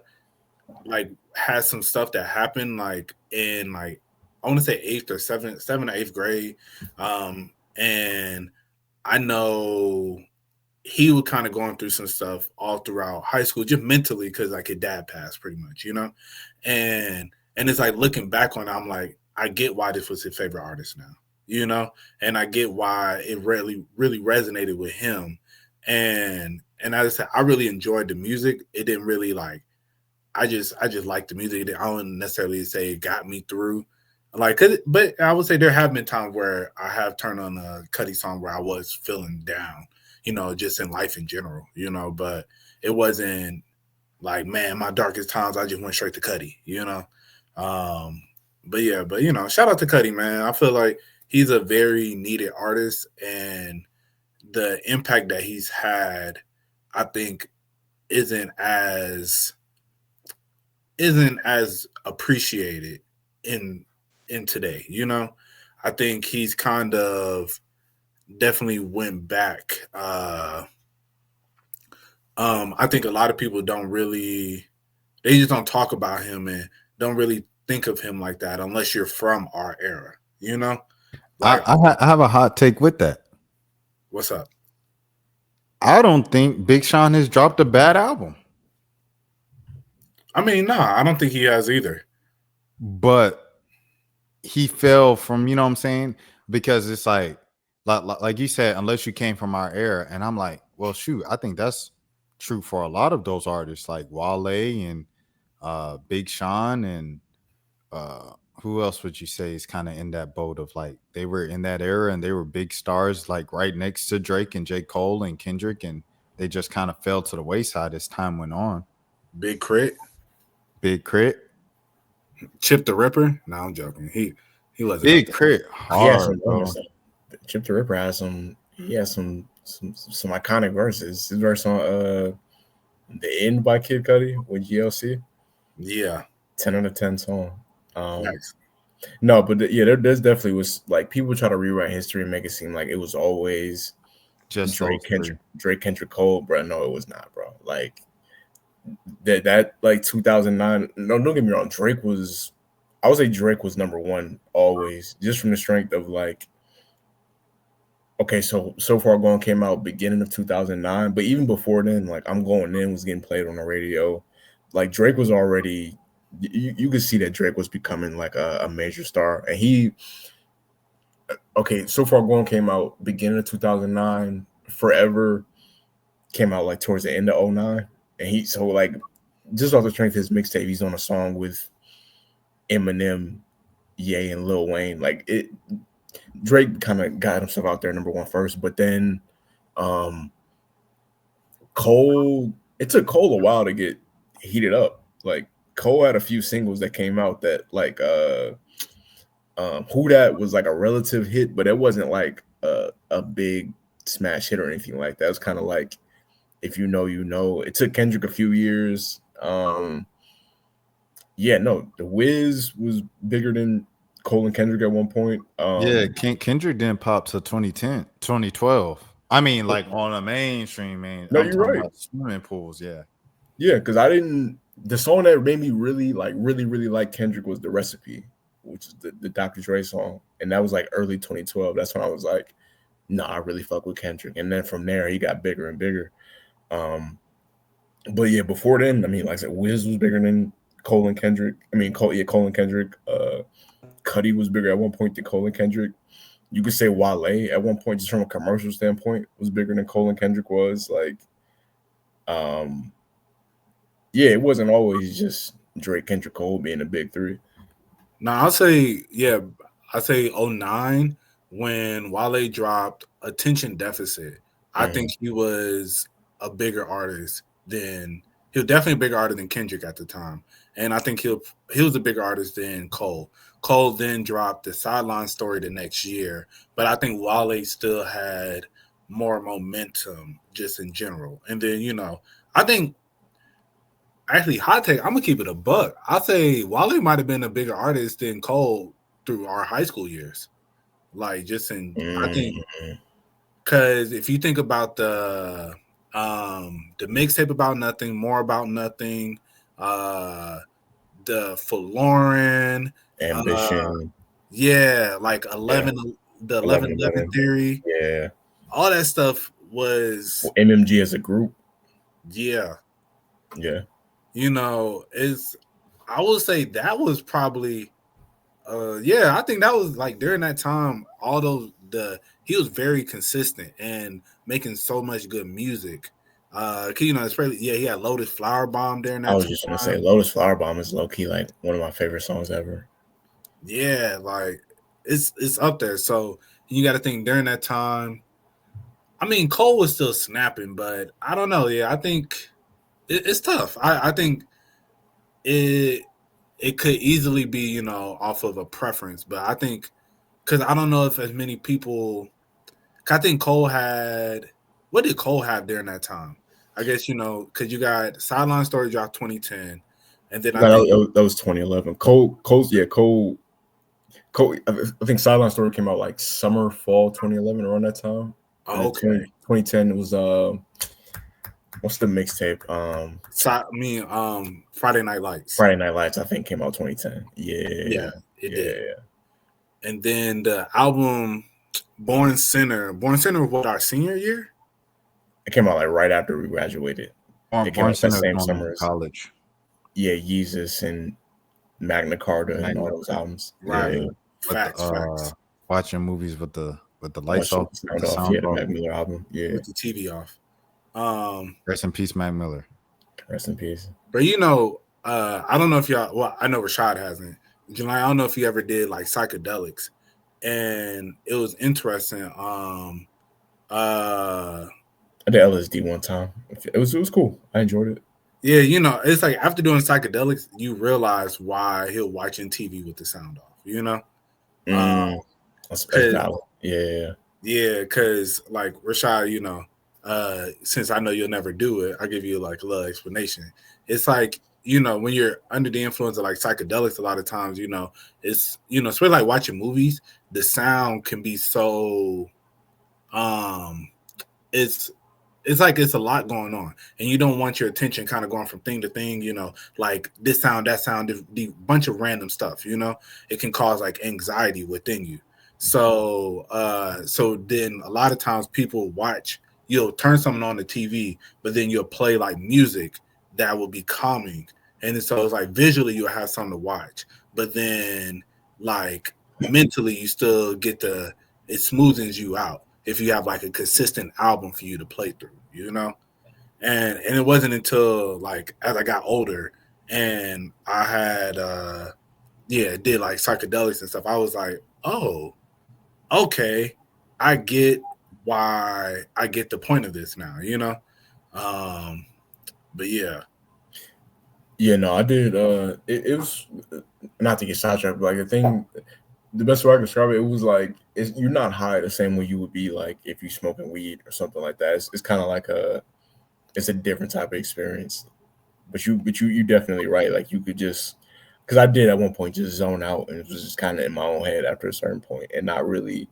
like had some stuff that happened like in like I want to say seventh or eighth grade. And I know he was kind of going through some stuff all throughout high school, just mentally, because like his dad passed pretty much, and it's like looking back on it, I'm like, I get why this was his favorite artist now, and I get why it really resonated with him, and as I said, I really enjoyed the music. It didn't really like I just like the music. I don't necessarily say it got me through, but I would say there have been times where I have turned on a Cuddy song where I was feeling down, just in life in general, but it wasn't like, man, my darkest times, I just went straight to Cuddy. But shout out to Cuddy, man. I feel like he's a very needed artist, and the impact that he's had, I think, isn't as appreciated in today. I think he's kind of definitely went back. I think a lot of people they just don't talk about him and don't really think of him like that unless you're from our era. Like, I have a hot take with that. what's up? I don't think Big Sean has dropped a bad album. I mean, nah, I don't think he has either. But he fell from, what I'm saying? Because it's like you said, unless you came from our era. And I'm like, well, shoot, I think that's true for a lot of those artists like Wale and Big Sean and who else would you say is kind of in that boat of like they were in that era and they were big stars like right next to Drake and J. Cole and Kendrick and they just kind of fell to the wayside as time went on. Big Crit, Big Crit, Chip the Ripper. No, I'm joking. He wasn't Big up there. Crit, He had some hard, bro. numbers. Chip the Ripper has some. He has some iconic verses. His verse on "The End" by Kid Cudi with GLC. Yeah, 10 out of 10 song. nice. No, but there's definitely was like people try to rewrite history and make it seem like it was always Just Drake, those three. Kendrick Cole, bro. No, it was not, bro. Like that like 2009. No, don't get me wrong. I would say Drake was number one always, just from the strength of like. Okay, so Far Gone came out beginning of 2009, but even before then, like I'm Going In was getting played on the radio. Like Drake was already, you could see that Drake was becoming like a major star, and So Far Gone came out beginning of 2009. Forever came out like towards the end of 2009, and just off the strength of his mixtape, he's on a song with Eminem, Ye, and Lil Wayne. Like it. Drake kind of got himself out there number one first, but then Cole, it took Cole a while to get heated up. Like Cole had a few singles that came out that like Who Dat was like a relative hit, but it wasn't like a big smash hit or anything like that. It was kind of like if you know, you know. It took Kendrick a few years. The Wiz was bigger than Cole and Kendrick at one point. Kendrick didn't pop till 2010, 2012. I mean, like on a mainstream, man. No, I'm you're talking right. about swimming pools, yeah. Yeah, because the song that made me really like Kendrick was The Recipe, which is the Dr. Dre song. And that was like early 2012. That's when I was like, nah, I really fuck with Kendrick. And then from there, he got bigger and bigger. But yeah, before then, I mean, like I said, Wiz was bigger than Cole and Kendrick. I mean, Cole and Kendrick. Cudi was bigger at one point than Cole and Kendrick. You could say Wale at one point, just from a commercial standpoint, was bigger than Cole and Kendrick was. Like, it wasn't always just Drake, Kendrick, Cole being the big three. No, I'll say 2009 when Wale dropped Attention Deficit. I think he was a bigger artist he was definitely a bigger artist than Kendrick at the time. And I think he was a bigger artist than Cole. Cole then dropped the Sideline Story the next year, but I think Wale still had more momentum just in general. And then, I think actually hot take, I'm gonna keep it a buck. I'll say Wale might have been a bigger artist than Cole through our high school years. Like I think because if you think about the mixtape About Nothing, More About Nothing, the Forlorn, Ambition, like 11, the 11 Theory, all that stuff was MMG as a group. I would say that was probably I think that was like during that time, he was very consistent and making so much good music. Especially he had Lotus Flower Bomb during that time. I was just gonna say Lotus Flower Bomb is low key like one of my favorite songs ever. Yeah, like it's up there. So you got to think during that time. I mean, Cole was still snapping, but I don't know. Yeah, I think it's tough. I think it could easily be off of a preference, but I think because I don't know if as many people. I think Cole had. What did Cole have during that time? I guess because you got Sideline Story dropped 2010, and then that was 2011. Cole. I think Sideline Story came out like summer, fall 2011 around that time. Oh, okay. 2010 it was what's the mixtape? Friday Night Lights. Friday Night Lights, I think, came out 2010. Yeah, it did. And then the album Born Sinner was what, our senior year? It came out like right after we graduated. It came out the same summer as college. Yeah, Yeezus and Magna Carta and all those albums. Right. Yeah. Facts. Watching movies with the lights off. The sound off. The Mac Miller album. Yeah. With the TV off. Rest in peace, Mac Miller. Rest in peace. But I don't know if y'all. Well, I know Rashad hasn't. I don't know if he ever did like psychedelics, and it was interesting. I did LSD one time. It was cool. I enjoyed it. Yeah, it's like after doing psychedelics, you realize why he'll watching TV with the sound off. That's Cause valid. Yeah. because like Rashad, since I know you'll never do it, I'll give you like a little explanation. It's like, when you're under the influence of like psychedelics, a lot of times, it's especially like watching movies, the sound can be so it's like it's a lot going on, and you don't want your attention kind of going from thing to thing, like this sound, that sound, the bunch of random stuff, it can cause like anxiety within you. So then a lot of times people watch, you'll turn something on the TV, but then you'll play like music that will be calming, and so it's like visually you'll have something to watch, but then like mentally you still get it smoothens you out if you have like a consistent album for you to play through, and it wasn't until like as I got older and I had did like psychedelics and stuff, I was like, oh, okay, I get why, I get the point of this now, but yeah. Yeah, no, I did. It was not to get sidetracked, but like the best way I can describe it, it was like you're not high the same way you would be like if you smoking weed or something like that. It's kind of like it's a different type of experience. But you definitely right. Like you could just, because I did at one point just zone out and it was just kind of in my own head after a certain point and not really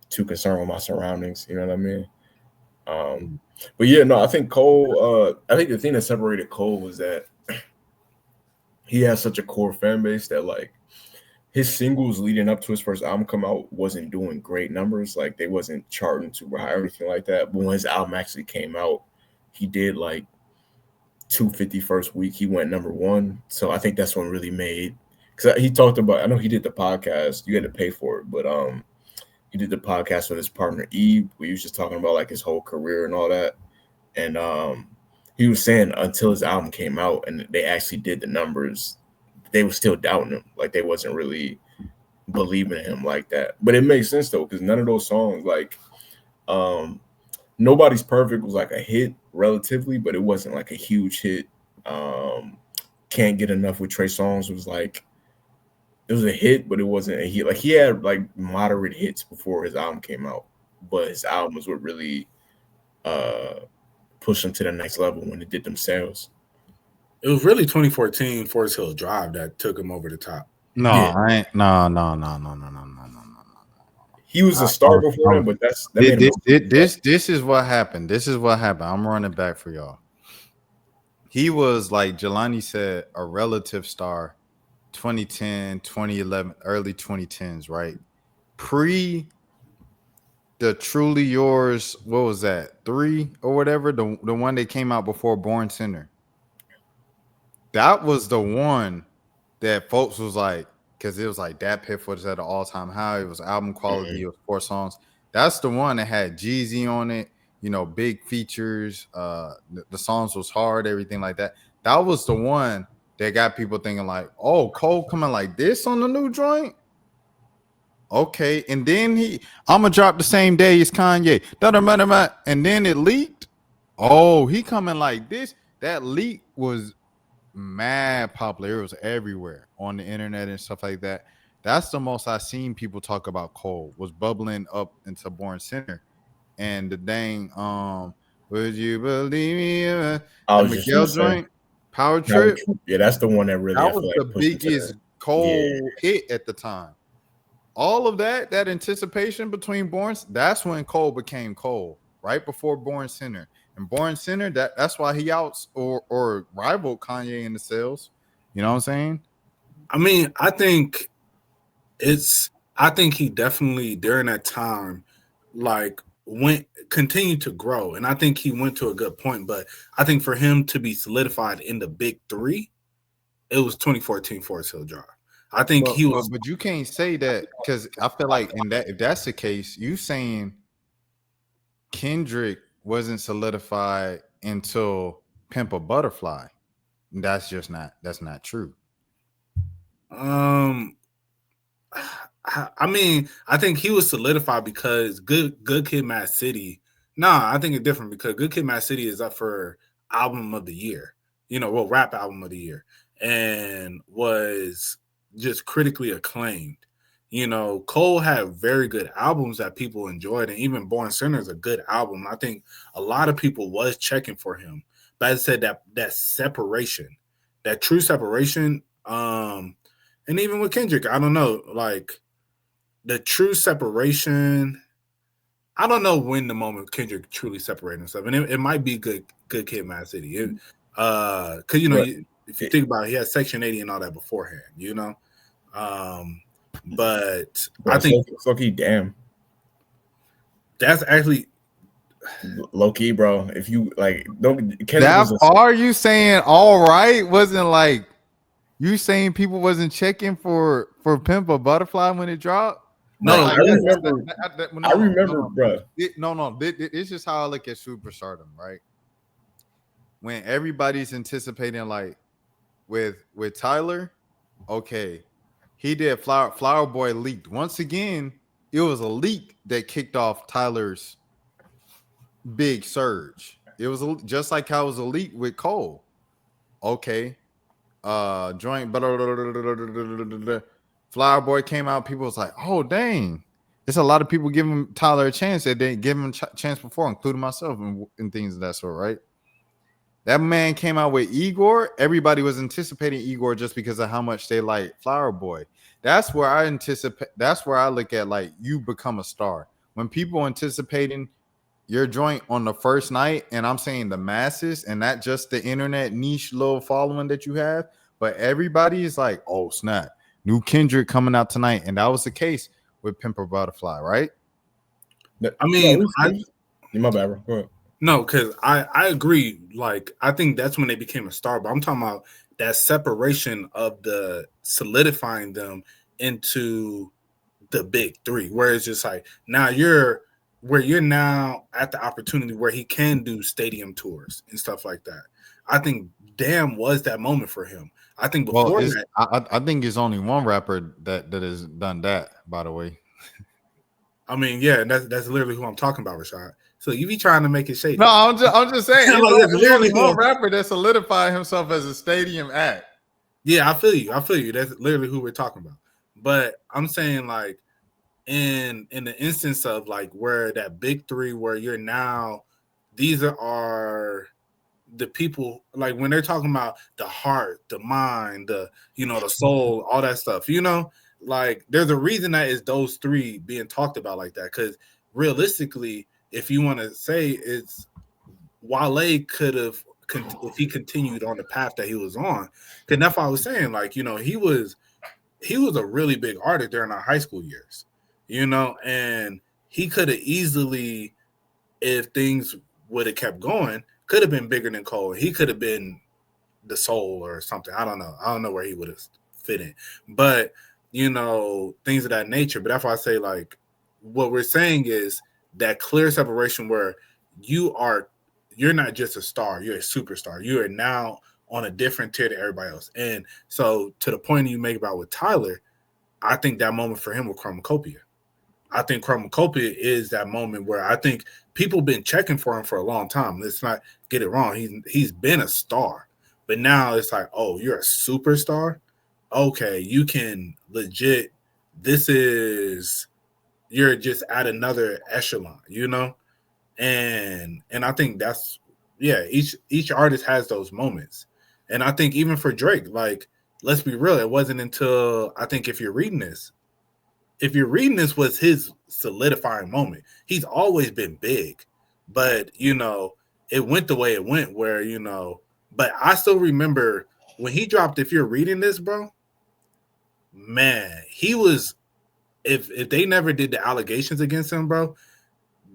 too concerned with my surroundings. You know what I mean? But yeah, no, I think Cole. I think the thing that separated Cole was that he has such a core fan base that like his singles leading up to his first album come out wasn't doing great numbers. Like they wasn't charting super high or anything like that. But when his album actually came out, he did like 250 first week. He went number one. So I think that's what really made, because he talked about, I know he did the podcast. You had to pay for it, but he did the podcast with his partner Eve, where he was just talking about like his whole career and all that. And he was saying until his album came out and they actually did the numbers, they were still doubting him. Like they wasn't really believing in him like that. But it makes sense though, because none of those songs, like Nobody's Perfect was like a hit relatively, but it wasn't like a huge hit. Can't Get Enough with Trey Songz was like, it was a hit, but it wasn't a hit. Like he had like moderate hits before his album came out, but his album was what really pushed him to the next level when it did them sales. It was really 2014 Forest Hill Drive that took him over the top. No, Yeah. I ain't. No. He was a star before him, but This is what happened. This is what happened. I'm running back for y'all. He was, like Jelani said, a relative star 2010, 2011, early 2010s, right? Pre the Truly Yours, what was that? 3 or whatever, the one that came out before Born Sinner. That was the one that folks was like, because it was like that Piff was at an all-time high. It was album quality. It was 4 songs. That's the one that had Jeezy on it, big features. The songs was hard, everything like that. That was the one that got people thinking like, oh, Cole coming like this on the new joint? Okay. And then I'm going to drop the same day as Kanye. And then it leaked. Oh, he coming like this. That leak was mad popular. It was everywhere on the internet and stuff like that. That's the most I seen people talk about Cole, was bubbling up into Born Sinner. And the dang would you believe me, the Miguel joint, Power Trip. Yeah, that's the one that really, that was the biggest Cole hit at the time. All of that anticipation between that's when Cole became Cole, right before Born Sinner. And Born Sinner, that's why he outs or rivaled Kanye in the sales. You know what I'm saying? I mean, I think he definitely during that time, like continued to grow. And I think he went to a good point. But I think for him to be solidified in the big 3, it was 2014 Forest Hill Drive. I think he was. But you can't say that, because I feel like if that's the case, you saying Kendrick wasn't solidified until Pimp a Butterfly. That's not true. I mean, I think he was solidified because Good Kid, Mad City Nah, I think it's different because Good Kid, Mad City is up for album of the year. Rap album of the year, and was just critically acclaimed. Cole had very good albums that people enjoyed, and even Born Sinner is a good album. I think a lot of people was checking for him. But as I said, that separation, that true separation, and even with Kendrick, I don't know, like the true separation. I don't know when the moment Kendrick truly separated himself, and it might be good Kid, Mad City. Because if you think about it, he had Section 80 and all that beforehand, But bro, I think so key, damn. That's actually low key, bro. If you like, don't. Are you saying all right? Wasn't like you saying people wasn't checking for Pimp a Butterfly when it dropped? No, I remember, bro. It's just how I look at superstardom, right? When everybody's anticipating, like with Tyler, okay, he did Flower Boy leaked. Once again, it was a leak that kicked off Tyler's big surge. It was just like how it was a leak with Cole. Okay, joint, Flower Boy came out. People was like, oh dang. There's a lot of people giving Tyler a chance that didn't give him a chance before, including myself and things of that sort, right? That man came out with Igor. Everybody was anticipating Igor just because of how much they like Flower Boy. That's where I anticipate. That's where I look at, like, you become a star when people anticipating your joint on the first night. And I'm saying the masses and not just the internet niche little following that you have, but everybody is like, oh snap, new Kendrick coming out tonight. And that was the case with Pimp a Butterfly, right? I mean, my bad, bro. Go ahead. No, because I agree. Like, I think that's when they became a star. But I'm talking about that separation of the solidifying them into the big three, where it's just like now you're now at the opportunity where he can do stadium tours and stuff like that. I think Damn was that moment for him. I think before that, I think there's only one rapper that has done that, by the way. I mean, yeah, that's literally who I'm talking about, Rashad. So you be trying to make it shady. No, I'm just saying. It's literally one rapper that solidified himself as a stadium act. Yeah, I feel you. That's literally who we're talking about. But I'm saying, like, in the instance of like where that big three, where you're now, these are the people, like when they're talking about the heart, the mind, the the soul, all that stuff. Like there's a reason that is those three being talked about like that. Because realistically, if you want to say, it's Wale could have, if he continued on the path that he was on, because that's what I was saying. Like, he was a really big artist during our high school years, and he could have easily, if things would have kept going, could have been bigger than Cole. He could have been the soul or something. I don't know where he would have fit in, but things of that nature. But that's why I say, like, what we're saying is that clear separation where you're not just a star, you're a superstar. You are now on a different tier to everybody else. And so to the point you make about with Tyler, I think that moment for him was Chromacopia. I think Chromacopia is that moment where I think people been checking for him for a long time. Let's not get it wrong. He's been a star. But now it's like, oh, you're a superstar? Okay, you can legit, you're just at another echelon, And I think that's, yeah, each artist has those moments. And I think even for Drake, like, let's be real, it wasn't until, I think if you're reading this was his solidifying moment. He's always been big, but it went the way it went where, but I still remember when he dropped If You're Reading This, bro, man, he was, if they never did the allegations against him, bro,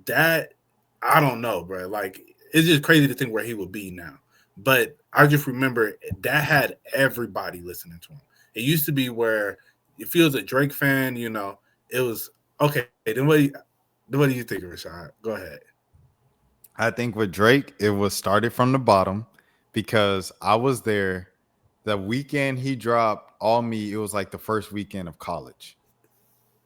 that, I don't know, bro. Like, it's just crazy to think where he would be now. But I just remember that had everybody listening to him. It used to be where if he was a Drake fan, it was okay. Then what do you think, Rashad? Go ahead. I think with Drake, it was started from the bottom because I was there the weekend he dropped All Me. It was like the first weekend of college.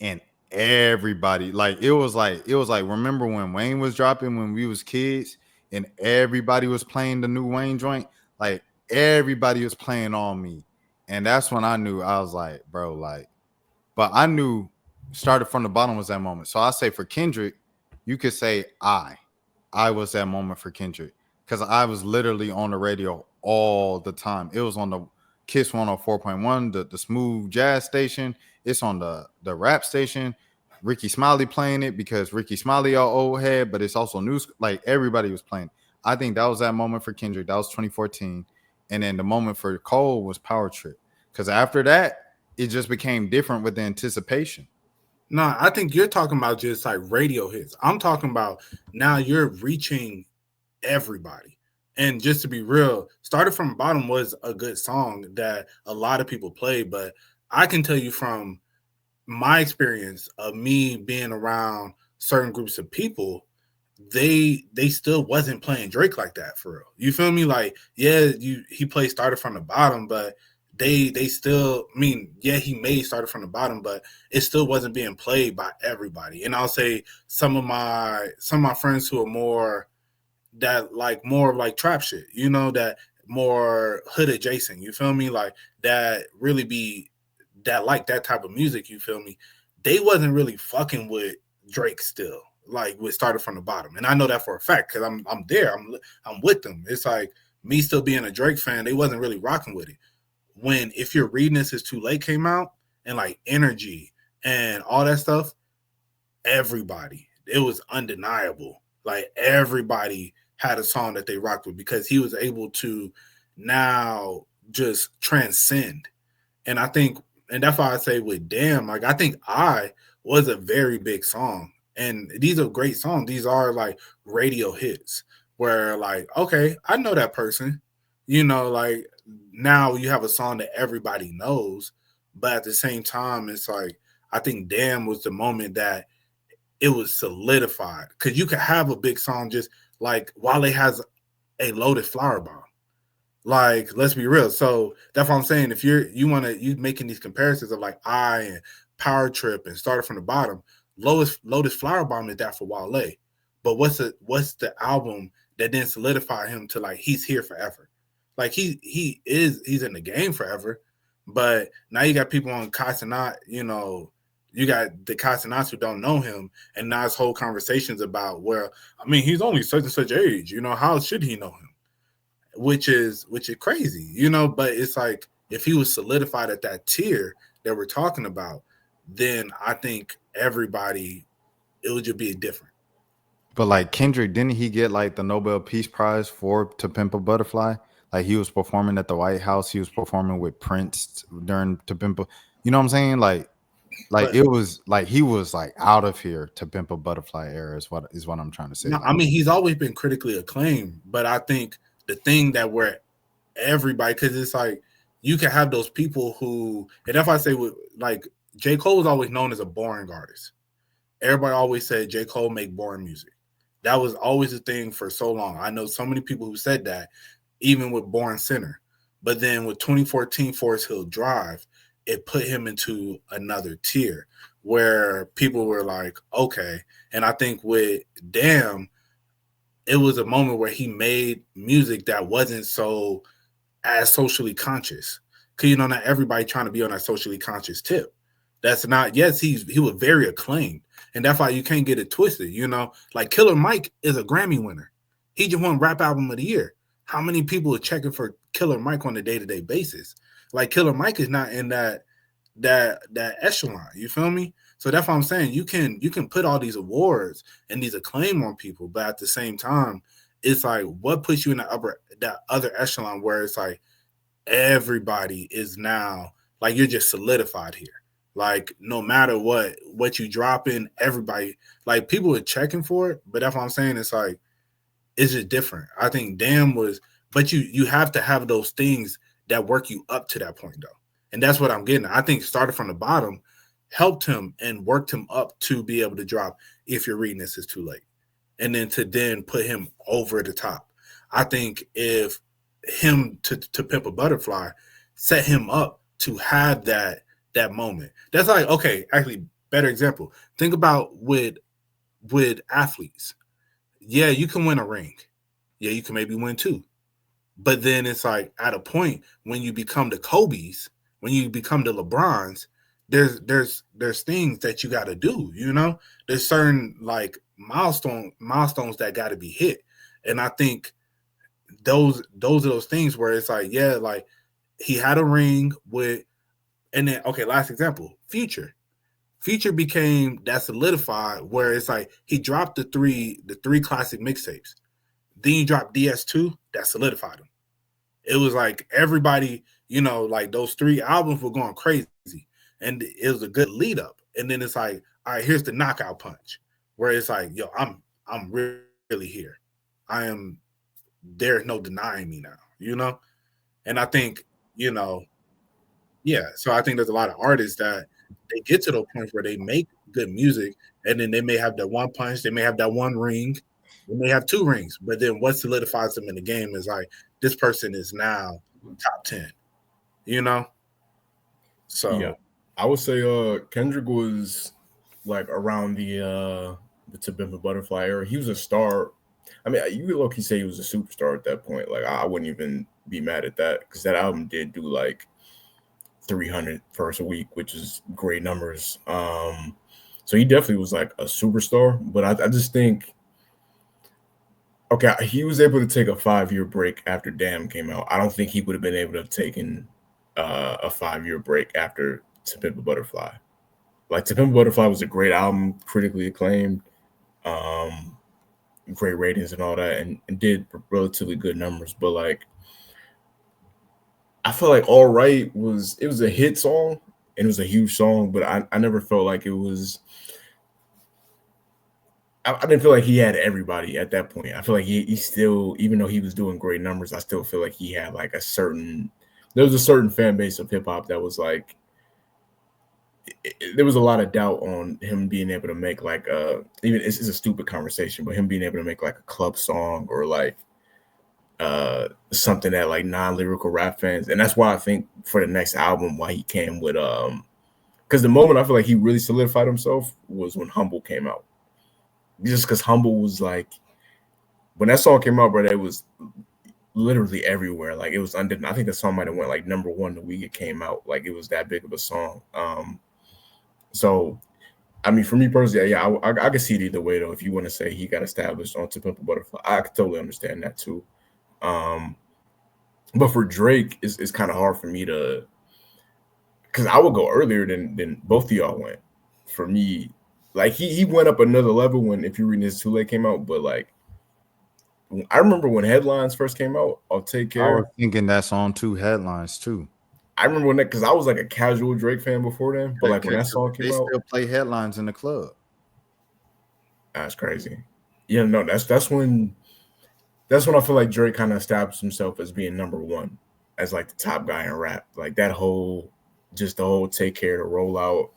And everybody, like it was like remember when Wayne was dropping when we was kids and everybody was playing the new Wayne joint? Like everybody was playing on me. And that's when I knew I was like, bro, like, but I knew started from the bottom was that moment. So I say for Kendrick, you could say I was that moment for Kendrick because I was literally on the radio all the time. It was on the Kiss 104.1, the smooth jazz station. It's on the rap station. Ricky Smiley playing it because Ricky Smiley our old head, but it's also news. Like everybody was playing. I think that was that moment for Kendrick. That was 2014. And then the moment for Cole was Power Trip. Because after that, it just became different with the anticipation. No, I think you're talking about just like radio hits. I'm talking about now you're reaching everybody. And just to be real, Started from the Bottom was a good song that a lot of people play, but I can tell you from my experience of me being around certain groups of people, they still wasn't playing Drake like that for real. You feel me? Like, yeah, he played Started from the Bottom, but they still, I mean, yeah, he made Started from the Bottom, but it still wasn't being played by everybody. And I'll say some of my friends who are more more of like trap shit, you know, that more hood adjacent, you feel me? Like that really be that like that type of music, you feel me? They wasn't really fucking with Drake still, like with Started from the Bottom. And I know that for a fact because I'm there, I'm with them. It's like me still being a Drake fan, they wasn't really rocking with it. When If You're Reading This Is Too Late came out and like Energy and all that stuff, everybody, it was undeniable. Like everybody had a song that they rocked with because he was able to now just transcend. And I think, and that's why I say with Damn, like I think I was a very big song. And these are great songs. These are like radio hits where like, okay, I know that person. You know, like now you have a song that everybody knows, but at the same time, it's like I think Damn was the moment that it was solidified. Because you could have a big song just like Wale has a Loaded Flower Bomb. Like, let's be real. So that's what I'm saying. If you making these comparisons of like I and Power Trip and Started from the Bottom, Lotus Flower Bomb is that for Wale. But what's the album that then solidify him to like he's here forever? Like he's in the game forever. But now you got people on Casanat, you know, you got the Casanats who don't know him, and now his whole conversations about where I mean he's only such and such age, you know, how should he know him? Which is crazy, you know, but it's like if he was solidified at that tier that we're talking about, then I think everybody, it would just be different. But like Kendrick, didn't he get like the Nobel Peace Prize for To Pimp a Butterfly? Like he was performing at the White House, he was performing with Prince during To Pimp a, you know what I'm saying? Like but, it was like he was like out of here. To Pimp a Butterfly era is what I'm trying to say. No, I mean he's always been critically acclaimed, but I think the thing that where everybody, because it's like you can have those people who, and if I say with like J. Cole was always known as a boring artist. Everybody always said J. Cole make boring music. That was always a thing for so long. I know so many people who said that, even with Born Sinner. But then with 2014 Forest Hill Drive, it put him into another tier where people were like, okay. And I think with Damn, it was a moment where he made music that wasn't so as socially conscious. Because, you know, not everybody trying to be on that socially conscious tip. That's not, yes, he was very acclaimed. And that's why you can't get it twisted, you know? Like Killer Mike is a Grammy winner. He just won Rap Album of the Year. How many people are checking for Killer Mike on a day-to-day basis? Like Killer Mike is not in that echelon. You feel me? So that's what I'm saying. You can put all these awards and these acclaim on people, but at the same time, it's like what puts you in that other echelon where it's like everybody is now like you're just solidified here. Like no matter what you drop in, everybody like people are checking for it. But that's what I'm saying. It's like it's just different. I think Damn was, but you have to have those things that work you up to that point though. And that's what I'm getting. I think Started from the Bottom helped him and worked him up to be able to drop If You're Reading This Is Too Late. And then put him over the top. I think if him to Pimp a Butterfly set him up to have that moment. That's like, okay, actually, better example. Think about with athletes. Yeah, you can win a ring. Yeah, you can maybe win 2. But then it's like at a point when you become the Kobe's, when you become the LeBrons, there's things that you got to do. You know, there's certain like milestones that got to be hit, and I think those are those things where it's like, yeah, like he had a ring with, and then okay, last example, Future. Future became that solidified where it's like he dropped the three classic mixtapes. Then you dropped DS2, that solidified him. It was like everybody, you know, like those 3 albums were going crazy, and it was a good lead up. And then it's like, all right, here's the knockout punch, where it's like, yo, I'm really here. I am. There's no denying me now, you know. And I think, you know, yeah. So I think there's a lot of artists that they get to the point where they make good music, and then they may have that one punch, they may have that one ring, they may have 2 rings, but then what solidifies them in the game is like this person is now top 10, you know. So yeah, I would say Kendrick was like around the To Pimp a Butterfly era. He was a star. I mean, you could low-key say he was a superstar at that point. Like I wouldn't even be mad at that because that album did do like 300 first a week, which is great numbers. So he definitely was like a superstar, but I just think, okay, he was able to take a 5-year break after Damn came out. I don't think he would have been able to have taken a 5-year break after To Pimp a Butterfly. Like To Pimp a Butterfly was a great album, critically acclaimed, great ratings and all that, and did relatively good numbers. But like, I feel like All Right was a hit song and it was a huge song, but I never felt like it was. I didn't feel like he had everybody at that point. I feel like he still, even though he was doing great numbers, I still feel like he had like there was a certain fan base of hip hop that was like, there was a lot of doubt on him being able to make like even it's a stupid conversation, but him being able to make like a club song or like something that like non-lyrical rap fans. And that's why I think for the next album, why he came with because the moment I feel like he really solidified himself was when Humble came out. Just because Humble was like, when that song came out, bro, it was literally everywhere. Like it was I think the song might have went like number 1 the week it came out. Like it was that big of a song. So I mean, for me personally, yeah, I can see it either way though. If you want to say he got established on To Pimp a Butterfly, I could totally understand that too. But for Drake, it's kind of hard for me to, because I would go earlier than both of y'all went. For me, like he went up another level when If You Read This Too Late came out. But like, I remember when Headlines first came out, I'll Take Care. I was thinking that's on 2 Headlines too. I remember when that, because I was like a casual Drake fan before then. But like when that song came out, they still play Headlines in the club. That's crazy. Yeah, no, that's when I feel like Drake kind of established himself as being number 1, as like the top guy in rap. Like that whole, just the whole Take Care, the rollout,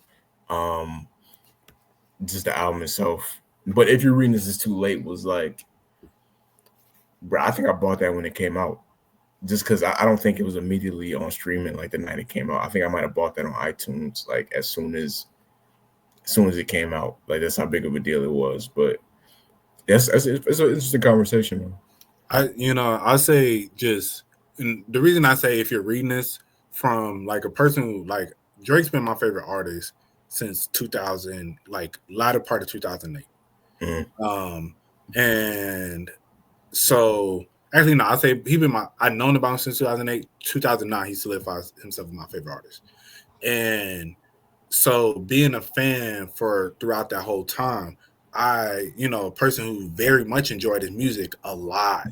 just the album itself. But If You're Reading This Is Too Late was like, bro, I think I bought that when it came out. Just because I don't think it was immediately on streaming like the night it came out. I think I might have bought that on iTunes like as soon as it came out. Like that's how big of a deal it was. But it's an interesting conversation, man. I say just, and the reason I say if you're reading this from like a person who, like, Drake's been my favorite artist since 2000, like latter part of 2008. And so actually no, I say I've known about him since 2008. 2009 he solidifies himself as my favorite artist. And so being a fan for throughout that whole time, a person who very much enjoyed his music a lot,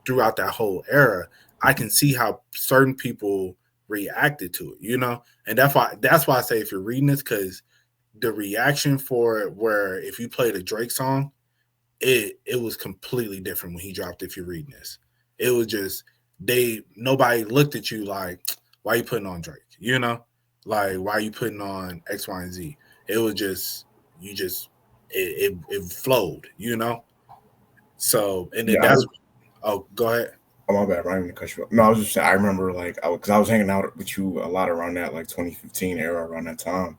throughout that whole era, I can see how certain people reacted to it, and that's why I say if you're reading this, because the reaction for it, where if you played a Drake song, it was completely different when he dropped If You're Reading This. It was just nobody looked at you like, why are you putting on Drake? Like, why are you putting on X, Y, and Z? It was just it flowed, So, and then go ahead. Oh, my bad, Ryan, to cut you off. No, I was just saying, I remember like because I was hanging out with you a lot around that like 2015 era, around that time.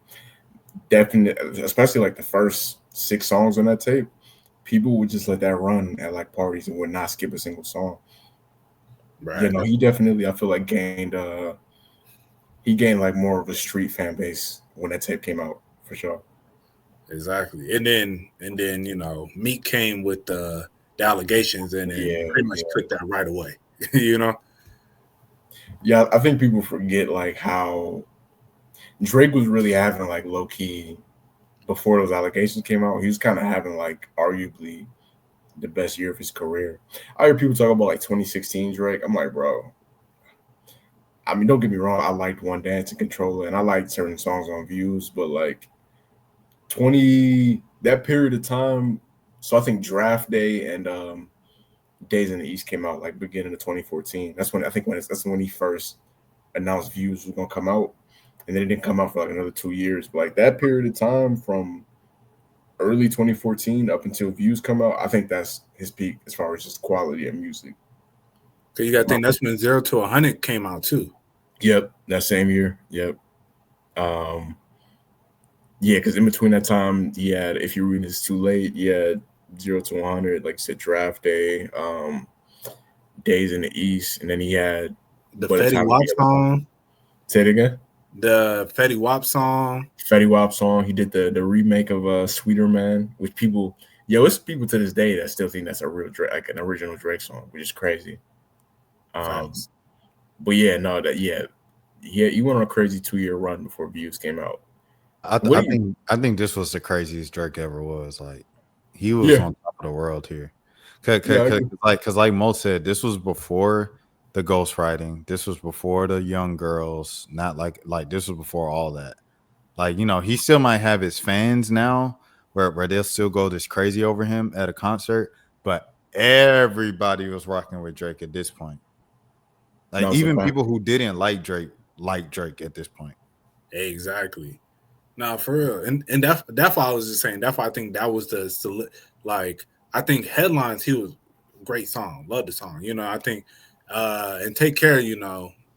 definitely, especially like the first 6 songs on that tape, people would just let that run at like parties and would not skip a single song. Right. He definitely, I feel like, he gained like more of a street fan base when that tape came out for sure. Exactly. And then Meek came with the allegations and then Yeah, pretty much took that right away. you know? yeah. I think people forget like how Drake was really having like low key before those allegations came out. He was kind of having like arguably the best year of his career. I hear people talk about like 2016 Drake. I'm like, bro. I mean, don't get me wrong. I liked One Dance and Controller, and I liked certain songs on Views, but like 20 that period of time. So I think Draft Day and Days in the East came out like beginning of 2014. That's when I think that's when he first announced Views was gonna come out, and then it didn't come out for like another 2 years. But like that period of time from early 2014 up until Views come out, I think that's his peak as far as just quality of music. So you got to think that's when 0 to 100 came out too. Yep, that same year. Yep. Um, yeah, because in between that time, he had If You Read This Too Late, he had 0 to 100, like I said, Draft Day, Days in the East, and then he had The But It's Fetty Time to Wap Be Alive. song. Say it again. The Fetty Wap song. Fetty Wap song. He did the remake of Sweeter Man, which people, it's people to this day that still think that's a real Drake, like an original Drake song, which is crazy. Facts. But yeah, no, he went on a crazy 2-year run before Views came out. I think this was the craziest Drake ever was. Like he was on top of the world here. Cause like Mo said, this was before the ghostwriting. This was before the young girls. Not like this was before all that. Like, he still might have his fans now where they'll still go this crazy over him at a concert, but everybody was rocking with Drake at this point. Like No, even people who didn't like Drake at this point. Exactly. No, for real. And that's why I was just saying. That's why I think that was like I think Headlines, he was great song. Love the song. I think and Take Care,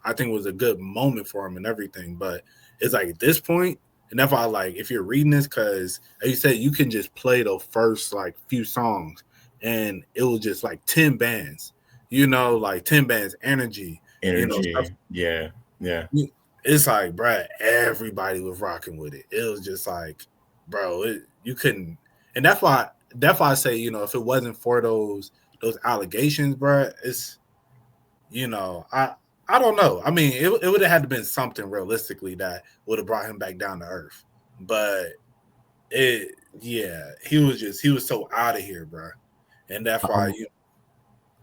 I think was a good moment for him and everything. But it's like at this point, and that's why like if you're reading this, because as you said, you can just play the first like few songs and it was just like 10 bands, like 10 bands, energy. Stuff. Yeah. It's like, bro, everybody was rocking with it. It was just like, bro, you couldn't, and that's why I say, if it wasn't for those allegations, bro, it's, I don't know. I mean, it would have had to been something realistically that would have brought him back down to earth, but he was so out of here, bro, and that's why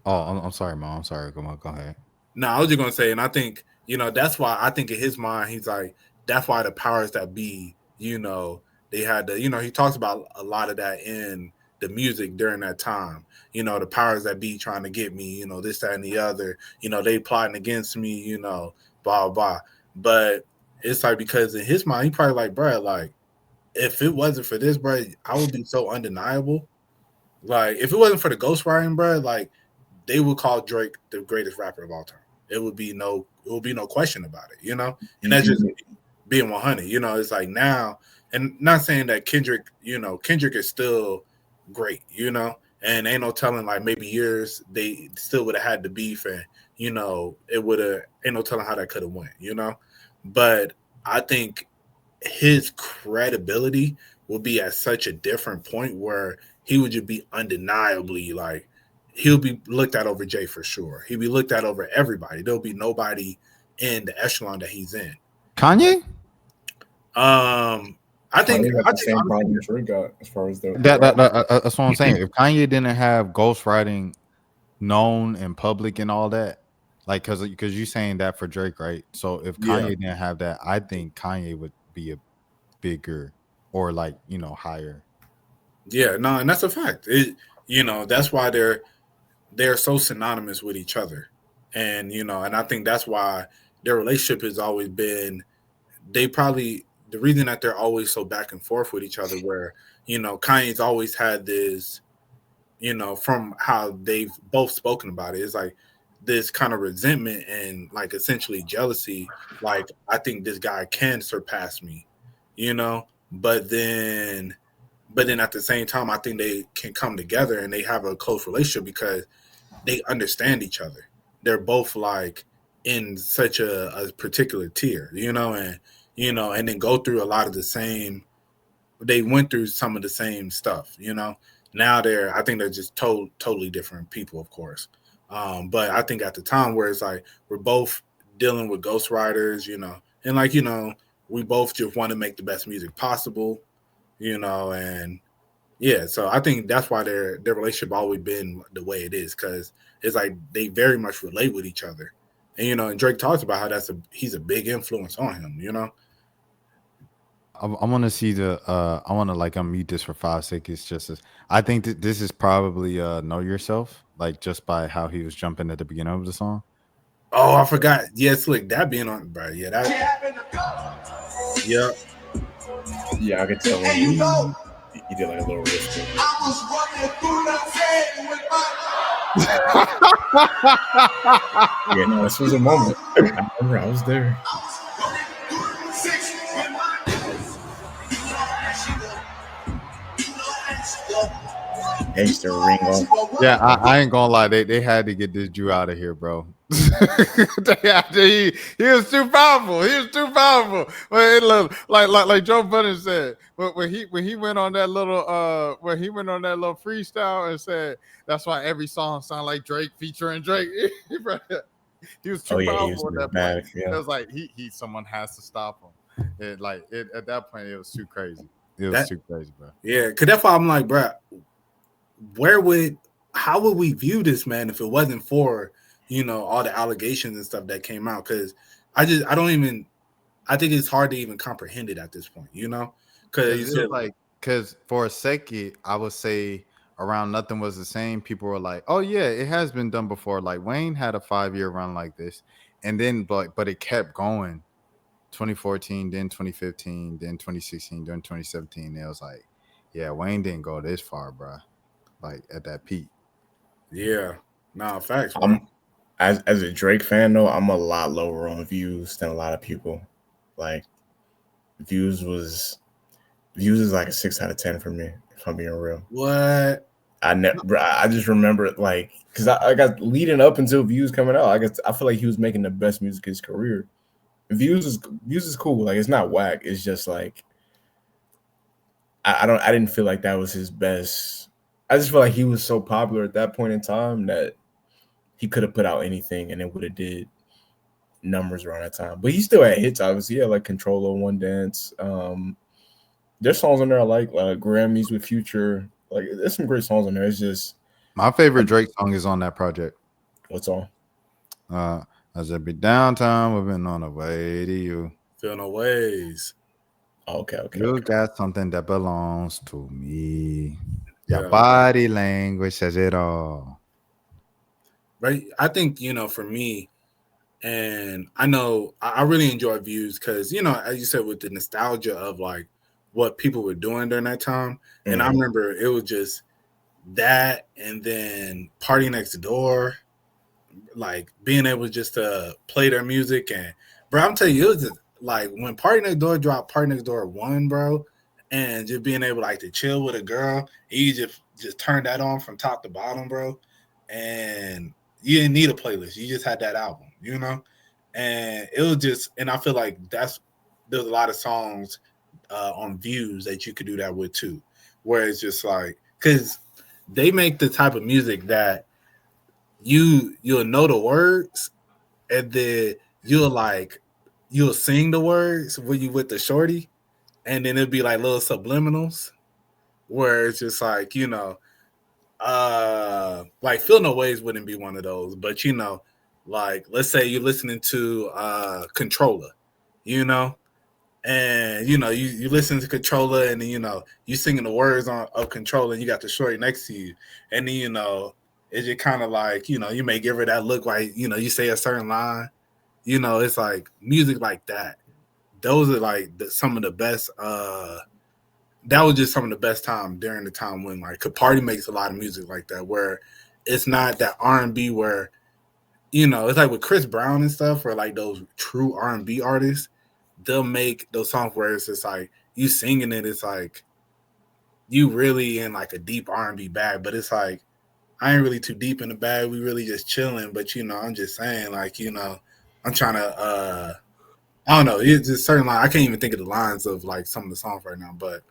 I'm sorry, Mom. I'm sorry. Go ahead. No, I was just gonna say, and I think that's why I think in his mind he's like that's why the powers that be, they had to, he talks about a lot of that in the music during that time. The powers that be trying to get me, this, that, and the other. They plotting against me, blah blah. But it's like because in his mind he probably like, bro, like if it wasn't for this, bro, I would be so undeniable. Like if it wasn't for the ghostwriting, bro, like they would call Drake the greatest rapper of all time. It would be no question about it, And that's just being 100. It's like now, and not saying that Kendrick is still great, and ain't no telling like maybe years they still would have had the beef, and it would have ain't no telling how that could have went, But I think his credibility will be at such a different point where he would just be undeniably like he'll be looked at over Jay for sure. He'll be looked at over everybody. There'll be nobody in the echelon that he's in. Kanye? I think Kanye got the same problem Drake got as far as that's what I'm saying. If Kanye didn't have ghostwriting known in public and all that, like because you're saying that for Drake, right? So if Kanye didn't have that, I think Kanye would be a bigger or like higher. Yeah, no, and that's a fact. That's why they're so synonymous with each other, and and I think that's why their relationship has always been. They probably the reason that they're always so back and forth with each other, where Kanye's always had this, from how they've both spoken about it, is like this kind of resentment and like essentially jealousy. Like I think this guy can surpass me, but then at the same time, I think they can come together and they have a close relationship because they understand each other. They're both like in such a particular tier, and then go through a lot of the same. They went through some of the same stuff, Now I think they're just totally different people, of course. But I think at the time where it's like we're both dealing with ghostwriters, and we both just want to make the best music possible, and yeah, so I think that's why their relationship always been the way it is because it's like they very much relate with each other, and Drake talks about how he's a big influence on him. I want to see I want to like unmute this for 5 seconds. I think that this is probably Know Yourself, like just by how he was jumping at the beginning of the song. Oh, I forgot. Yeah, Slick, that being on, bro. Yeah, that. Yeah. Yeah, I could tell when he did like a little whisper. Yeah, no, this was a moment. I remember I was there. Gangster ring off. Yeah, I ain't gonna lie. They had to get this Jew out of here, bro. He was too powerful. He was too powerful. Well, it looked like Joe Budden said when he went on that little freestyle and said that's why every song sound like Drake featuring Drake. He was too powerful at that point. Yeah. It was like someone has to stop him. At that point it was too crazy. It was too crazy, bro. Yeah, because that's why I'm like, bro, how would we view this, man, if it wasn't for, all the allegations and stuff that came out? Because I think it's hard to even comprehend it at this point, Because for a second, I would say around Nothing Was the Same, people were like, oh yeah, it has been done before. Like Wayne had a 5-year run like this. And then, but it kept going. 2014, then 2015, then 2016, then 2017. It was like, yeah, Wayne didn't go this far, bro. Like at that peak. Yeah. Nah, facts, bro. As a Drake fan though, I'm a lot lower on views than a lot of people. Like views is like a 6 out of 10 for me, if I'm being real. What? I just remember it like because I got leading up until views coming out. I feel like he was making the best music of his career. Views is cool. Like it's not whack. It's just like I didn't feel like that was his best. I just feel like he was so popular at that point in time that he could have put out anything and it would have did numbers around that time. But he still had hits, obviously. He had like Controller, One Dance. There's songs on there I like Grammys with Future. Like there's some great songs on there. It's just my favorite Drake song is on that project. What song? As I be downtown, we've been on the way to you. Feel no ways. Okay. You got something that belongs to me. Your body language says it all. Right. I think, for me, and I know I really enjoy Views because, as you said, with the nostalgia of like what people were doing during that time. Mm-hmm. And I remember it was just that and then Party Next Door, like being able just to play their music. And, bro, I'm telling you, it was just like when Party Next Door dropped Party Next Door 1, bro, and just being able like to chill with a girl, you just turn that on from top to bottom, bro. And you didn't need a playlist. You just had that album, And it was just, and I feel like there's a lot of songs on Views that you could do that with too, where it's just like, because they make the type of music that you'll know the words, and then you'll sing the words when you with the shorty, and then it'll be like little subliminals, where it's just like, like Feel No Ways wouldn't be one of those, but like let's say you're listening to Controller, and you listen to Controller, and then you singing the words of Controller, and you got the shorty next to you, and then it's just kind of like you may give her that look like you say a certain line, it's like music like that. Those are like some of the best. That was just some of the best time during the time when like Party makes a lot of music like that, where it's not that R&B where it's like with Chris Brown and stuff, or like those true R&B artists, they'll make those songs where it's just like you singing it, it's like you really in like a deep R&B bag, but it's like I ain't really too deep in the bag. We really just chilling, but I'm just saying, like, I'm trying to I don't know, it's just certain I can't even think of the lines of like some of the songs right now, but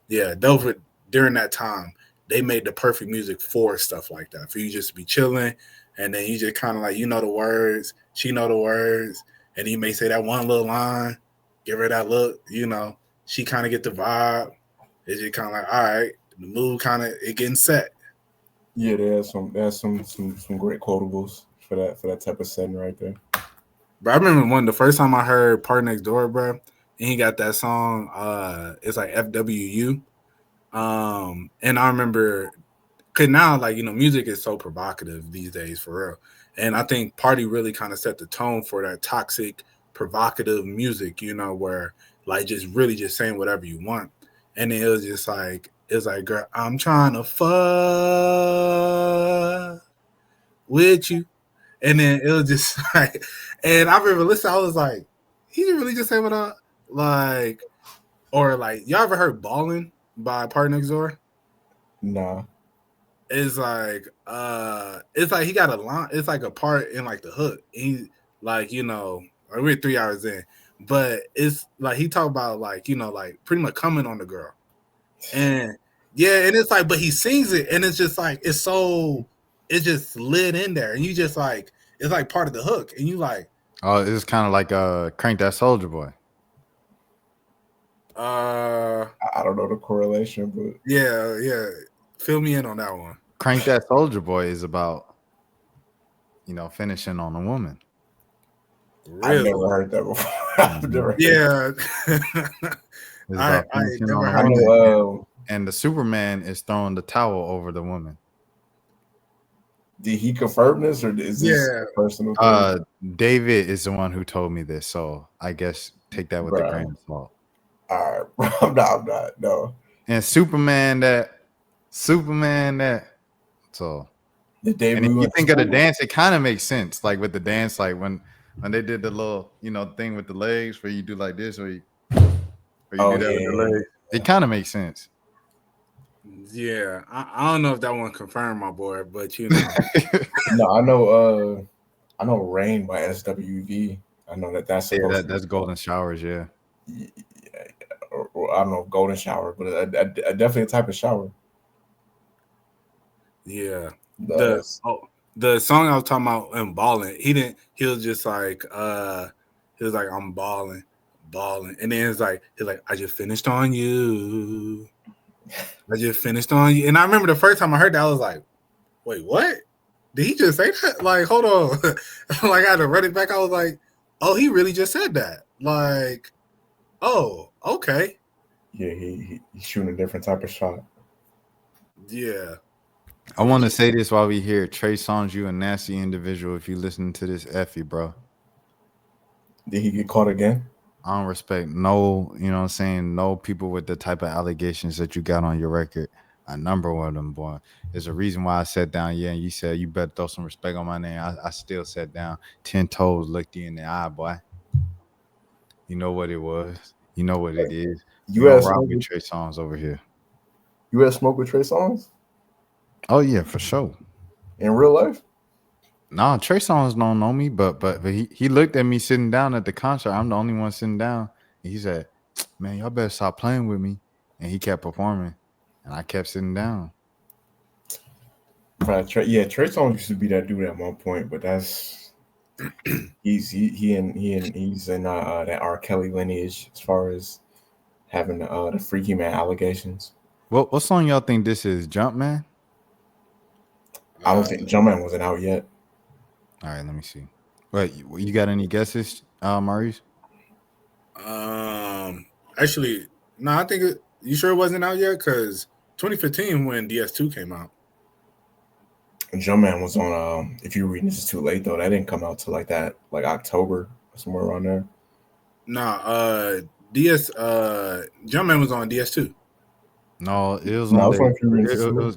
yeah, Dover during that time they made the perfect music for stuff like that, for you just to be chilling, and then you just kind of like the words, she know the words, and he may say that one little line, give her that look, she kind of get the vibe. It's just kind of like, all right, the mood kind of it getting set. Yeah, there's some great quotables for that type of setting right there. But I remember the first time I heard Party Next Door, bro, and he got that song, it's like FWU. And I remember, cause now like music is so provocative these days for real, and I think Party really kind of set the tone for that toxic, provocative music, where like just really just saying whatever you want, and then it was like, girl, I'm trying to fuck with you, and then it was just like, and I remember listening, I was like, he didn't really just say what up, like, or like y'all ever heard "Ballin'" by Party Next Door? Nah. It's like he got a line. It's like a part in like the hook. He like we're 3 hours in, but it's like he talk about like like pretty much coming on the girl, and yeah, and it's like, but he sings it, and it's just like it's just slid in there, and you just like it's like part of the hook, and you like, oh, it's kind of like Crank That Soldier Boy. I don't know the correlation, but yeah. Fill me in on that one. Crank That Soldier Boy is about, finishing on a woman. Really? I've never heard that before. I've never heard that. It's about finishing on a I woman. know, and the Superman is throwing the towel over the woman. Did he confirm this, or is this a personal thing? David is the one who told me this, so I guess take that with a grain of salt. All right, I'm not. No. And Superman that. So, and if you think of the dance, it kind of makes sense. Like with the dance, like when they did the little, thing with the legs where you do like this, or you do that with the legs. It kind of makes sense. Yeah, I don't know if that one confirmed, my boy, but No, I know Rain by SWV. I know that's that's Golden Showers, yeah. Or I don't know, Golden Shower, but a definitely a type of shower. Yeah. The song I was talking about in Ballin', he was just like he was like, I'm balling. And then he's like, I just finished on you. And I remember the first time I heard that, I was like, wait, what? Did he just say that? Like, hold on. Like I had to run it back. I was like, oh, he really just said that. Like, oh, okay. Yeah, he's shooting a different type of shot. Yeah. I want to say this while we hear Trey Songz, you a nasty individual. If you listen to this, Effie, bro. Did he get caught again? I don't respect no people with the type of allegations that you got on your record. A number one of them, boy. There's a reason why I sat down, and you said you better throw some respect on my name. I still sat down, 10 toes, looked you in the eye, boy. You know what it was. You know what it is. You had smoke with Trey Songz over here. You had smoke with Trey Songz? Oh yeah, for sure. In real life? Nah, Trey Songz don't know me, but he looked at me sitting down at the concert. I'm the only one sitting down. And he said, "Man, y'all better stop playing with me." And he kept performing, and I kept sitting down. Trey Songz used to be that dude at one point, but that's he's in that R. Kelly lineage as far as having the Freaky Man allegations. What song y'all think this is? Jumpman? I don't think Jumpman wasn't out yet. All right, let me see. Wait, you got any guesses, Maurice? Actually, no. I think you sure it wasn't out yet? Because 2015 when DS2 came out. Jumpman was on. If you're reading this is too late though, that didn't come out till like October, somewhere around there. Nah, Jumpman was on DS2. No, it was on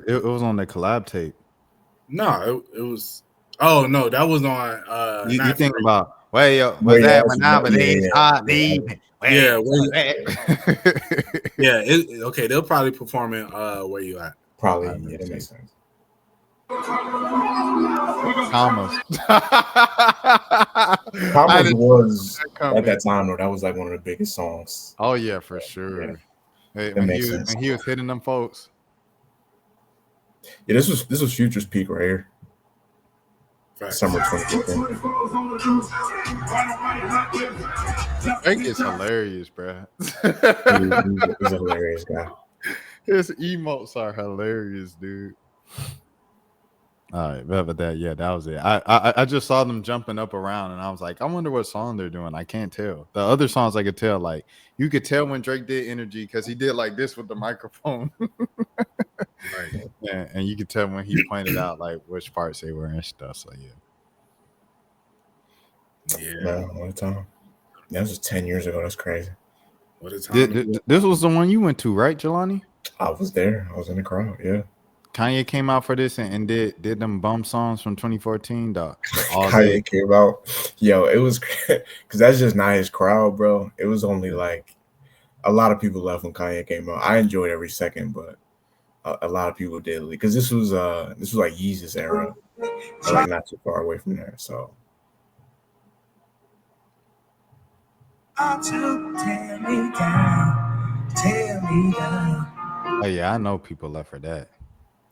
it was on the collab tape. No, it was. Oh no, that was on. You think about was that when I was yeah. Yeah, okay, they'll probably perform in where you at. Probably, Let me yeah, that see. makes sense. Thomas. Thomas was come at that in. time though. That was like one of the biggest songs. Oh yeah, for Yeah, sure. Hey, that makes sense. when he was hitting them folks. Yeah, this was Future's peak right here. Facts. Summer 2015. Drake is hilarious, bro. He's a hilarious guy. His emotes are hilarious, dude. All right, but that was it. I just saw them jumping up around, and I was like, I wonder what song they're doing. I can't tell. The other songs I could tell, like you could tell when Drake did Energy because he did like this with the microphone, Right. and you could tell when he pointed out like which parts they were and stuff. So Yeah. Man, what a time. That was just 10 years ago. That's crazy. What a time. This was the one you went to, right, Jelani? I was there. I was in the crowd. Yeah. Kanye came out for this and did them bum songs from 2014, dog. Kanye came out. Yo, it was because that's just not his crowd, bro. It was only like a lot of people left when Kanye came out. I enjoyed every second, but a lot of people did because this was like Yeezus era, so like not too far away from there. So Tear me down, tear me down. Oh yeah, I know people left for that.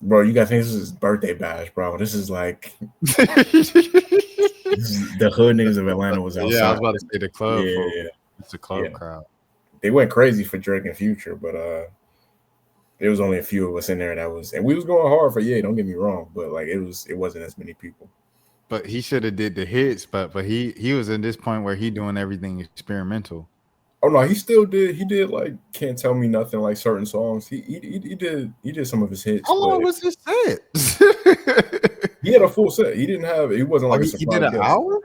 bro, you gotta think this is his birthday bash, bro. This is like the hood niggas of Atlanta was outside. Yeah, I was about to say the club. Yeah. It's a club crowd. They went crazy for Drake and Future, but there was only a few of us in there and we was going hard for don't get me wrong, but like it wasn't as many people. But he should have did the hits, but he was in this point where he doing everything experimental. Oh no, he still did. He did like Can't Tell Me Nothing, like certain songs. He did some of his hits. How long was his set? He had a full set. He didn't have. It wasn't like a surprise. He did an hour.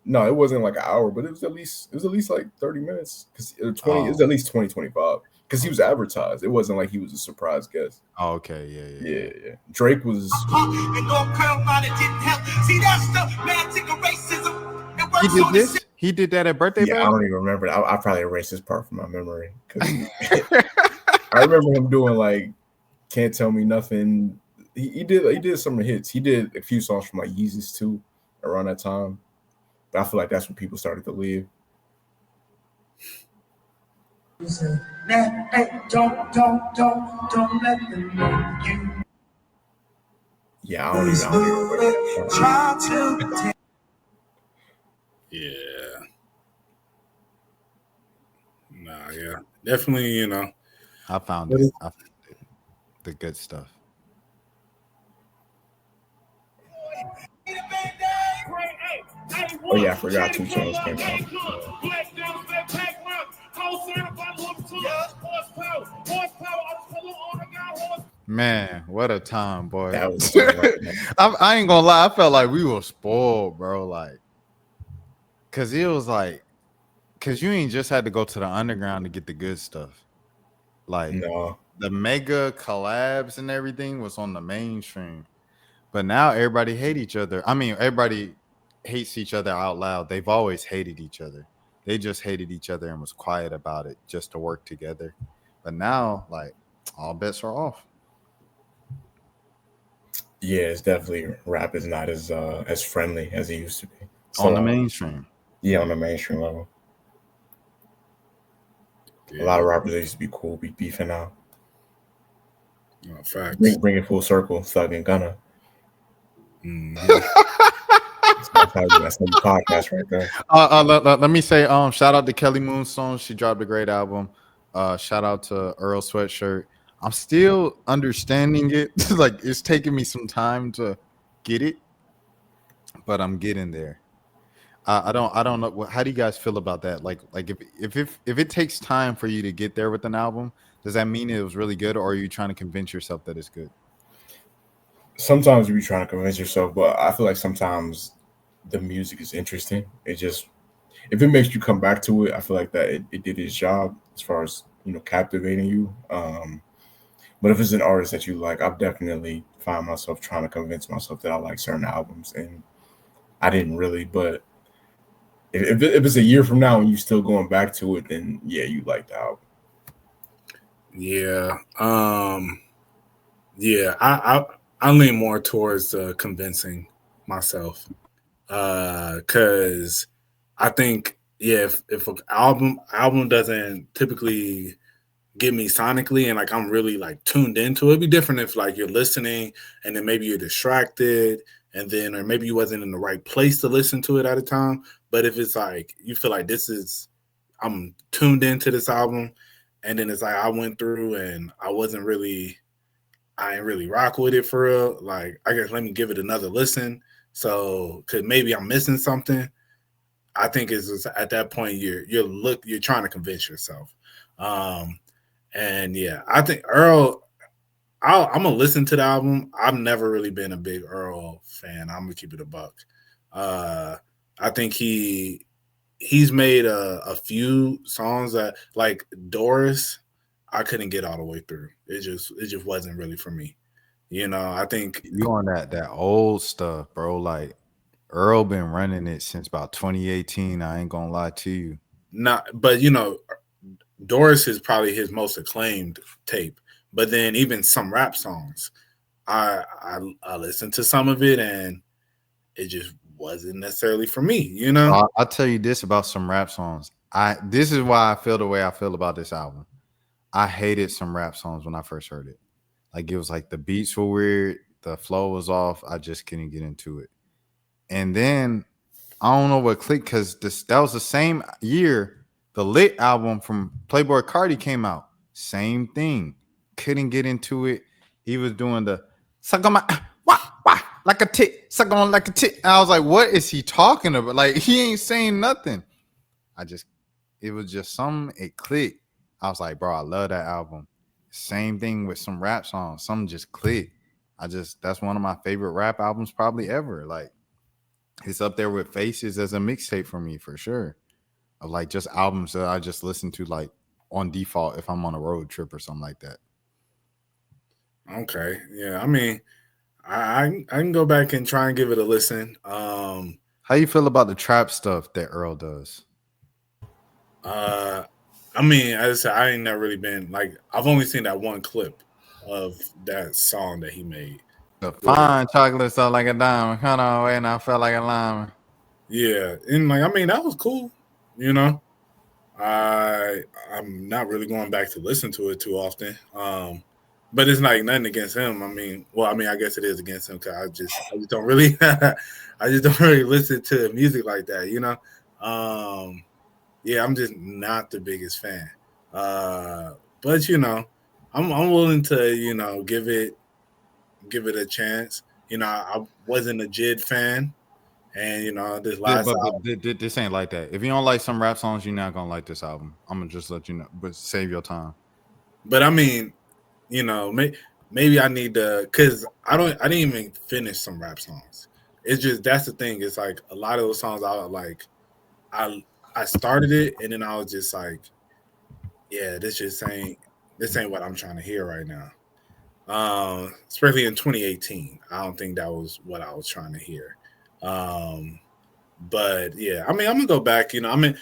No, it wasn't like an hour, but it was at least like 30 minutes because 20. It was at least 20-25 because he was advertised. It wasn't like he was a surprise guest. Oh, okay, yeah. Drake was. He did this. He did that at birthday. Yeah, I don't even remember. I probably erased this part from my memory because I remember him doing like Can't Tell Me Nothing. He did some of the hits. He did a few songs from like Yeezus too around that time. But I feel like that's when people started to leave. Don't let them know you. Yeah, I don't even Try to. Yeah. Nah, yeah. Definitely, I found it. The good stuff. Oh yeah, I forgot 2 Chainz came out. Man, what a time, boy. That was I ain't gonna lie, I felt like we were spoiled, bro. Like, cause it was like, cause you ain't just had to go to the underground to get the good stuff. Like the mega collabs and everything was on the mainstream. But now everybody hate each other. I mean, everybody hates each other out loud. They've always hated each other. They just hated each other and was quiet about it just to work together. But now, like, all bets are off. Yeah, it's definitely rap is not as friendly as it used to be. So, on the mainstream. Yeah, on the mainstream level. Yeah. A lot of rappers that used to be cool be beefing out. Oh, facts. Bring it full circle, Thug and Gunna. That's the podcast right there. Let me say, shout out to Kelly Moonstone. She dropped a great album. Shout out to Earl Sweatshirt. I'm still understanding it. Like it's taking me some time to get it, but I'm getting there. I don't know. How do you guys feel about that? Like if it takes time for you to get there with an album, does that mean it was really good, or are you trying to convince yourself that it's good? Sometimes you be trying to convince yourself, but I feel like sometimes the music is interesting. It just, if it makes you come back to it, I feel like that it did its job as far as captivating you. But if it's an artist that you like, I've definitely find myself trying to convince myself that I like certain albums, and I didn't really. But if it's a year from now and you still going back to it, then yeah, you like the album. Yeah. Yeah. I lean more towards convincing myself. Cause I think if an album doesn't typically get me sonically and like I'm really like tuned into it. It'd be different if like you're listening and then maybe you're distracted and then or maybe you wasn't in the right place to listen to it at a time. But if it's like you feel like I'm tuned into this album and then it's like I went through and I ain't really rock with it for real. Like I guess let me give it another listen. So cause maybe I'm missing something. I think it's just, at that point you're trying to convince yourself. Um, and yeah, I think Earl. I'm gonna listen to the album. I've never really been a big Earl fan. I'm gonna keep it a buck. Uh, I think he's made a few songs that like Doris. I couldn't get all the way through. It just wasn't really for me. I think You on that old stuff, bro. Like Earl been running it since about 2018. I ain't gonna lie to you. not, but Doris is probably his most acclaimed tape. But then even some rap songs, I listened to some of it and it just wasn't necessarily for me. I'll tell you this about some rap songs. This is why I feel the way I feel about this album. I hated some rap songs when I first heard it. Like it was like the beats were weird, the flow was off. I just couldn't get into it. And then I don't know what clicked because that was the same year the Lit album from Playboy Cardi came out. Same thing. Couldn't get into it. He was doing the suck on my wah, like a tit, suck on like a tit. And I was like, what is he talking about? Like he ain't saying nothing. It was just it clicked. I was like, bro, I love that album. Same thing with some rap songs. Some just click. That's one of my favorite rap albums probably ever. Like it's up there with Faces as a mixtape for me for sure. Of like just albums that I just listen to like on default if I'm on a road trip or something like that. Okay, yeah. I mean, I can go back and try and give it a listen. How you feel about the trap stuff that Earl does? I mean, as I said, I ain't never really been like I've only seen that one clip of that song that he made. The fine chocolate stuff like a diamond. Hold on, wait, and I felt like a lime. Yeah, and like I mean that was cool. I'm not really going back to listen to it too often. But it's like nothing against him. I guess it is against him because I just don't really I just don't really listen to music like that. Yeah, I'm just not the biggest fan. But I'm willing to give it a chance. I wasn't a Jid fan, and this last This ain't like that. If you don't like some rap songs, you're not gonna like this album. I'm gonna just let you know, but save your time. But I mean, maybe I need to because I didn't even finish some rap songs. It's just that's the thing. It's like a lot of those songs I started it and then I was just like, yeah, this ain't what I'm trying to hear right now. Especially in 2018, I don't think that was what I was trying to hear. But yeah, I mean, I'm gonna go back. I'm in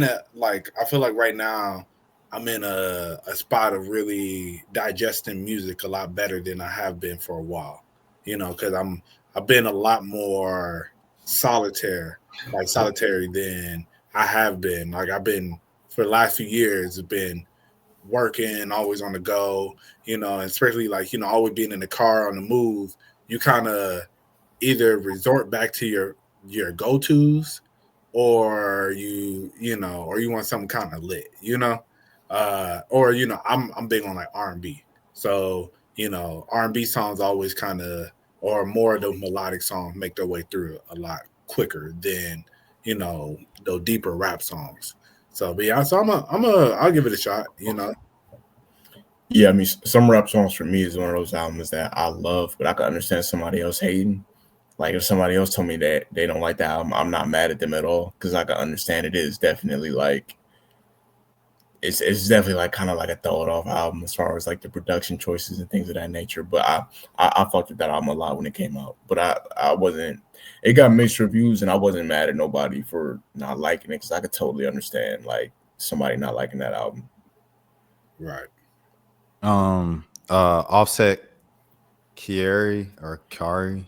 a like I feel like right now I'm in a spot of really digesting music a lot better than I have been for a while. Because I've been a lot more solitary than I have been. Like I've been for the last few years, been working, always on the go, and especially like, always being in the car on the move, you kind of either resort back to your go-tos or or you want something kind of lit, or I'm big on like R&B. So, R&B songs always kind of or more of the melodic songs make their way through a lot quicker than, those deeper rap songs. So, but yeah, so I'll give it a shot, Yeah, I mean, some rap songs for me is one of those albums that I love, but I can understand somebody else hating. Like if somebody else told me that they don't like the album, I'm not mad at them at all because I can understand it is definitely like it's definitely like kind of like a throw it off album as far as like the production choices and things of that nature. But I fucked with that album a lot when it came out. But I wasn't. It got mixed reviews, and I wasn't mad at nobody for not liking it because I could totally understand like somebody not liking that album. Right. Offset Kiari or Kari.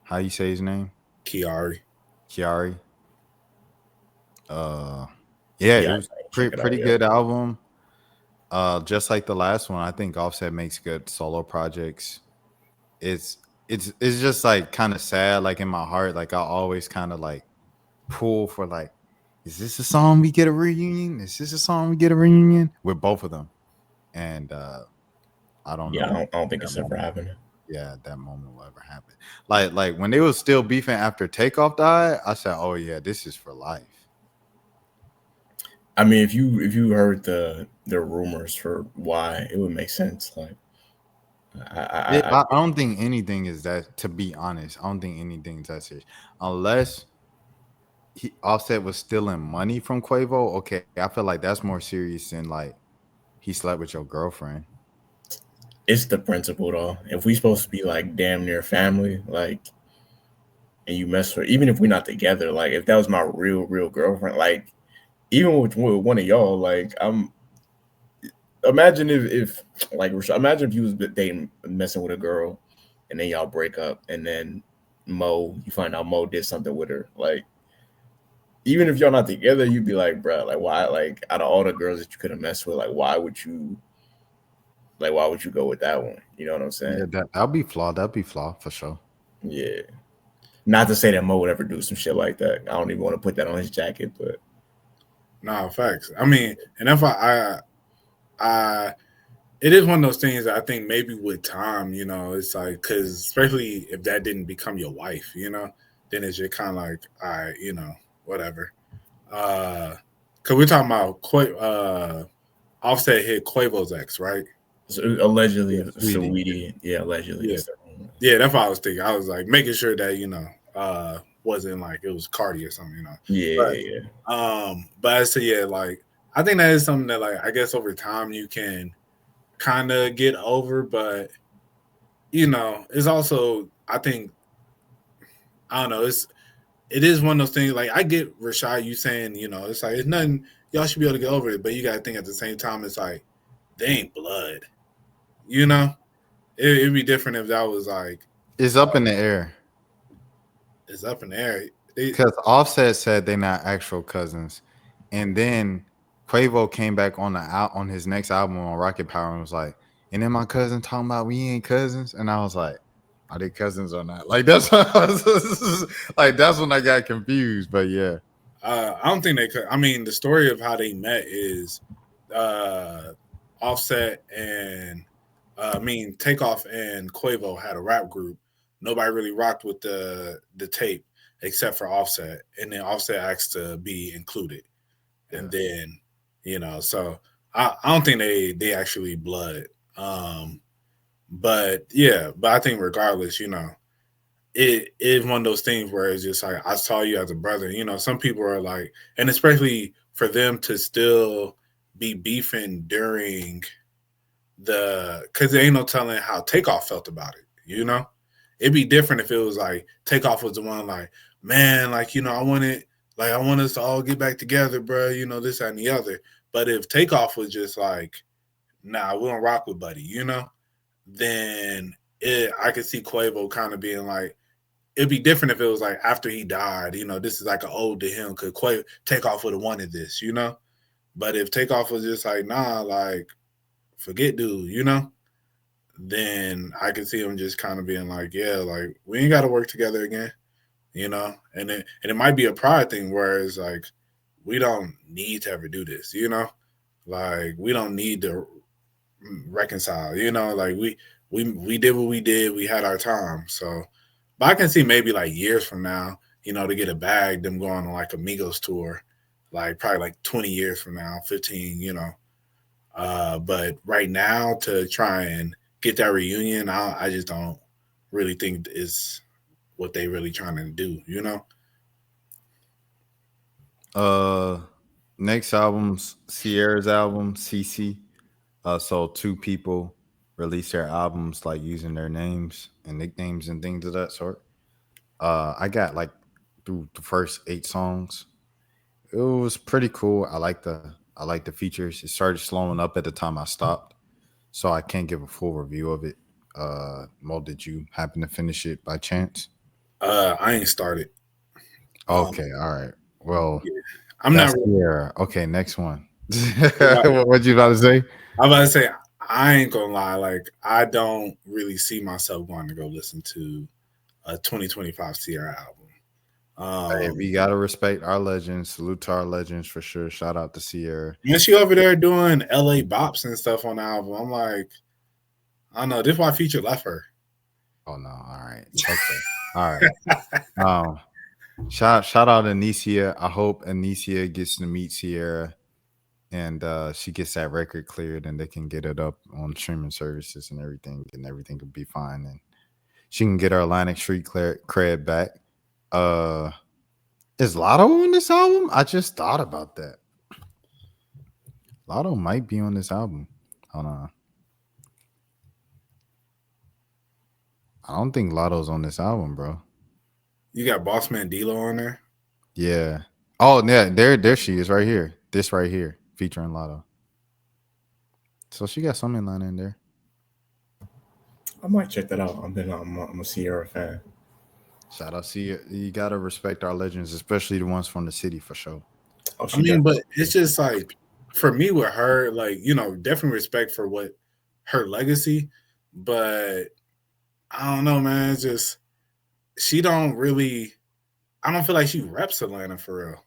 How you say his name? Kiari. Kiari. Uh, yeah, it Yeah, I was gotta check pretty it out. pretty Yeah, good album. Just like the last one, I think Offset makes good solo projects. It's it's just like kind of sad, like in my heart. Like I always kind of like pull for like, is this a song we get a reunion? Is this a song we get a reunion with both of them? And I don't yeah. know I don't think that it's ever moment. happening. Yeah, that moment will ever happen. Like when they was still beefing after Takeoff died, I said, "Oh yeah, this is for life." I mean, if you heard the rumors for why, it would make sense. Like, I I don't think anything is that. To be honest, I don't think anything is that serious, unless Offset was stealing money from Quavo. Okay, I feel like that's more serious than like he slept with your girlfriend. it's the principle though. If we supposed to be like damn near family, like, and you mess with, even if we're not together, like if that was my real girlfriend, like even with one of y'all, like I'm imagine if like imagine if you was dating messing with a girl, and then y'all break up, and then you find out Mo did something with her, like even if y'all not together, you'd be like, bro, like why? Like out of all the girls that you could have messed with, like why would you go with that one? You know what I'm Yeah, saying? that'll be flawed. That'll be flawed for sure. Yeah. Not to say that Mo would ever do some shit like that. I don't even want to put that on his jacket, but No, facts. I mean, and if I it is one of those things that I think maybe with time, it's like, because especially if that didn't become your wife, then it's just kind of like, all right, whatever. Uh, because we're talking about Offset hit Quavo's ex, right? so allegedly, Yeah, sweetie. Saweetie, yeah, allegedly. Yeah, That's the yeah, that's what I was thinking. I was like making sure that wasn't like it was Cardi or something, yeah, But yeah, but I say yeah, like I think that is something that like I guess over time you can kind of get over, but it's also I think I don't know. It is one of those things. Like I get Rashad, you saying it's like it's nothing. Y'all should be able to get over it, but you got to think at the same time it's like they ain't blood. You know, it'd be different if that was like It's up in the air it's up in the air. It, because Offset said they're not actual cousins, and then Quavo came back on on his next album on Rocket Power and was like, "And then my cousin talking about we ain't cousins," and I was like, "Are they cousins or not?" Like that's like that's when I got confused. But yeah, I don't think they could. I mean, the story of how they met is uh, Offset and I mean Takeoff and Quavo had a rap group. Nobody really rocked with the tape except for Offset, and then Offset asked to be included, and then so I don't think they actually blood. Um, but yeah, but I think regardless, it is one of those things where it's just like I saw you as a brother. Some people are like, and especially for them to still be beefing during because there ain't no telling how Takeoff felt about it. It'd be different if it was like Takeoff was the one like, man, like I want us to all get back together, bro. This that, and the other. But if Takeoff was just like, nah, we don't rock with Buddy, then I could see Quavo kind of being like it'd be different if it was like after he died. This is like an ode to him. Could Takeoff would have wanted this. But if Takeoff was just like, nah, like forget dude, then I could see him just kind of being like, yeah, like we ain't got to work together again. And it might be a pride thing where it's like we don't need to ever do this. Like we don't need to reconcile. Like we did what we did. We had our time. So, but I can see maybe like years from now, to get a bag, them going on like Amigos tour, like probably like 20 years from now, 15. But right now to try and get that reunion, I just don't really think is what they really trying to do. uh, next album's Sierra's album, CC. So two people release their albums like using their names and nicknames and things of that sort. I got like through the first 8 songs. It was pretty cool. I like the features. It started slowing up at the time I stopped. so I can't give a full review of it. Mo, did you happen to finish it by chance? I ain't started. Okay, all right. Well, Yeah. I'm that's not. here. Okay, next one. Like, What you about to say? I'm about to say I ain't gonna lie. Like I don't really see myself going to go listen to a 2025 Sierra album. Hey, we gotta respect our legends. Salute to our legends for sure. Shout out to Sierra. And she over there doing LA bops and stuff on the album. I'm like, I don't know. This is why Future left her. Oh no! All right. Okay. All right. Shout out Anicia. I hope Anicia gets to meet Sierra and she gets that record cleared and they can get it up on streaming services and everything will be fine and she can get her Atlantic Street cred back. Is Lotto on this album? I just thought about that. Lotto might be on this album. Hold on. I don't think Lotto's on this album, bro. You got Boss Man D-Lo on there. Yeah. Oh, yeah. There she is right here. This right here featuring Lotto. So she got some in line in there. I might check that out. I'm a Sierra fan. Shout out Sierra. You gotta respect our legends, especially the ones from the city for sure. Oh, I mean, but it's just like for me with her, like definitely respect for what her legacy, but I don't know, man. It's just she don't really. I don't feel like she reps Atlanta for real.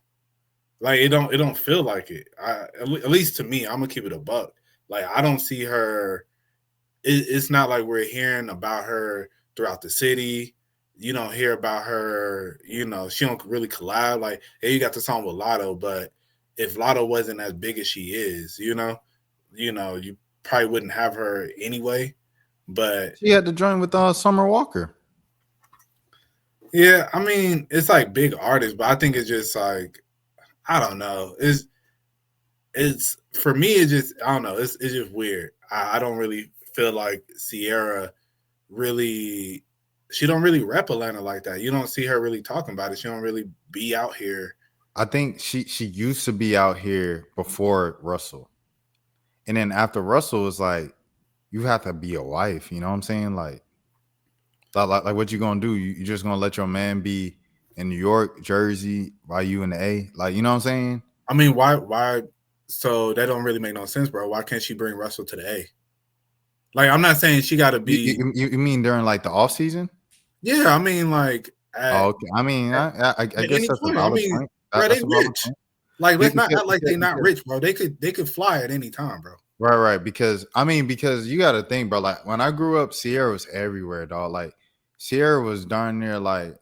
Like it don't feel like it. At least to me, I'm gonna keep it a buck. Like I don't see her. It's not like we're hearing about her throughout the city. You don't hear about her. She don't really collab. Like, hey, you got the song with Lotto, but if Lotto wasn't as big as she is, you probably wouldn't have her anyway. But she had to join with Summer Walker. Yeah, I mean, it's like big artists, but I think it's just like I don't know. It's for me. It's just I don't know. It's just weird. I don't really feel like Sierra really. She don't really rep Atlanta like that. You don't see her really talking about it. She don't really be out here. I think she used to be out here before Russell, and then after Russell was like, you have to be a wife. You know what I'm saying? Like what you gonna do? You just gonna let your man be in New York, Jersey, while you in the A? Like, you know what I'm saying? I mean, why? So that don't really make no sense, bro. Why can't she bring Russell to the A? Like, I'm not saying she got to be. You mean during like the off season? Yeah, I mean, like. Okay. I mean, I guess that's a valid point. Bro, That's they a valid rich. point. Like, let's not act like they not rich, bro. They could fly at any time, bro. Right. Because you got to think, bro. Like when I grew up, Sierra was everywhere, dog. Like Sierra was darn near like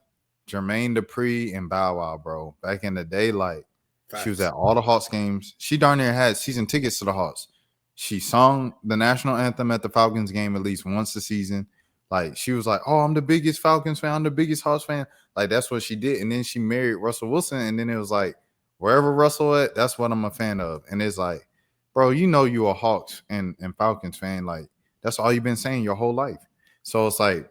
Jermaine Dupri and Bow Wow, bro. Back in the day, like she was at all the Hawks games. She darn near had season tickets to the Hawks. She sung the national anthem at the Falcons game at least once a season. Like she was like, "Oh, I'm the biggest Falcons fan. I'm the biggest Hawks fan." Like that's what she did. And then she married Russell Wilson, and then it was like, wherever Russell at, that's what I'm a fan of. And it's like, bro, you a Hawks and Falcons fan. Like that's all you've been saying your whole life. So it's like,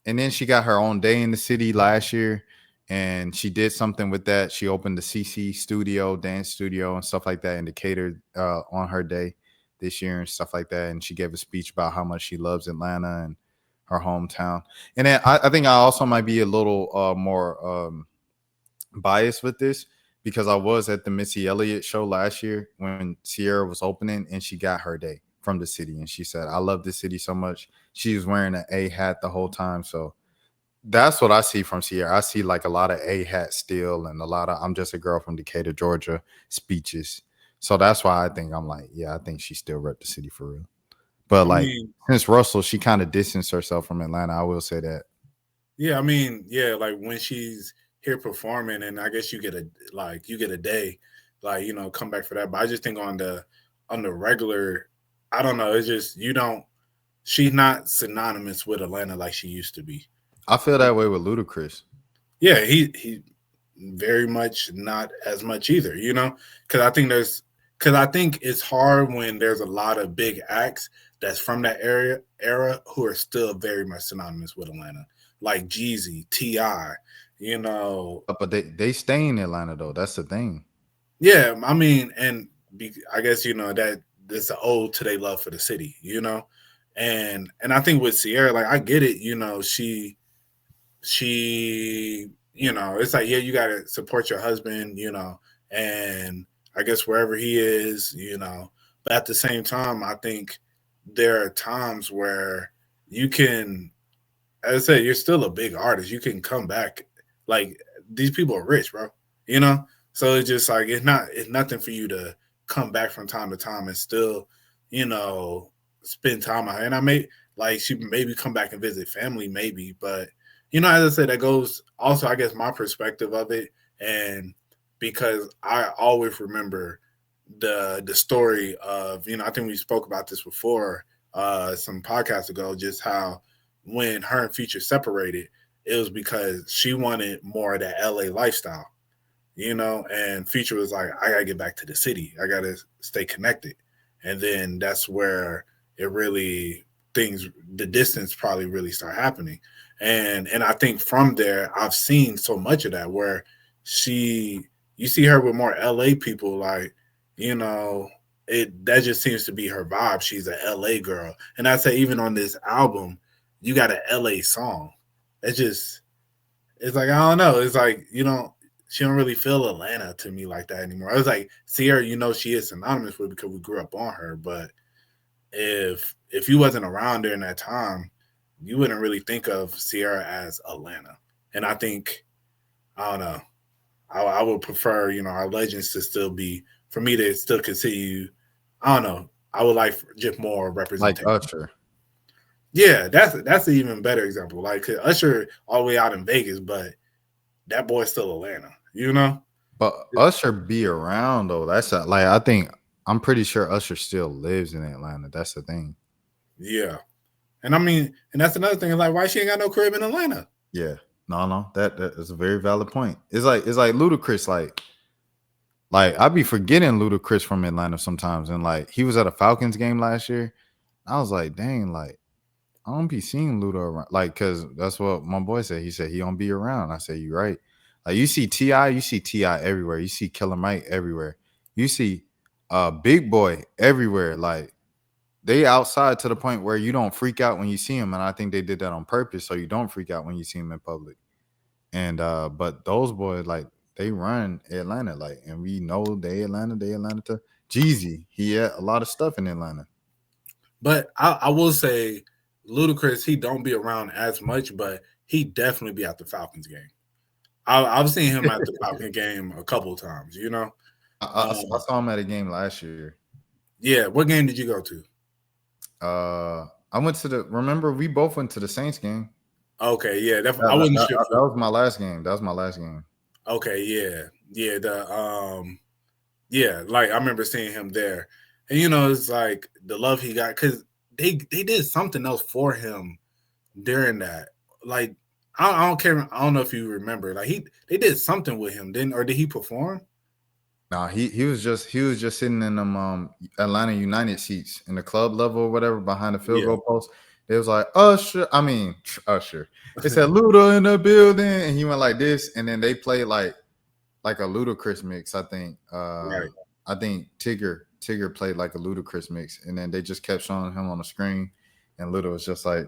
and then she got her own day in the city last year, and she did something with that. She opened the CC studio, dance studio, and stuff like that in Decatur on her day this year and stuff like that. And she gave a speech about how much she loves Atlanta and her hometown. And then I think I also might be a little more biased with this because I was at the Missy Elliott show last year when Sierra was opening and she got her day from the city. And she said, I love this city so much. She was wearing an A hat the whole time. So that's what I see from Sierra. I see like a lot of A hat still and a lot of I'm just a girl from Decatur, Georgia speeches. So that's why I think I'm like, yeah, I think she still rep the city for real. But since Russell, she kind of distanced herself from Atlanta. I will say that. Yeah, I mean, yeah, like when she's here performing, and I guess you get a day, like come back for that. But I just think on the regular, I don't know. It's just she's not synonymous with Atlanta like she used to be. I feel that way with Ludacris. Yeah, he very much not as much either. Because I think it's hard when there's a lot of big acts that's from that era who are still very much synonymous with Atlanta, like Jeezy, T.I., But they stay in Atlanta though. That's the thing. Yeah, I mean, and I guess that it's an ode to their love for the city, you know. And I think with Sierra, like I get it, you know, she, you know, it's like, yeah, you gotta support your husband, you know, and I guess wherever he is, you know, but at the same time, I think there are times where you can, as I said, you're still a big artist. You can come back. Like these people are rich, bro. You know, so it's just like it's nothing for you to come back from time to time and still, you know, spend time out. And I may like she maybe come back and visit family, maybe, but you know, as I said, that goes also, I guess, my perspective of it, and because I always remember the story of, you know, I think we spoke about this before some podcasts ago, just how when her and Future separated, it was because she wanted more of that LA lifestyle, you know, and Future was like, I gotta get back to the city. I gotta stay connected. And then that's where it really things the distance probably really start happening. And I think from there I've seen so much of that where she you see her with more LA people, like, you know, it that just seems to be her vibe. She's a LA girl. And I say even on this album, you got an LA song. It's just it's like I don't know. It's like she don't really feel Atlanta to me like that anymore. I was like Sierra, you know, she is synonymous with because we grew up on her. But if you wasn't around during that time, you wouldn't really think of Sierra as Atlanta. And I think I don't know. I would prefer, you know, our legends to still be for me to still continue. I don't know. I would like just more representation. Like Usher. Yeah, that's an even better example. Like Usher all the way out in Vegas, but that boy's still Atlanta, you know? But Usher be around though. That's like I think I'm pretty sure Usher still lives in Atlanta. That's the thing. Yeah. And I mean, and that's another thing. Like, why she ain't got no crib in Atlanta? Yeah. No. That is a very valid point. It's like Ludacris, like I be forgetting Ludacris from Atlanta sometimes. And like he was at a Falcons game last year. I was like, dang, like I don't be seeing Luda around. Like, cause that's what my boy said. He said he don't be around. I said, you right. Like you see T.I. everywhere. You see Killer Mike everywhere. You see Big Boy everywhere. Like they outside to the point where you don't freak out when you see him. And I think they did that on purpose so you don't freak out when you see him in public. And but those boys, like, they run Atlanta, like, and we know they Atlanta to Jeezy. He had a lot of stuff in Atlanta. But I will say Ludacris, he don't be around as much, but he definitely be at the Falcons game. I've seen him at the Falcons game a couple of times, you know. I saw him at a game last year. Yeah, what game did you go to? I went to remember we both went to the Saints game. Okay, yeah, I wasn't sure. That was my last game. Okay, yeah, yeah, like I remember seeing him there, and you know, it's like the love he got because they did something else for him during that. Like I don't care. I don't know if you remember. Like they did something with him, did he perform? No, he was just sitting in them Atlanta United seats in the club level or whatever behind the field goal post. It was like Usher. They said Luda in the building, and he went like this, and then they played like a Ludacris mix. I think. Right. I think Tigger played like a Ludacris mix, and then they just kept showing him on the screen. And Luda was just like,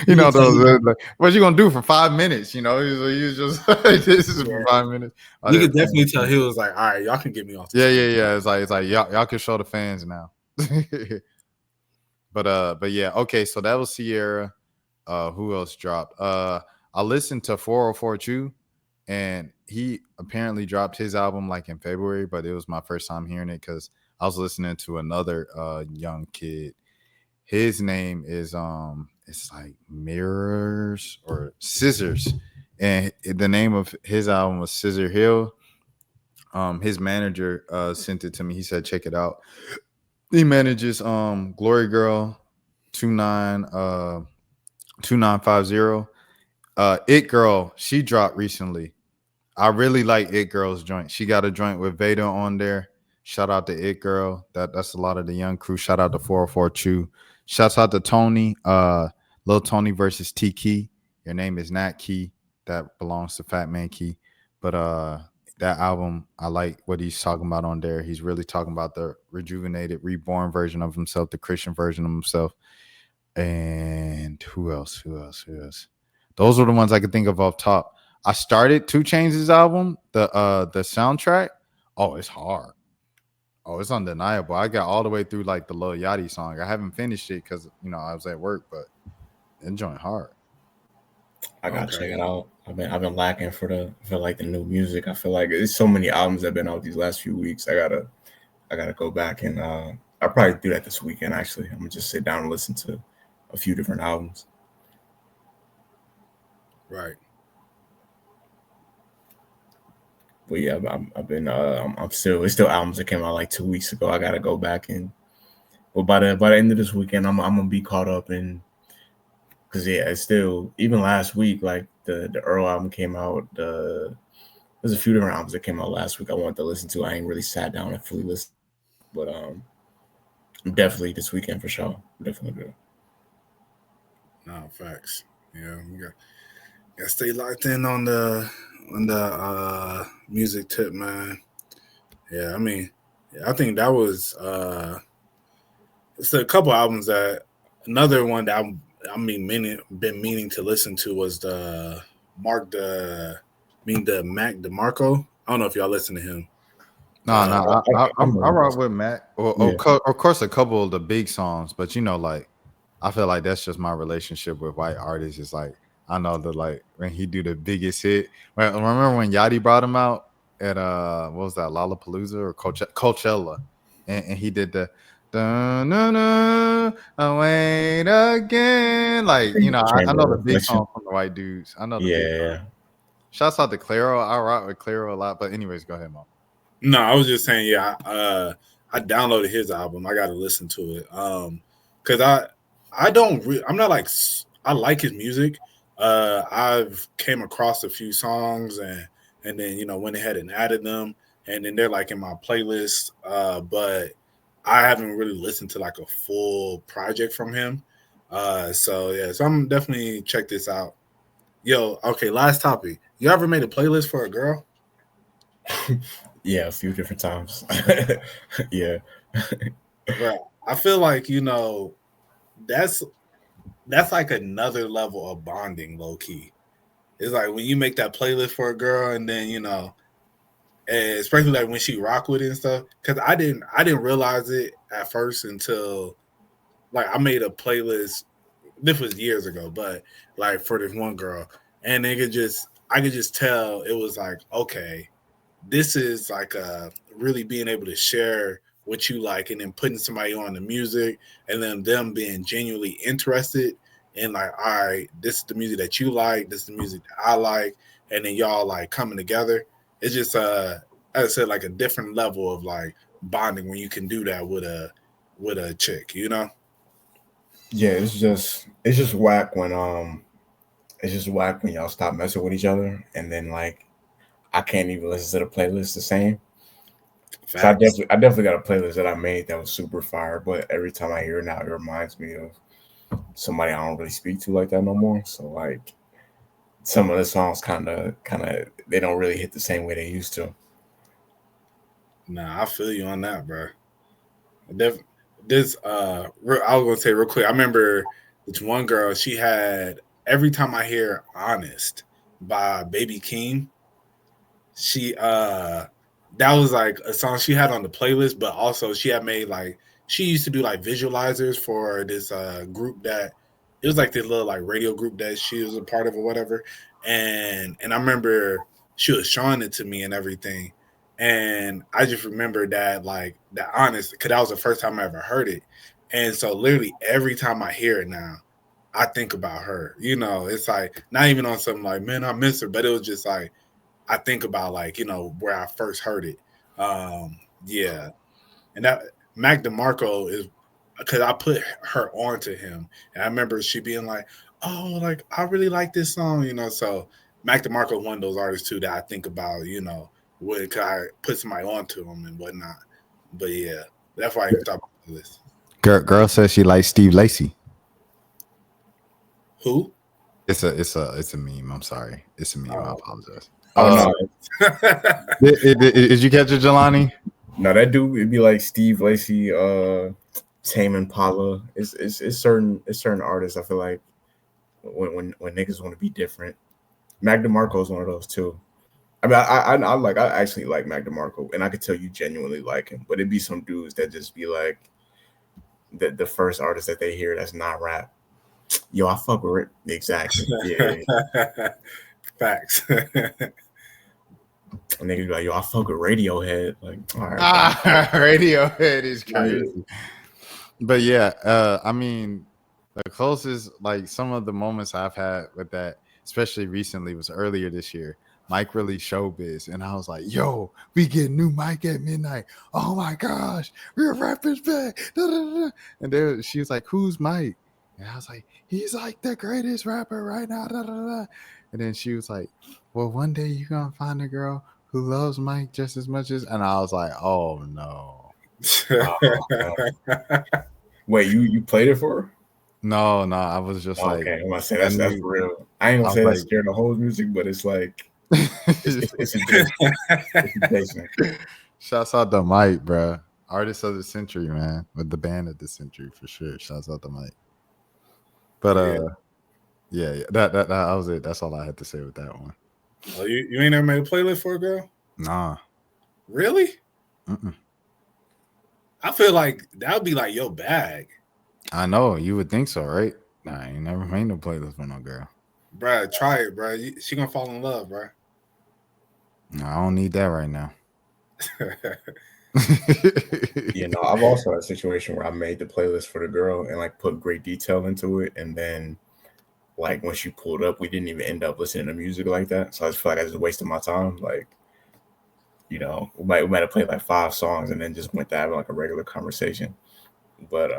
you know, like, what you gonna do for 5 minutes? You know, he was just this is for 5 minutes. You could definitely tell he was like, all right, y'all can get me off. Yeah. It's like y'all can show the fans now. But yeah, okay. So that was Sierra. Who else dropped? I listened to 404 Chew, and he apparently dropped his album like in February, but it was my first time hearing it because I was listening to another young kid. His name is it's like Mirrors or Scissors, and the name of his album was Scissor Hill. His manager sent it to me. He said, check it out. He manages Glory Girl 2950. It Girl, she dropped recently. I really like It Girl's joint. She got a joint with Veda on there. Shout out to It Girl. That's a lot of the young crew. Shout out to 404 Chew. Shouts out to Tony. Lil Tony versus T Key. Your name is not Key. That belongs to Fat Man Key. But that album, I like what he's talking about on there. He's really talking about the rejuvenated, reborn version of himself, the Christian version of himself. And who else? Who else? Who else? Those are the ones I could think of off top. I started 2 Chainz' album, the soundtrack. Oh, it's hard. Oh, it's undeniable. I got all the way through like the Lil Yachty song. I haven't finished it because I was at work, but enjoying hard. I gotta check it out. I've been lacking for like the new music. I feel like there's so many albums that have been out these last few weeks. I gotta go back and I'll probably do that this weekend. Actually, I'm gonna just sit down and listen to a few different albums. Right. But yeah, I've been I'm still it's still albums that came out like 2 weeks ago. I gotta go back and but by the end of this weekend, I'm gonna be caught up in. Cause yeah, it's still even last week, like the Earl album came out. There's a few different albums that came out last week I wanted to listen to. I ain't really sat down and fully listened, but definitely this weekend for sure. Definitely do. No facts. Yeah, you gotta stay locked in on the music tip, man. Yeah, I mean, I think that was it's a couple albums that another one that been meaning to listen to was the Mac DeMarco. I don't know if y'all listen to him. No, I rock with Mac. Of course, a couple of the big songs, but like I feel like that's just my relationship with white artists. It's like I know that like when he do the biggest hit. Remember when Yachty brought him out at what was that, Lollapalooza or Coachella, and he did the wait again. Like I know the big song from the white dudes. I know the big song. Shouts out to Claro. I rock with Claro a lot. But anyways, go ahead, Mom. No, I was just saying, yeah. I downloaded his album. I got to listen to it. Because I'm not like I like his music. I've came across a few songs and then went ahead and added them, and then they're like in my playlist. But I haven't really listened to like a full project from him. So I'm definitely check this out. Yo, okay, last topic. You ever made a playlist for a girl? Yeah, a few different times. Yeah. Right. I feel like, that's like another level of bonding, low key. It's like when you make that playlist for a girl and then, and especially like when she rock with it and stuff. Cause I didn't realize it at first until like I made a playlist. This was years ago, but like for this one girl, and I could just tell it was like, okay, this is like really being able to share what you like and then putting somebody on the music and then them being genuinely interested in like, all right, this is the music that you like, this is the music that I like, and then y'all like coming together. It's just as I said, like a different level of like bonding when you can do that with a chick, Yeah, it's just whack when y'all stop messing with each other and then like I can't even listen to the playlist the same. So I definitely got a playlist that I made that was super fire, but every time I hear it now, it reminds me of somebody I don't really speak to like that no more. So like some of the songs kind of they don't really hit the same way they used to. Nah, I feel you on that, bro. I was gonna say real quick. I remember this one girl. She had every time I hear "Honest" by Baby Keem, she that was like a song she had on the playlist, but also she had made like she used to do like visualizers for this group that it was like this little like radio group that she was a part of or whatever. And I remember she was showing it to me and everything. And I just remember that like that Honest, because that was the first time I ever heard it. And so literally every time I hear it now, I think about her. It's like not even on something like, man, I miss her, but it was just like I think about like, where I first heard it. Yeah. And that Mac DeMarco is because I put her onto him. And I remember she being like, oh, like I really like this song, So Mac DeMarco is one of those artists too that I think about, when I put somebody onto him and whatnot. But yeah, that's why I even thought about this. Girl says she likes Steve Lacy. Who? It's a meme. I'm sorry. It's a meme. I apologize. Oh no, Did you catch it, Jelani? no, that dude it'd be like Steve Lacy, Tame Impala. It's certain artists. I feel like when niggas want to be different. Mac DeMarco is one of those too. I mean, I actually like Mac DeMarco, and I could tell you genuinely like him. But it'd be some dudes that just be like the first artist that they hear that's not rap. Yo, I fuck with it. Exactly. Yeah. Facts. And niggas be like, yo, I fuck with Radiohead. Like, all right. Radiohead is crazy. But yeah, I mean, the closest, like some of the moments I've had with that, especially recently, was earlier this year. Mike released Showbiz, and I was like, yo, we get new Mike at midnight. Oh my gosh, we're rappers back. Da, da, da. And then she was like, who's Mike? And I was like, he's like the greatest rapper right now. Da, da, da. And then she was like, well, one day you're going to find a girl who loves Mike just as much as, and I was like, oh no. Wait, you played it for her? No, I was just like, okay, I'm gonna say that's for real. I ain't gonna say that's scared the whole music, but it's like it's adjacent. Shouts out to Mike, bro. Artist of the century, man. With the band of the century for sure. Shouts out to Mike. But yeah, that was it. That's all I had to say with that one. Oh, you ain't never made a playlist for a girl? Nah. Really? Mm-mm. I feel like that would be like your bag. I know, you would think so, right? Nah, I ain't never made no playlist for no girl. Bruh, try it, bruh. She gonna fall in love, bruh. No, I don't need that right now. I've also had a situation where I made the playlist for the girl and like put great detail into it, and then like when she pulled up, we didn't even end up listening to music like that. So I just feel like I just wasted my time. Like, we might have played like 5 songs and then just went to having like a regular conversation. But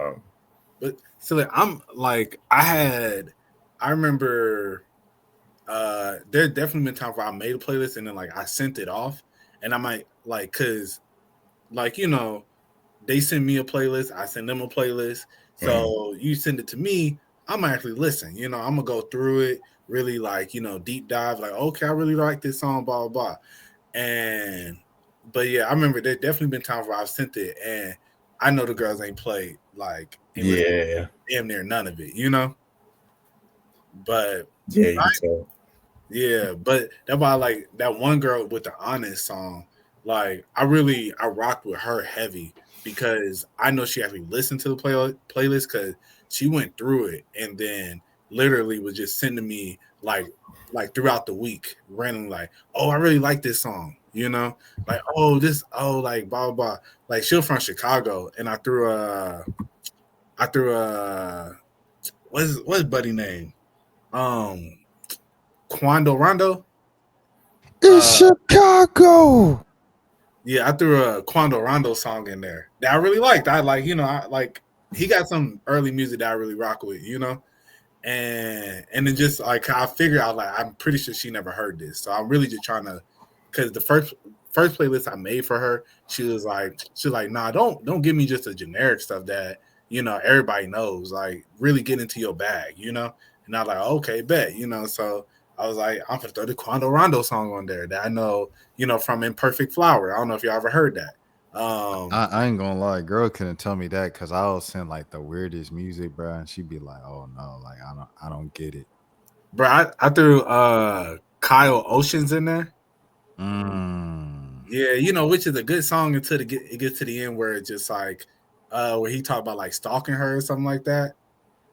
so like, I'm like I remember there definitely been times where I made a playlist and then like I sent it off, and I might like cause like they send me a playlist, I send them a playlist. So you send it to me, I'm actually listen. I'm gonna go through it, really like deep dive, like okay, I really like this song, blah blah blah. But yeah, I remember there definitely been times where I've sent it and I know the girls ain't played like damn near none of it, But but that's why I like that one girl with the Honest song. Like I rocked with her heavy because I know she actually listened to the playlist because she went through it and then literally was just sending me like throughout the week randomly like, oh, I really like this song, like like blah blah blah. Like she was from Chicago and I threw what's buddy name? Quando Rondo. It's Chicago. Yeah, I threw a Quando Rondo song in there that I really liked. I like, he got some early music that I really rock with, and then just like I figured out like I'm pretty sure she never heard this, so I'm really just trying to, because the first playlist I made for her, she was like, nah, don't give me just a generic stuff that everybody knows, like really get into your bag, and I'm like, okay, bet, so I was like, I'm gonna throw the Quando Rondo song on there that I know, from Imperfect Flower. I don't know if y'all ever heard that. I ain't gonna lie, girl couldn't tell me that because I was send like the weirdest music, bro, and she'd be like, "Oh no, like I don't get it." Bro, I threw Kyle Oceans in there. Yeah, which is a good song until it gets to the end where it's just like where he talked about like stalking her or something like that.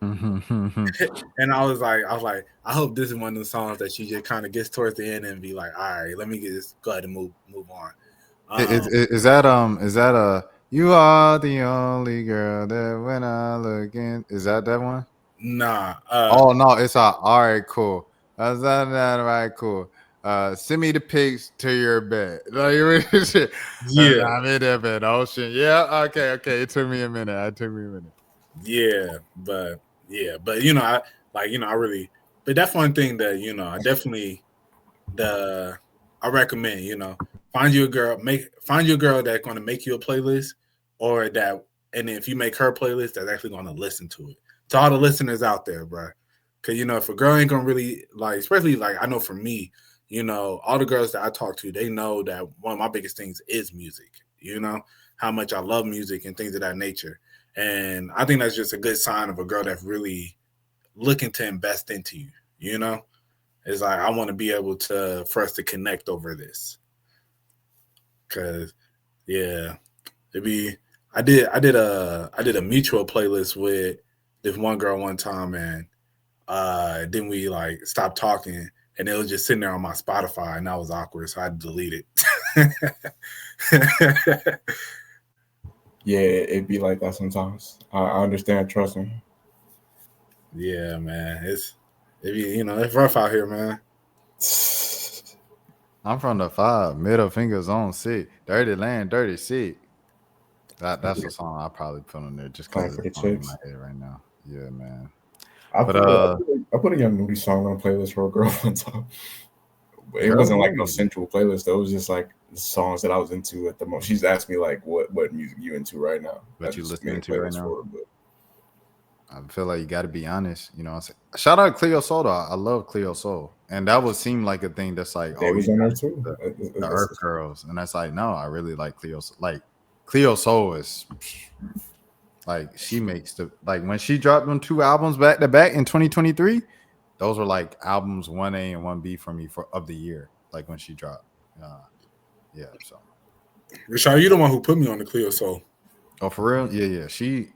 And I was like, I hope this is one of the songs that she just kind of gets towards the end and be like, all right, let me go ahead and move on. Is that you are the only girl that when I look in? Is that one? Nah. Oh no, it's all right, cool. That's that right, cool. Send me the pics to your bed. Like, yeah, I'm in that bed. Ocean. Yeah, okay. It took me a minute. Yeah, but I really, but that's one thing that I definitely I recommend. Find you a girl that's going to make you a playlist, and then if you make her playlist, that's actually going to listen to it. To all the listeners out there, bro, because if a girl ain't gonna really like, especially like I know for me, you know, all the girls that I talk to, they know that one of my biggest things is music, you know, how much I love music and things of that nature. And I think that's just a good sign of a girl that's really looking to invest into you, you know? It's like, I want to be able for us to connect over this. Cause yeah, I did a mutual playlist with this one girl one time, and then we like stopped talking, and it was just sitting there on my Spotify, and that was awkward, so I had to delete it. Yeah, it'd be like that sometimes. I understand. Trust me. Yeah, man, it's rough out here, man. I'm from the 5, middle fingers on 6, dirty land, dirty sick. That's a song I probably put on there just because it's in my head right now. Yeah, man. I put a Young Nudie song on a playlist for a girl one time. It wasn't like no sensual playlist though. It was just like the songs that I was into at the moment. She's asked me like what music you into right now. What you listening to right now? I feel like you got to be honest. You know, what I'm saying? Shout out Cleo Soul though. I love Cleo Soul, and that would seem like a thing that's like, it was on there too. The Earth Girls, and that's like, no, I really like Cleo. Like Cleo Soul is like she makes when she dropped them 2 albums back to back in 2023. Those were like albums 1A and 1B for me of the year. Like when she dropped, yeah. So, Rashad, you the one who put me on the Cleo Soul. Oh, for real? Yeah. She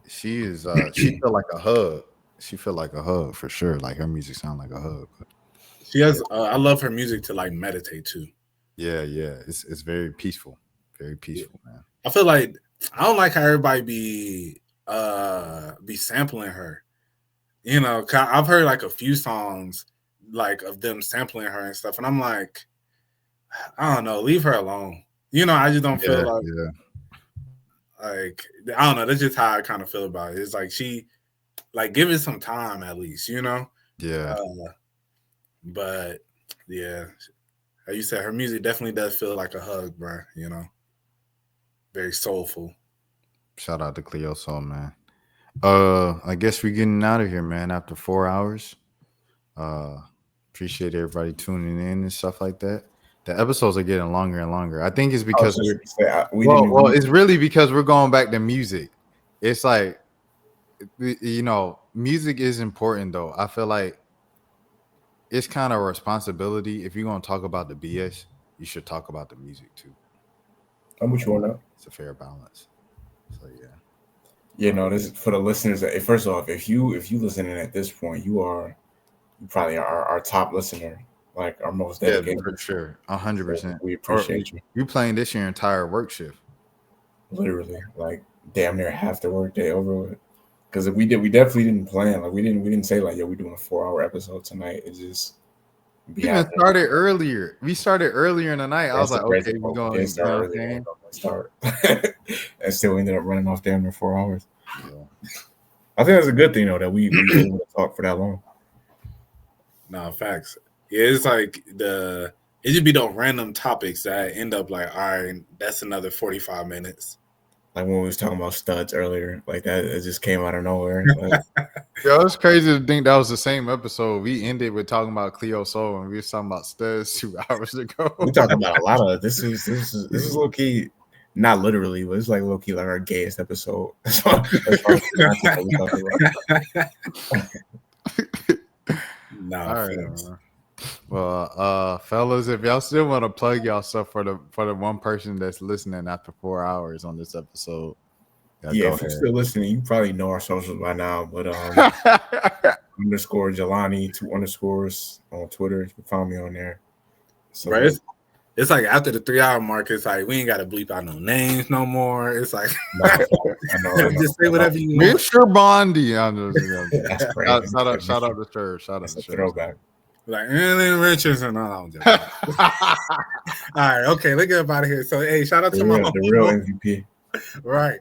is. She feel like a hug. She feel like a hug for sure. Like her music sound like a hug. She has. I love her music to like meditate too. Yeah. It's very peaceful. Very peaceful, man. I feel like I don't like how everybody be sampling her. You know, 'cause I've heard like a few songs like of them sampling her and stuff, and I'm like, I don't know, leave her alone. You know, I just don't feel like I don't know. That's just how I kind of feel about it. It's like she give it some time at least, you know. Yeah. But yeah, like you said, her music definitely does feel like a hug, bro. You know, very soulful. Shout out to Cleo Soul, man. I guess we're getting out of here, man, after 4 hours. Appreciate everybody tuning in and stuff like that. The episodes are getting longer and longer. I think it's because it's really because we're going back to music. It's like, you know, music is important though. I feel like it's kind of a responsibility. If you're going to talk about the BS, you should talk about the music too. I'm with you on that. It's a fair balance. So yeah. Yeah, no, this is for the listeners. First off, if you listening at this point, you probably are our top listener, like our most dedicated. Yeah, for sure, 100%. We appreciate you. You playing this your entire work shift, literally, like damn near half the work day over with. Because we definitely didn't plan. Like we didn't say like, yo, we're doing a 4-hour episode tonight. It just we started earlier. We started earlier in the night. I was like, okay, we're going to start early. And still ended up running off damn near 4 hours. Yeah. I think that's a good thing though that we were able to talk for that long. No, facts. Yeah, it's like it should be those random topics that end up like, all right, that's another 45 minutes. Like when we was talking about studs earlier, like that, it just came out of nowhere. Like, yo, it's crazy to think that was the same episode. We ended with talking about Cleo Soul, and we were talking about studs 2 hours ago. We talking about a lot of this is low key, not literally, but it's like low key like our gayest episode. No, right, well, fellas, if y'all still want to plug y'all stuff for the one person that's listening after 4 hours on this episode, yeah, if you're still listening, you probably know our socials by now. But underscore Jelani 2 underscores on Twitter. You can find me on there. So right, it's like after the 3 hour mark, it's like we ain't got to bleep out no names no more. It's like I know. Just say whatever you want. Mr. Bondi. That's crazy. Shout out to Sir. Shout out to Sir. Throwback. Like Ellen Richardson. All right, okay, let's get up out of here. So, hey, shout out to the real MVP. Right.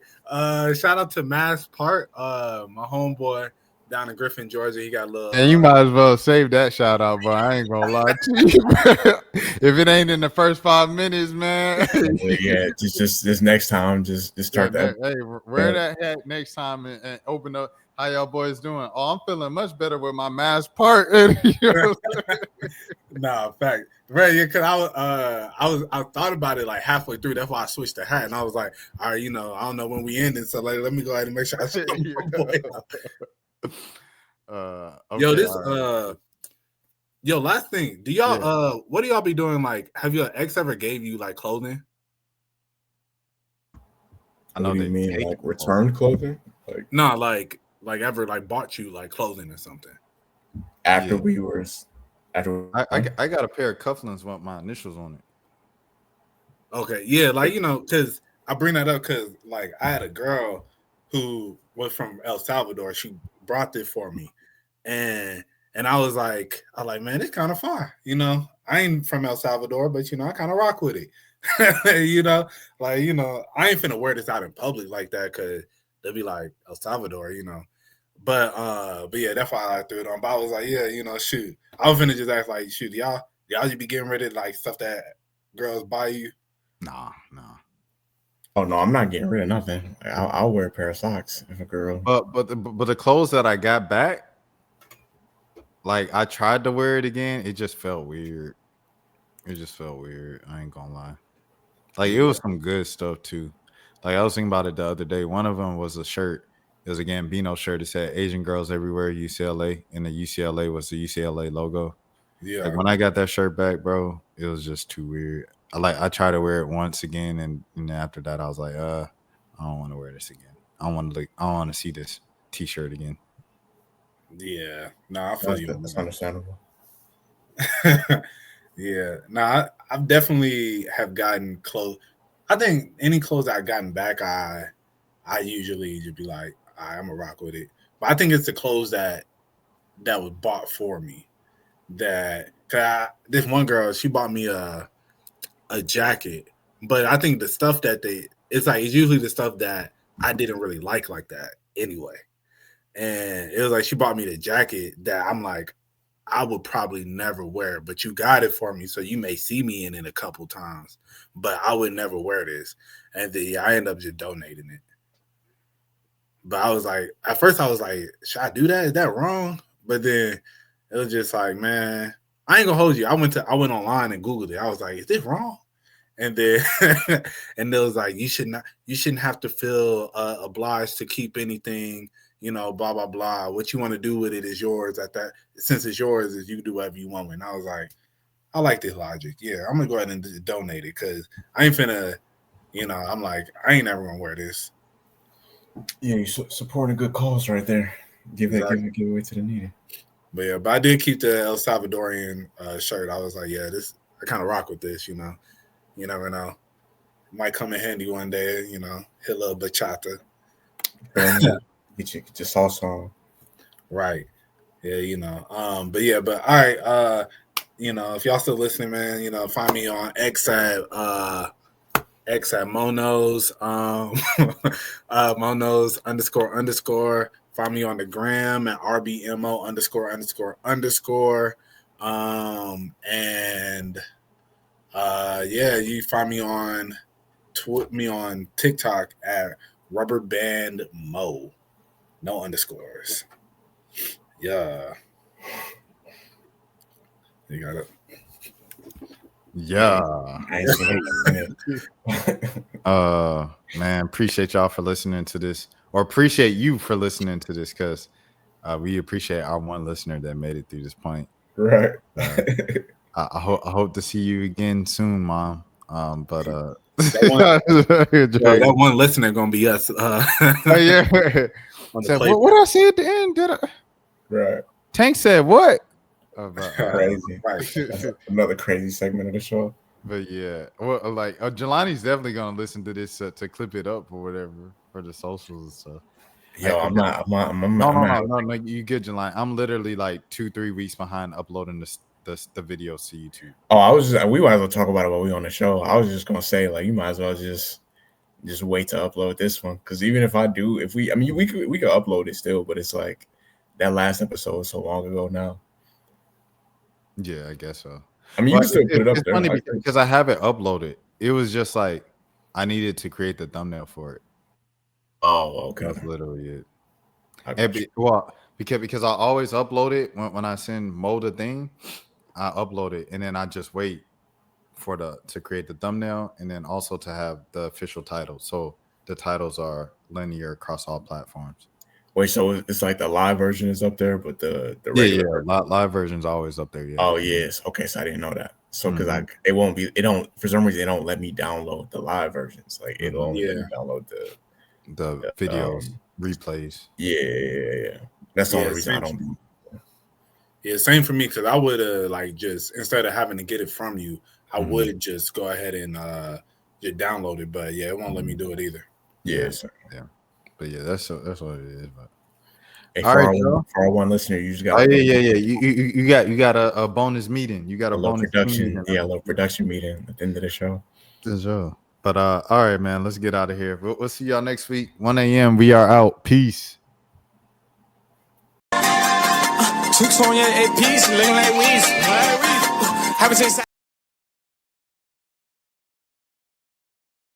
Shout out to Mass Part, my homeboy down in Griffin, Georgia. He got a little. And you might as well save that shout out, bro. I ain't gonna lie to you. If it ain't in the first 5 minutes, man. Yeah, just this next time, just start that. Hey, wear that hat next time and open up. How y'all boys doing? Oh, I'm feeling much better with my mask part. You know? Nah, fact. Right, yeah, cause I thought about it like halfway through. That's why I switched the hat, and I was like, all right, I don't know when we ended, so like, let me go ahead and make sure I show my boy out. Okay, Yo, yo, last thing, do y'all what do y'all be doing? Like, have your ex ever gave you like clothing? I know what do you they mean, take like returned clothing? Like No, like ever like bought you like clothing or something? after Yeah. we were after I got a pair of cufflinks with my initials on it. Okay, yeah, like because I bring that up because like I had a girl who was from El Salvador. She brought this for me, and I was like, man, it's kind of fun. I ain't from El Salvador, but I kind of rock with it. I ain't finna wear this out in public like that because they'll be like El Salvador. But yeah, that's why I threw it on. But I was like, yeah, shoot, I was finna just ask like, shoot, y'all just be getting rid of like stuff that girls buy you. Nah. Oh no, I'm not getting rid of nothing. I'll wear a pair of socks if a girl. But the clothes that I got back, like I tried to wear it again, it just felt weird. I ain't gonna lie. Like it was some good stuff too. Like I was thinking about it the other day. One of them was a shirt. It was a Gambino shirt. It said "Asian Girls Everywhere UCLA," and the UCLA was the UCLA logo. Yeah. Like when I got that shirt back, bro, it was just too weird. I tried to wear it once again, and after that, I was like, I don't want to wear this again. I don't want to see this T-shirt again. Yeah, I feel you. That's understandable. Yeah, I definitely have gotten clothes. I think any clothes I've gotten back, I usually just be like, I'm gonna rock with it. But I think it's the clothes that was bought for me. This one girl, she bought me a jacket, but I think the stuff that it's usually the stuff that I didn't really like that anyway. And it was like she bought me the jacket that I'm like, I would probably never wear, but you got it for me, so you may see me in it a couple times, but I would never wear this. And then I end up just donating it. But I was like, at first I was like, should I do that? Is that wrong? But then it was just like, man, I ain't gonna hold you. I went online and Googled it. I was like, is this wrong? And then and it was like, you shouldn't have to feel obliged to keep anything, blah blah blah. What you want to do with it is yours. Since it's yours, is you do whatever you want. And I was like, I like this logic. Yeah, I'm gonna go ahead and donate it because I ain't finna, I'm like, I ain't never gonna wear this. Yeah, you support a good cause right there. Give it away to the needy. But I did keep the El Salvadorian shirt. I was like, yeah, I kind of rock with this. You never know. It might come in handy one day. Hit a little bachata. Get your salsa on. Right. Yeah. But all right. If y'all still listening, man, find me on X at Monos, Monos __. Find me on the gram at RBMO ___. You find me on TikTok at RubberBandMo. No underscores. Yeah. You got it. Yeah. Man, appreciate y'all for listening to this, or appreciate you for listening to this, because we appreciate our one listener that made it through this point. Right. I hope to see you again soon, Mom. But that one listener gonna be us. Yeah. Said, what I say at the end? Did I? Right. Tank said what? Crazy. Right. That's another crazy segment of the show. But yeah, well, like Jelani's definitely gonna listen to this to clip it up or whatever for the socials and stuff. Yo, I'm not. No, you good, Jelani. I'm literally like 2-3 weeks behind uploading the videos to YouTube. Oh, we might as well talk about it while we on the show. I was just gonna say, like, you might as well just wait to upload this one, because even if we could upload it still, but it's like that last episode was so long ago now. Yeah, I guess so. I mean, you can still put it up there. Funny because I have it uploaded. It was just like I needed to create the thumbnail for it. Oh, okay. That's literally it. Because I always upload it when I send Mo the thing, I upload it and then I just wait for to create the thumbnail and then also to have the official title. So the titles are linear across all platforms. Wait, so it's like the live version is up there, but the regular live version's always up there. Yeah. Oh yes, okay. So I didn't know that. So because it won't be, it don't for some reason it don't let me download the live versions. Like it'll only let me download the videos, replays. Yeah. That's the only reason I don't. Yeah, same for me because I would like just instead of having to get it from you, I would just go ahead and just download it. But yeah, it won't let me do it either. Yes. Yeah. But yeah, that's what it is. But hey, for our one listener, you just got. Oh yeah. You got a bonus meeting. You got a bonus production. Meeting. Yeah, a little production meeting at the end of the show. But all right, man. Let's get out of here. We'll see y'all next week. 1 a.m. We are out. Peace. Chicks on your APs, looking like weeds. Haven't